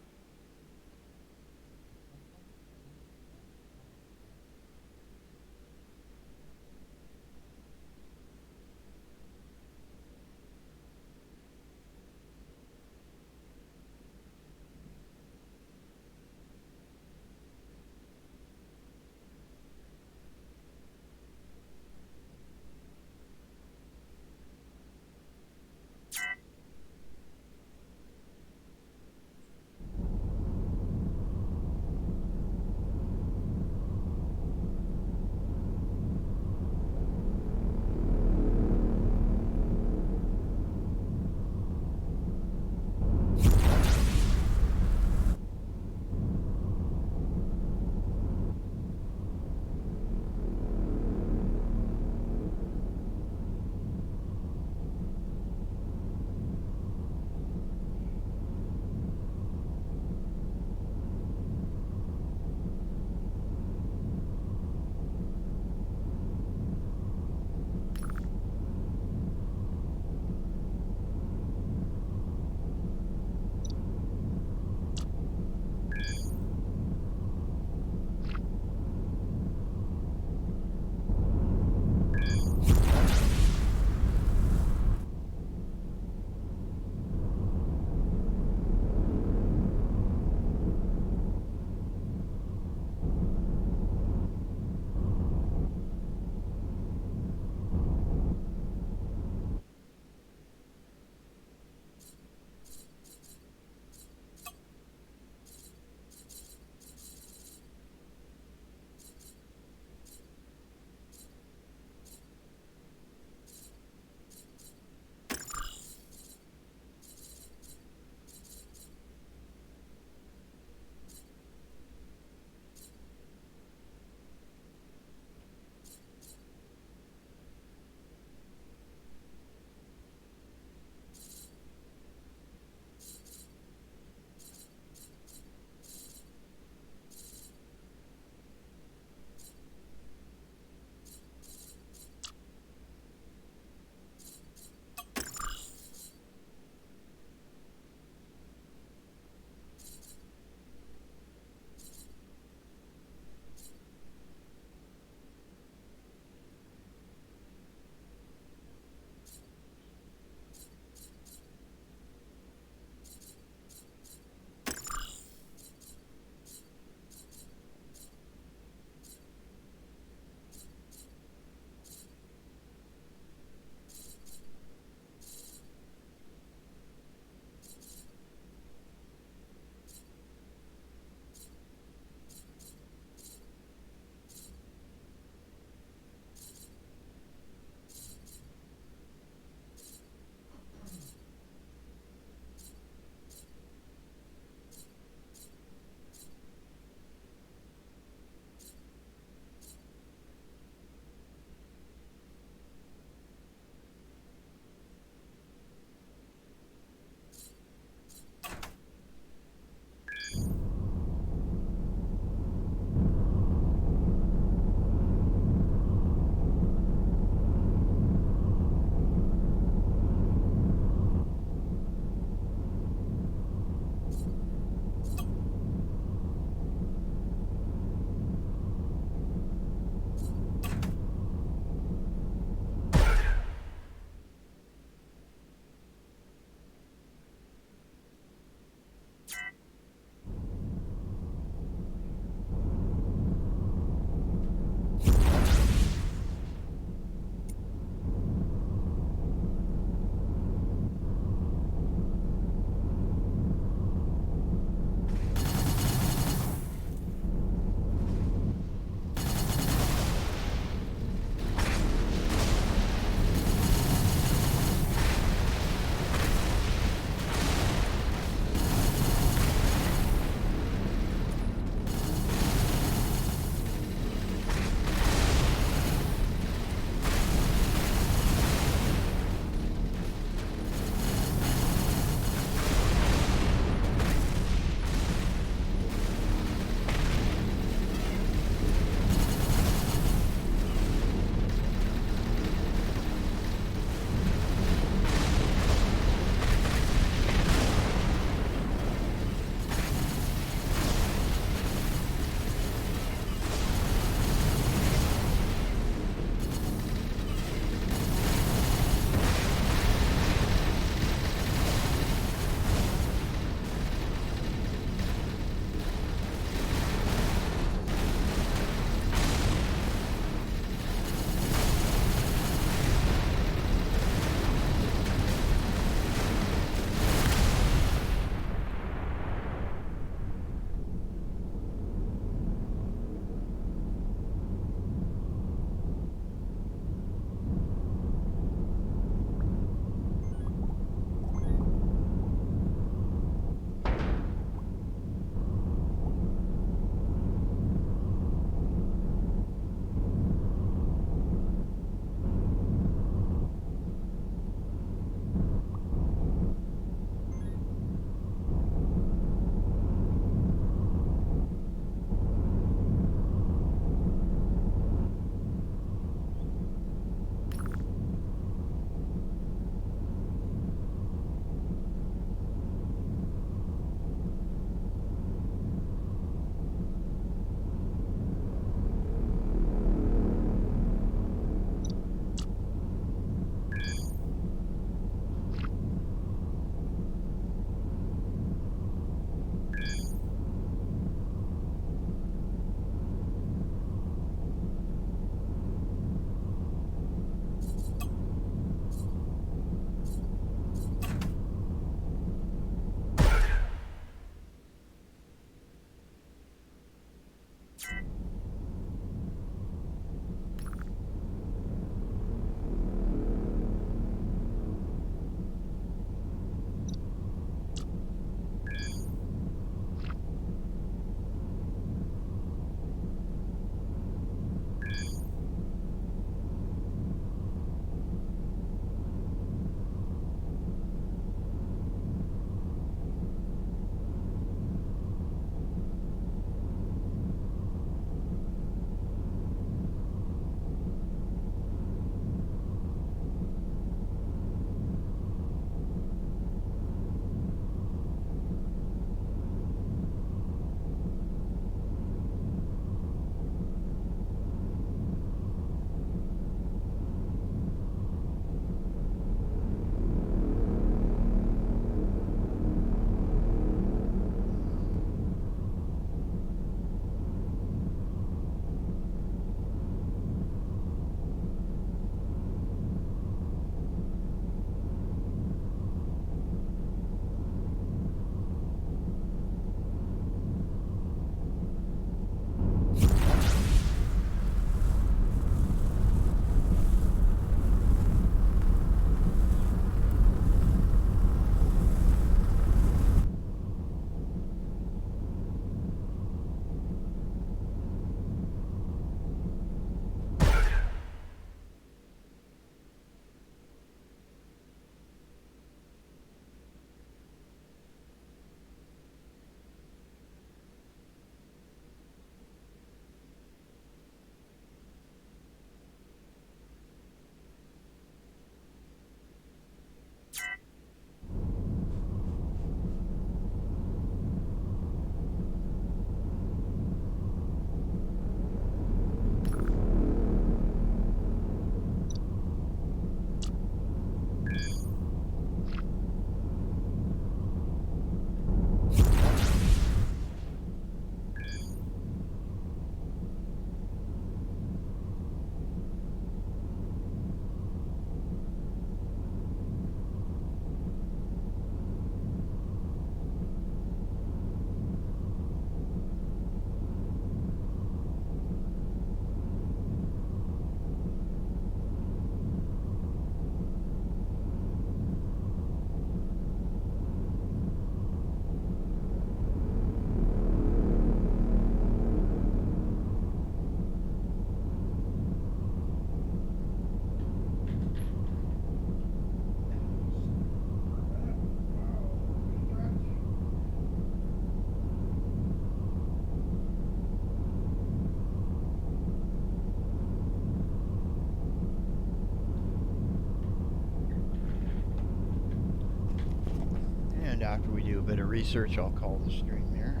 bit of research, I'll call the stream here.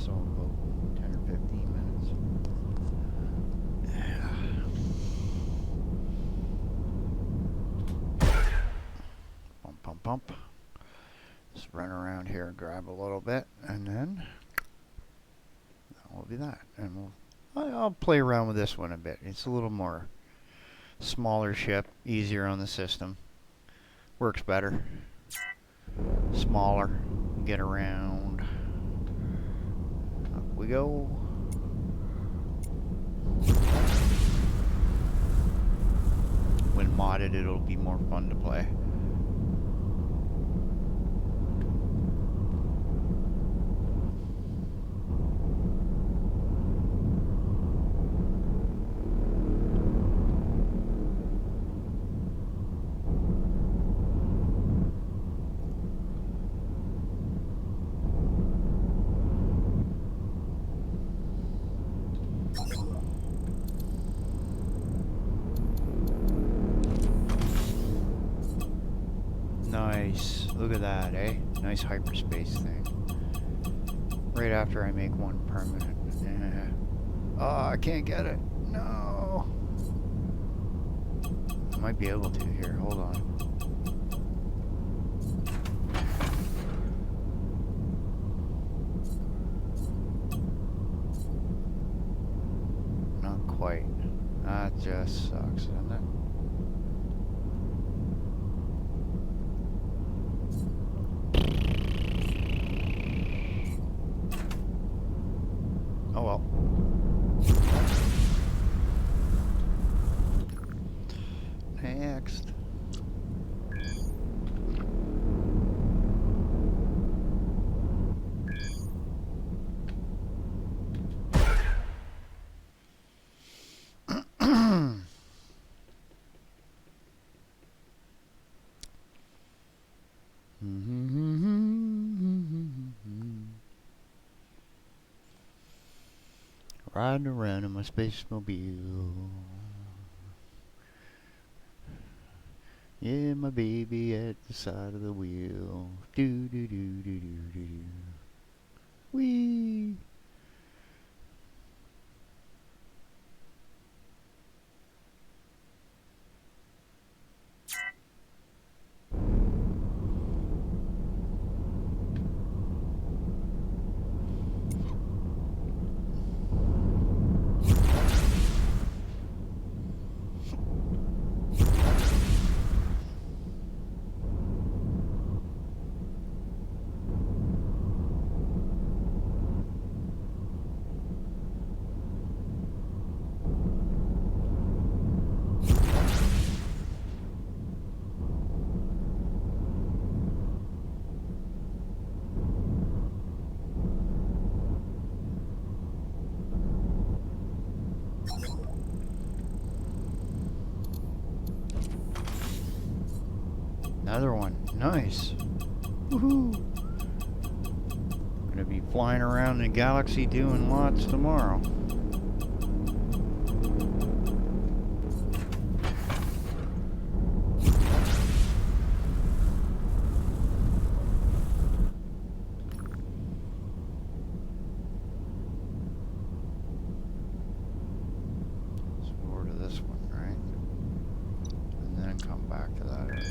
So about 10 or 15 minutes. Pump, pump, pump. Just run around here and grab a little bit, and then that will be that. And I'll play around with this one a bit. It's a little more smaller ship, easier on the system. Works better. Smaller. Get around. Up we go. When modded, it'll be more fun to play. Nice. Look at that, eh? Nice hyperspace thing. Right after I make one permanent. Oh, I can't get it. No. I might be able to here. Hold on. Not quite. That just sucks, doesn't it? Oh well. Next. Riding around in my space mobile. Yeah, my baby at the side of the wheel. Do do do do do do do. Whee! Another one. Nice. Woohoo! Gonna be flying around the galaxy doing lots tomorrow. Let's go over to this one, right? And then come back to that area.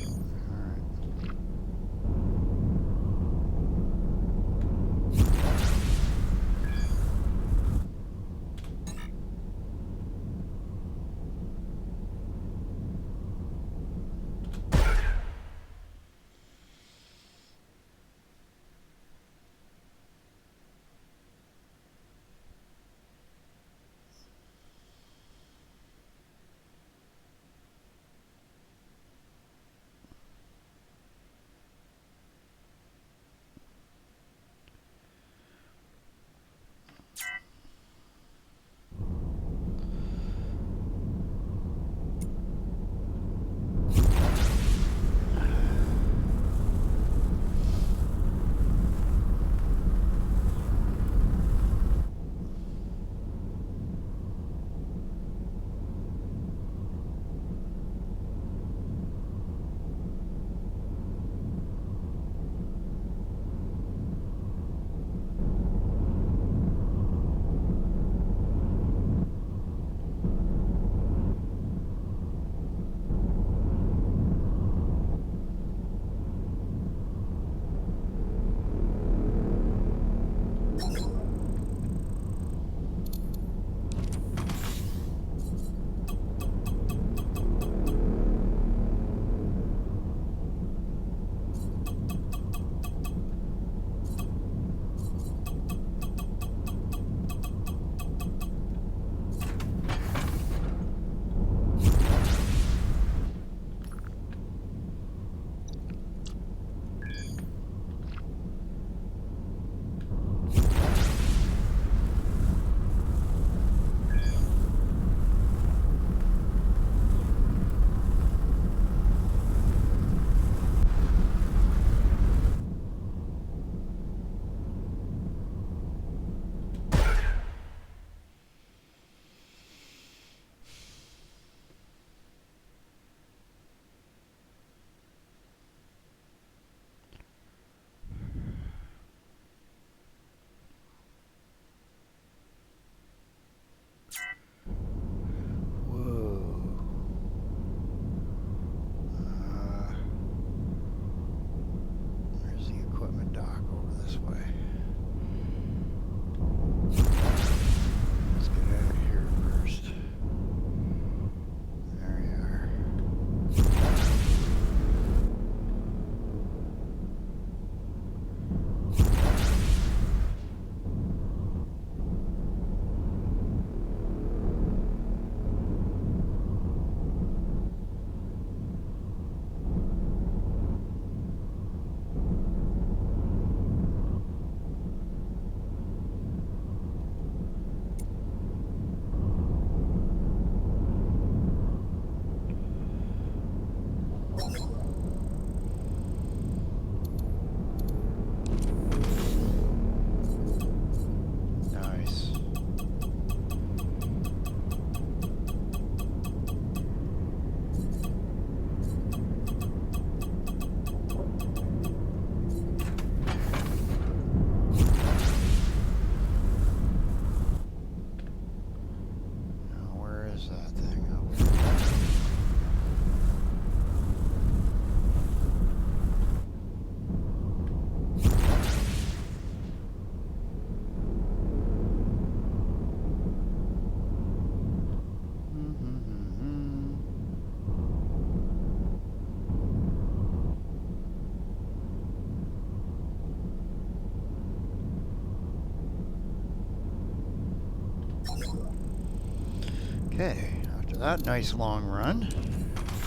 Okay, after that nice long run,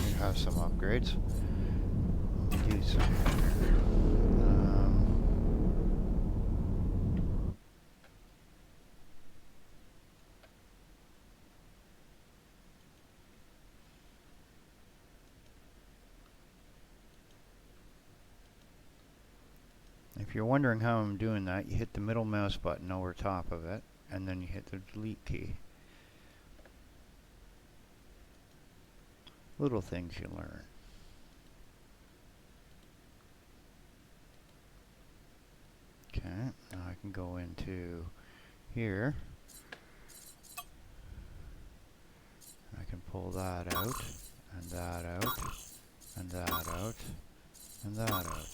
we have some upgrades. Let me do some here. If you're wondering how I'm doing that, you hit the middle mouse button over top of it, and then you hit the delete key. Little things you learn. Okay, now I can go into here. I can pull that out, and that out, and that out, and that out.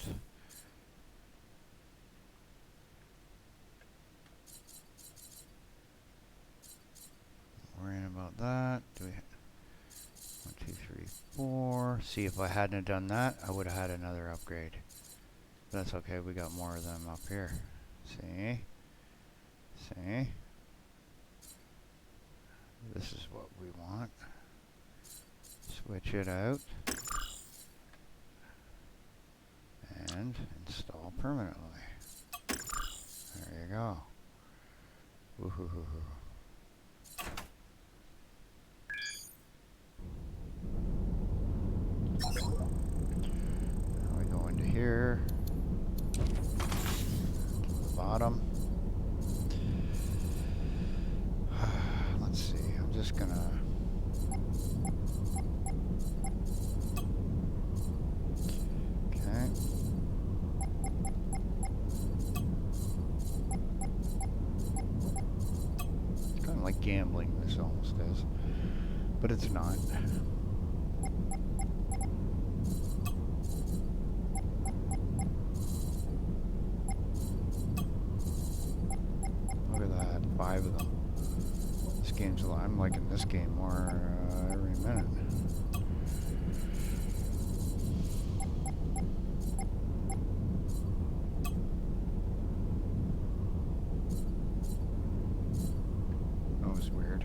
Worrying about that. Do we 1, 2, 3, 4. See, if I hadn't done that, I would have had another upgrade. But that's okay, we got more of them up here. See? See? This is what we want. Switch it out. And install permanently. There you go. Woohoo. Now we go into here. To the bottom. Let's see, I'm just gonna okay. It's kind of like gambling, this almost is, but it's not. Look at that, 5 of them. This game's a lot. I'm liking this game more every minute. That was weird.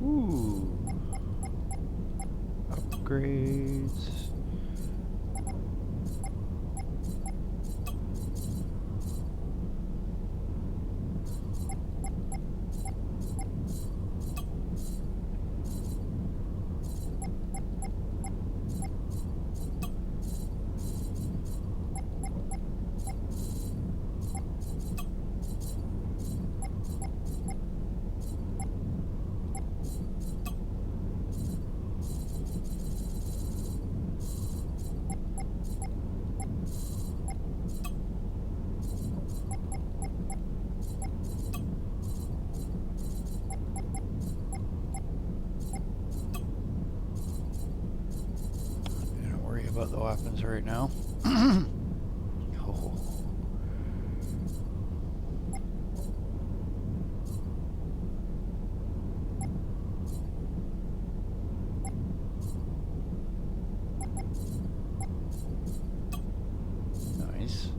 Ooh. Upgrades. About the weapons right now. Oh. Nice.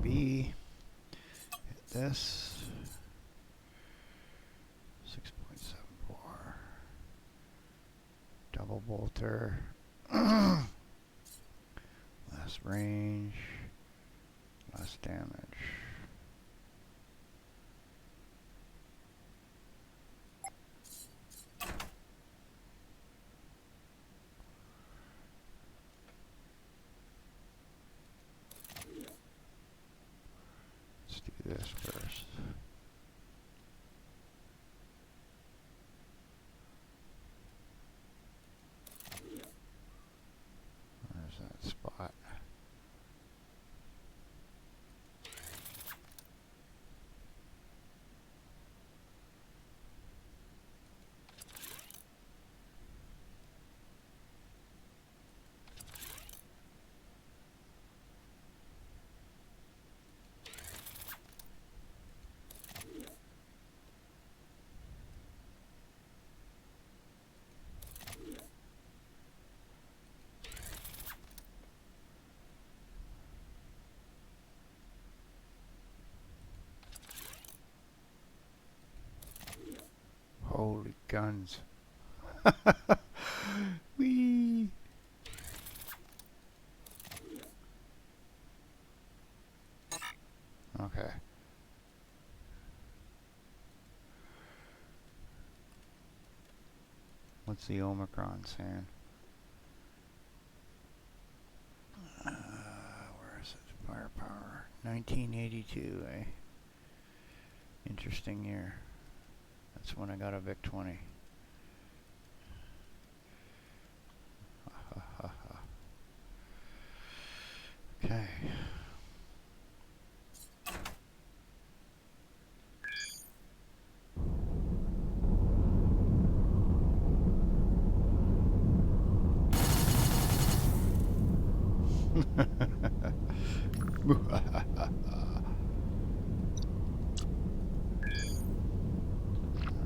B. Hit this. 6.74. Double bolter. Less range. Less damage. Let's do this first. Where's that spot? Holy guns. Whee! Okay. What's the Omicron saying? Where is it? Firepower. 1982, eh? Interesting year. That's when I got a VIC-20. Okay.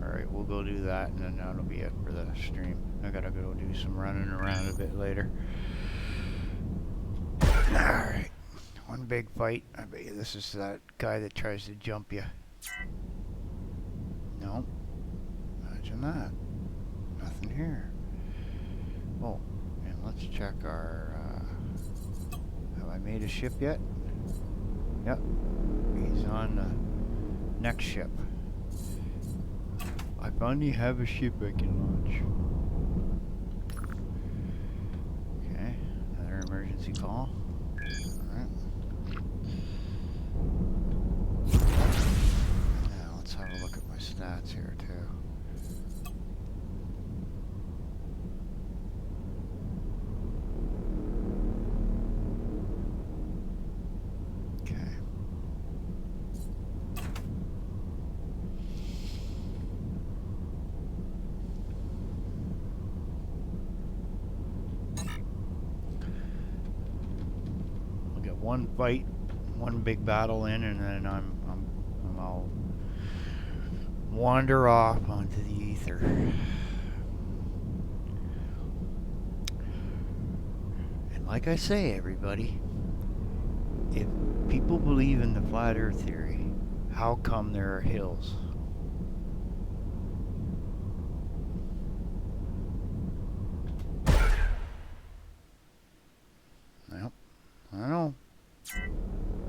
Alright, we'll go do that and then that'll be it for the stream. I gotta go do some running around a bit later. Alright, one big fight. I bet you this is that guy that tries to jump you. Nope. Imagine that. Nothing here. Oh, and let's check our... have I made a ship yet? Yep. He's on the next ship. I finally have a ship I can launch. Okay, another emergency call. Alright. Now let's have a look at my stats here too. One fight, one big battle in, and then I'll wander off onto the ether. And like I say, everybody, if people believe in the flat Earth theory, how come there are hills? Well, I don't know.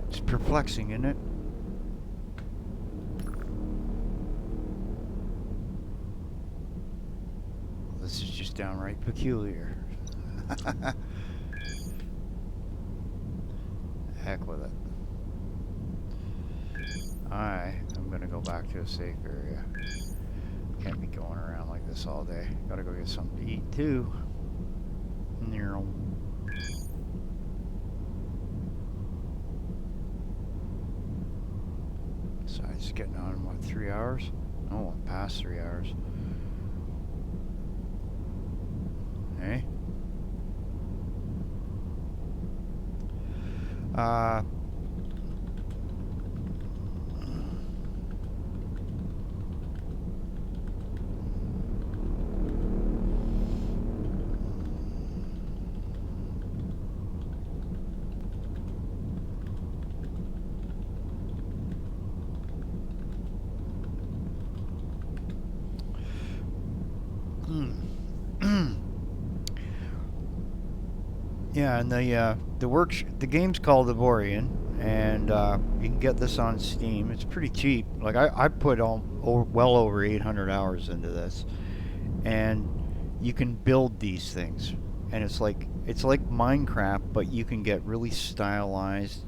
It's perplexing, isn't it? This is just downright peculiar. Heck with it. I'm gonna go back to a safe area. Can't be going around like this all day. Gotta go get something to eat too. So it's getting on in what, 3 hours? Oh, past 3 hours. Hey? Yeah, and the game's called Avorion, and you can get this on Steam. It's pretty cheap. Like I put well over 800 hours into this, and you can build these things, and it's like Minecraft, but you can get really stylized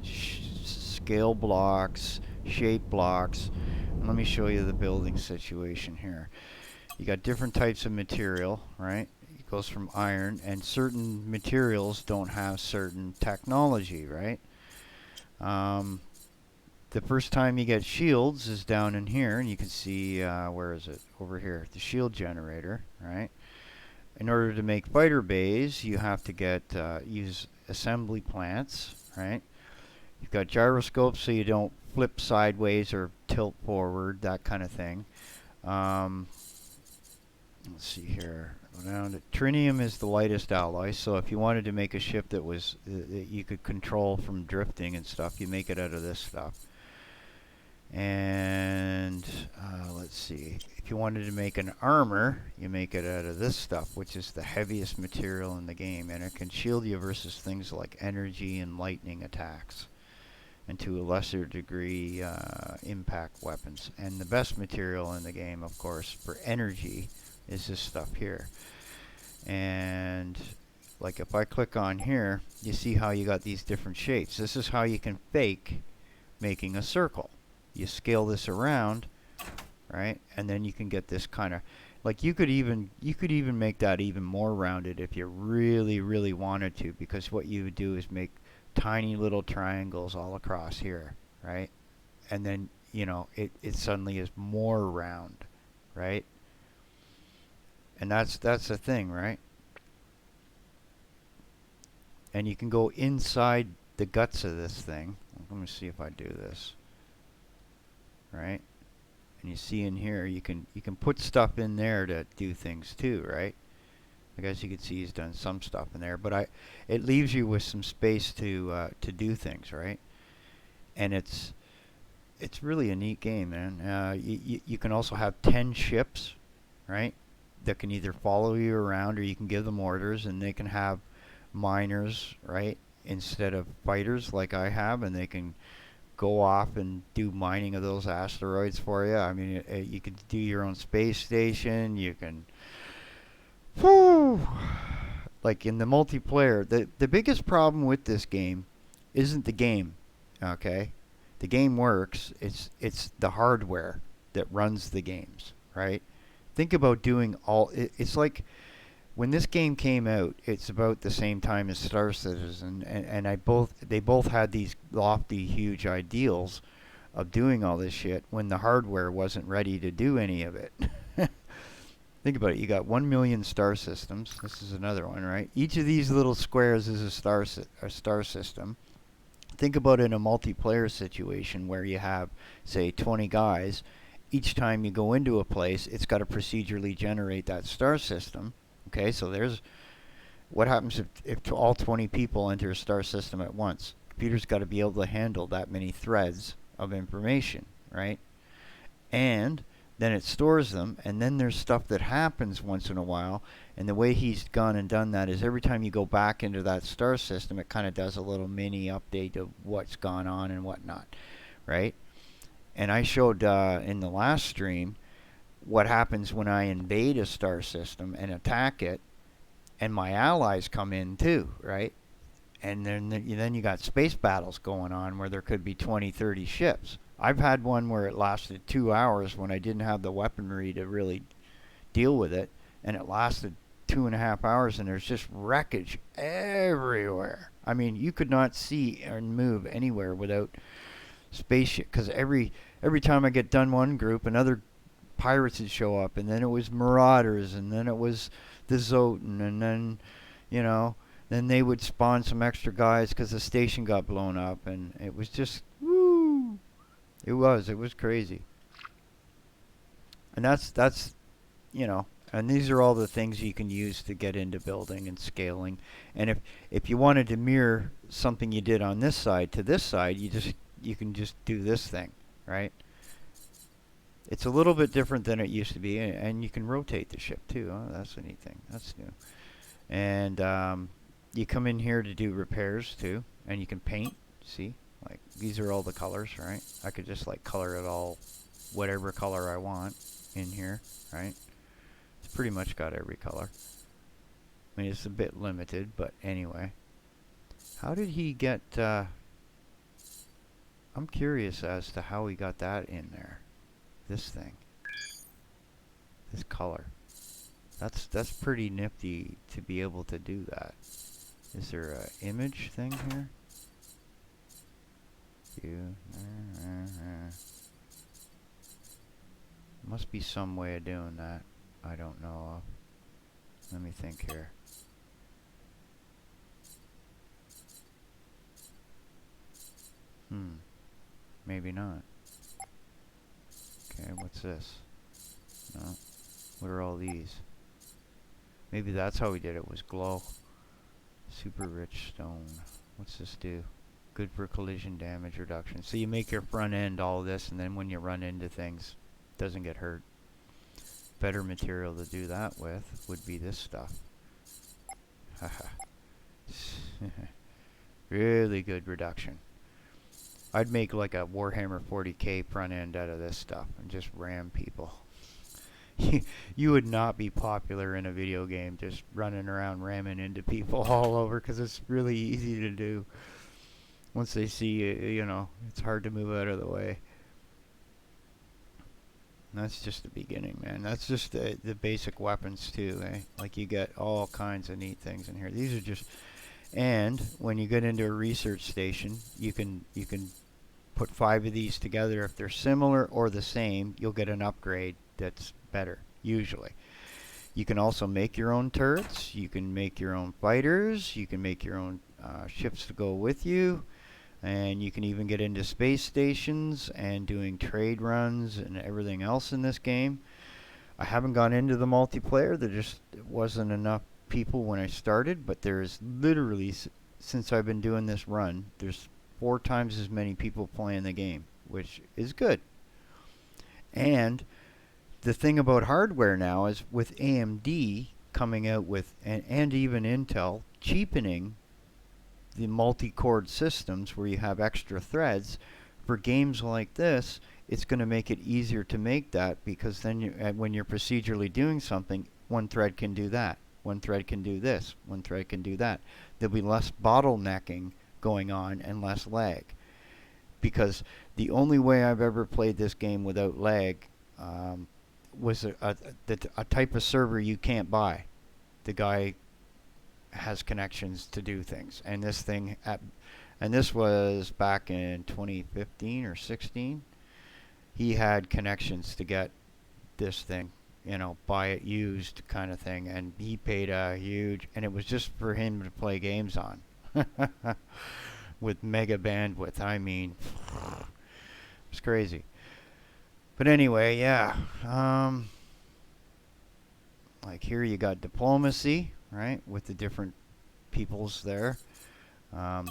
scale blocks, shape blocks. And let me show you the building situation here. You got different types of material, right? It goes from iron, and certain materials don't have certain technology, right? Um, the first time you get shields is down in here, and you can see, where is it? Over here, the shield generator, right? In order to make fighter bays, you have to use assembly plants, right? You've got gyroscopes so you don't flip sideways or tilt forward, that kind of thing. Um, let's see here. Trinium is the lightest alloy, so if you wanted to make a ship that you could control from drifting and stuff, you make it out of this stuff. And let's see, if you wanted to make an armor, you make it out of this stuff, which is the heaviest material in the game, and it can shield you versus things like energy and lightning attacks, and to a lesser degree impact weapons. And the best material in the game, of course, for energy is this stuff here. And like if I click on here, you see how you got these different shapes. This is how you can fake making a circle. You scale this around, right? And then you can get this kind of, like you could even make that even more rounded if you really wanted to, because what you would do is make tiny little triangles all across here, right? And then, it suddenly is more round, right? And that's the thing, right? And you can go inside the guts of this thing. Let me see if I do this. Right? And you see in here, you can put stuff in there to do things too, right? I guess you can see he's done some stuff in there, but it leaves you with some space to do things, right? And it's really a neat game, man. You can also have 10 ships, right, that can either follow you around, or you can give them orders, and they can have miners, right, instead of fighters like I have, and they can go off and do mining of those asteroids for you. I mean, you can do your own space station. You can, whoo, like in the multiplayer. The biggest problem with this game isn't the game, okay? The game works. It's the hardware that runs the games, right? Think about doing it's like when this game came out, it's about the same time as Star Citizen, and they both had these lofty, huge ideals of doing all this shit when the hardware wasn't ready to do any of it. Think about it. You got 1 million star systems. This is another one, right? Each of these little squares is a star system. Think about it in a multiplayer situation where you have, say, 20 guys. Each time you go into a place, it's got to procedurally generate that star system. Okay, so there's what happens if all 20 people enter a star system at once. Computer's got to be able to handle that many threads of information, right? And then it stores them, and then there's stuff that happens once in a while, and the way he's gone and done that is every time you go back into that star system, it kind of does a little mini update of what's gone on and whatnot, right? And I showed in the last stream what happens when I invade a star system and attack it, and my allies come in too, right? And then you got space battles going on where there could be 20, 30 ships. I've had one where it lasted 2 hours when I didn't have the weaponry to really deal with it, and it lasted 2.5 hours, and there's just wreckage everywhere. I mean, you could not see or move anywhere without spaceship, because every time I get done one group, another pirates would show up, and then it was marauders, and then it was the Zotan, and then then they would spawn some extra guys because the station got blown up, and it was just woo. It was crazy. And that's and these are all the things you can use to get into building and scaling. And if you wanted to mirror something you did on this side to this side, you can just do this thing, right? It's a little bit different than it used to be, and you can rotate the ship too. Oh, that's a neat thing. That's new. And You come in here to do repairs too, and you can paint. See, like these are all the colors, right? I could just like color it all, whatever color I want in here, right? It's pretty much got every color. I mean, it's a bit limited, but anyway. How did he get, I'm curious as to how he got that in there. This thing. This color. That's pretty nifty to be able to do that. Is there a image thing here? Must be some way of doing that I don't know of. Let me think here. Maybe not. Okay, what's this? No. What are all these? Maybe that's how we did it, was glow. Super rich stone. What's this do? Good for collision damage reduction. So you make your front end all this, and then when you run into things, it doesn't get hurt. Better material to do that with would be this stuff. Haha. Really good reduction. I'd make like a Warhammer 40k front end out of this stuff and just ram people. You would not be popular in a video game just running around ramming into people all over, because it's really easy to do. Once they see you, you know, it's hard to move out of the way. And that's just the beginning, man. That's just the basic weapons too, eh? Like you get all kinds of neat things in here. These are just, and when you get into a research station, you can put 5 of these together. If they're similar or the same, you'll get an upgrade that's better, usually. You can also make your own turrets. You can make your own fighters. You can make your own ships to go with you. And you can even get into space stations and doing trade runs and everything else in this game. I haven't gone into the multiplayer. There just wasn't enough people when I started, but there's literally, since I've been doing this run, there's 4 times as many people playing the game, which is good. And the thing about hardware now is with AMD coming out with, and even Intel, cheapening the multi-core systems where you have extra threads, for games like this, it's going to make it easier to make that, because then when you're procedurally doing something, one thread can do that, one thread can do this, one thread can do that. There'll be less bottlenecking going on and less lag, because the only way I've ever played this game without lag was a type of server you can't buy. The guy has connections to do things, and this thing and this was back in 2015 or 16. He had connections to get this thing, you know, buy it used kind of thing, and he paid a huge, and it was just for him to play games on with mega bandwidth. I mean, it's crazy. But anyway, yeah, like here you got diplomacy, right, with the different peoples there.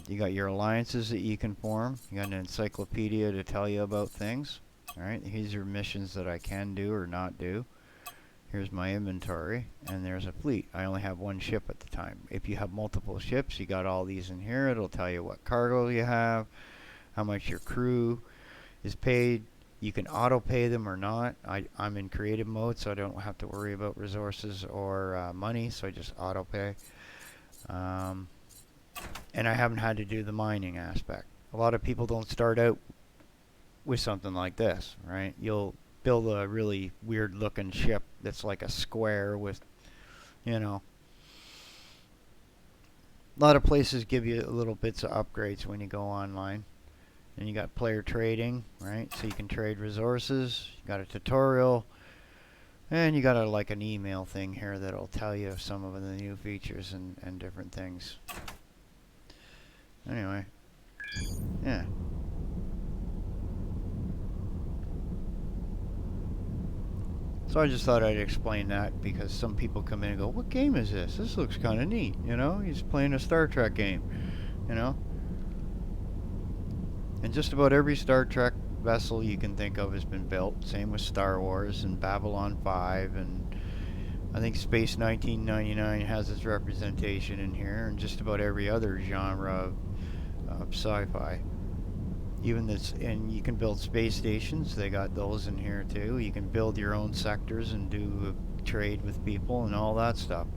You got your alliances that you can form. You got an encyclopedia to tell you about things. All right, these are missions that I can do or not do. Here's my inventory, and there's a fleet. I only have 1 ship at the time. If you have multiple ships, you got all these in here. It'll tell you what cargo you have, how much your crew is paid. You can auto pay them or not. I'm in creative mode, so I don't have to worry about resources or money, so I just auto pay. And I haven't had to do the mining aspect. A lot of people don't start out with something like this, right? You'll build a really weird looking ship that's like a square with, you know, a lot of places give you little bits of upgrades when you go online. And you got player trading, right? So you can trade resources. You got a tutorial, and you got like an email thing here that'll tell you some of the new features and different things. Anyway, yeah. So I just thought I'd explain that, because some people come in and go, "What game is this? This looks kind of neat." You know, he's playing a Star Trek game, you know. And just about every Star Trek vessel you can think of has been built. Same with Star Wars and Babylon 5 and I think Space 1999 has its representation in here, and just about every other genre of sci-fi. Even this, and you can build space stations. They got those in here too. You can build your own sectors and do trade with people and all that stuff.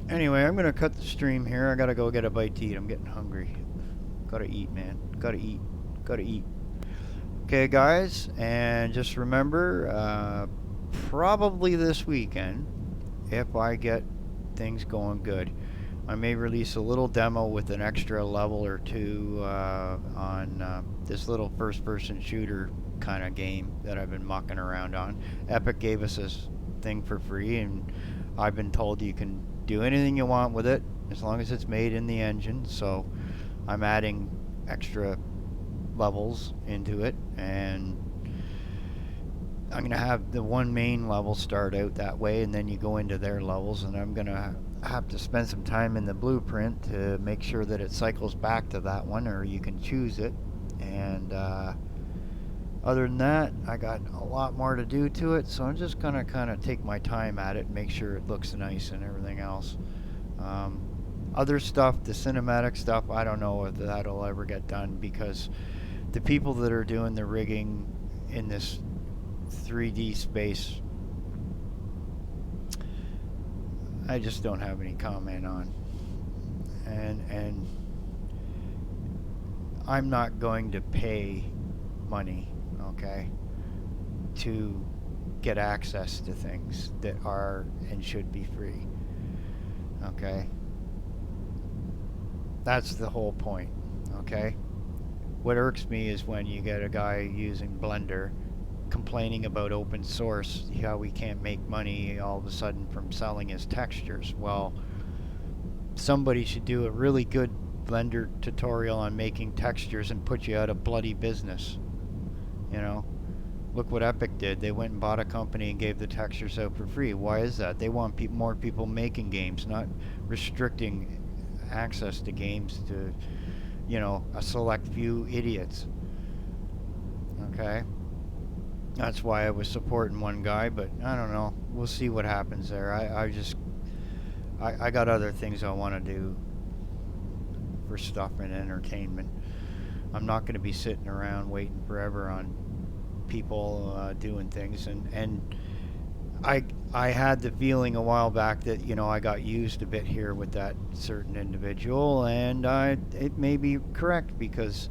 Anyway, I'm gonna cut the stream here. I gotta go get a bite to eat. I'm getting hungry. Gotta eat, man. Gotta eat. Gotta eat. Okay, guys, and just remember, probably this weekend, if I get things going good, I may release a little demo with an extra level or two on this little first-person shooter kind of game that I've been mucking around on. Epic gave us this thing for free, and I've been told you can do anything you want with it as long as it's made in the engine. So I'm adding extra levels into it, and I'm going to have the one main level start out that way, and then you go into their levels, and I'm going to have to spend some time in the blueprint to make sure that it cycles back to that one, or you can choose it. And other than that, I got a lot more to do to it, so I'm just going to kind of take my time at it and make sure it looks nice and everything else. Other stuff, the cinematic stuff, I don't know if that'll ever get done, because the people that are doing the rigging in this 3D space, I just don't have any comment on. And I'm not going to pay money, okay, to get access to things that are and should be free. Okay? That's the whole point, okay? What irks me is when you get a guy using Blender complaining about open source, how we can't make money all of a sudden from selling his textures. Well, somebody should do a really good Blender tutorial on making textures and put you out of bloody business. You know, look what Epic did. They went and bought a company and gave the textures out for free. Why is that? They want more people making games, not restricting access to games to, you know, a select few idiots. Okay? That's why I was supporting one guy, but I don't know. We'll see what happens there. I got other things I want to do for stuff and entertainment. I'm not going to be sitting around waiting forever on people doing things. And I had the feeling a while back that, you know, I got used a bit here with that certain individual, and it may be correct, because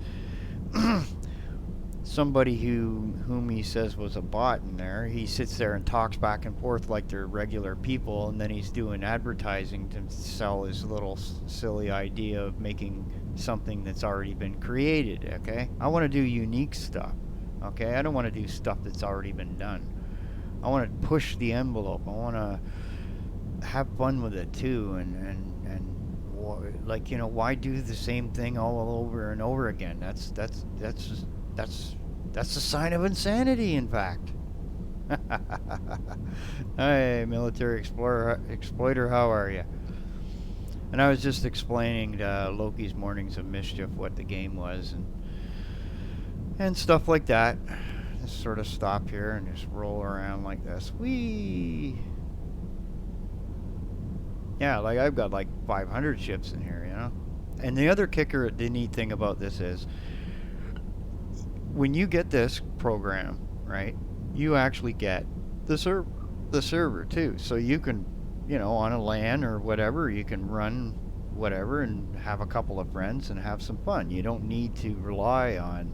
somebody whom he says was a bot in there, he sits there and talks back and forth like they're regular people, and then he's doing advertising to sell his little silly idea of making something that's already been created. Okay, I want to do unique stuff. Okay, I don't want to do stuff that's already been done. I want to push the envelope. I want to have fun with it too, and like, you know, why do the same thing all over and over again? That's a sign of insanity, in fact. Hey, military exploiter, how are you? And I was just explaining to Loki's Mornings of Mischief what the game was, and stuff like that. Just sort of stop here and just roll around like this. Whee! Yeah, like I've got like 500 ships in here, you know? And the other kicker, the neat thing about this is, when you get this program, right, you actually get the server too. So you can, you know, on a LAN or whatever, you can run whatever and have a couple of friends and have some fun. You don't need to rely on,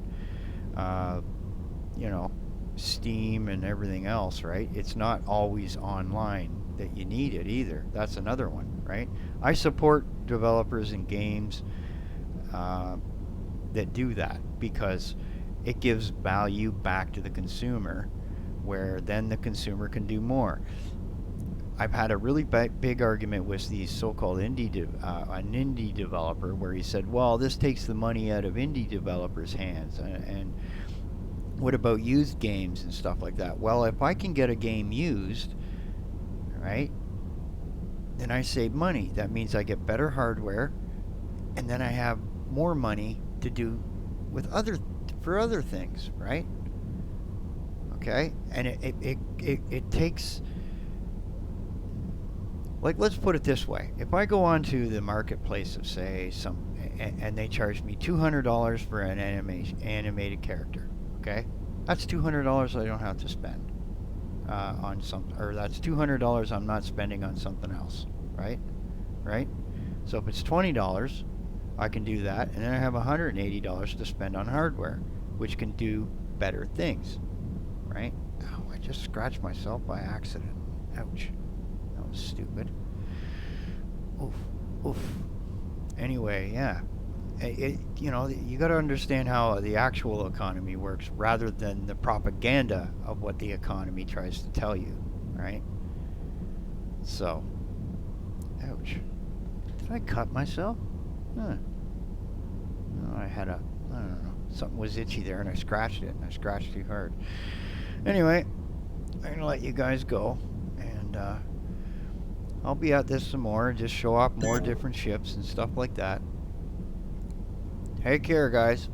you know, Steam and everything else, right? It's not always online that you need it either. That's another one, right? I support developers and games that do that, because it gives value back to the consumer, where then the consumer can do more. I've had a really big argument with the so-called an indie developer, where he said, well, this takes the money out of indie developers' hands, and what about used games and stuff like that? Well, if I can get a game used, right, then I save money. That means I get better hardware, and then I have more money to do with for other things, right? Okay, and it takes like, let's put it this way. If I go onto the marketplace of, say, and they charge me $200 for an animated character, okay? That's $200 I don't have to spend on something, or that's $200 I'm not spending on something else, right? Right? So if it's $20, I can do that, and then I have $180 to spend on hardware, which can do better things, right? Oh, I just scratched myself by accident. Ouch. That was stupid. Oof. Oof. Anyway, yeah. You know, you got to understand how the actual economy works rather than the propaganda of what the economy tries to tell you, right? So, ouch. Did I cut myself? Huh. No, I don't know. Something was itchy there and I scratched it, and I scratched too hard. Anyway, I'm going to let you guys go, and I'll be at this some more and just show off more different ships and stuff like that. Take care, guys.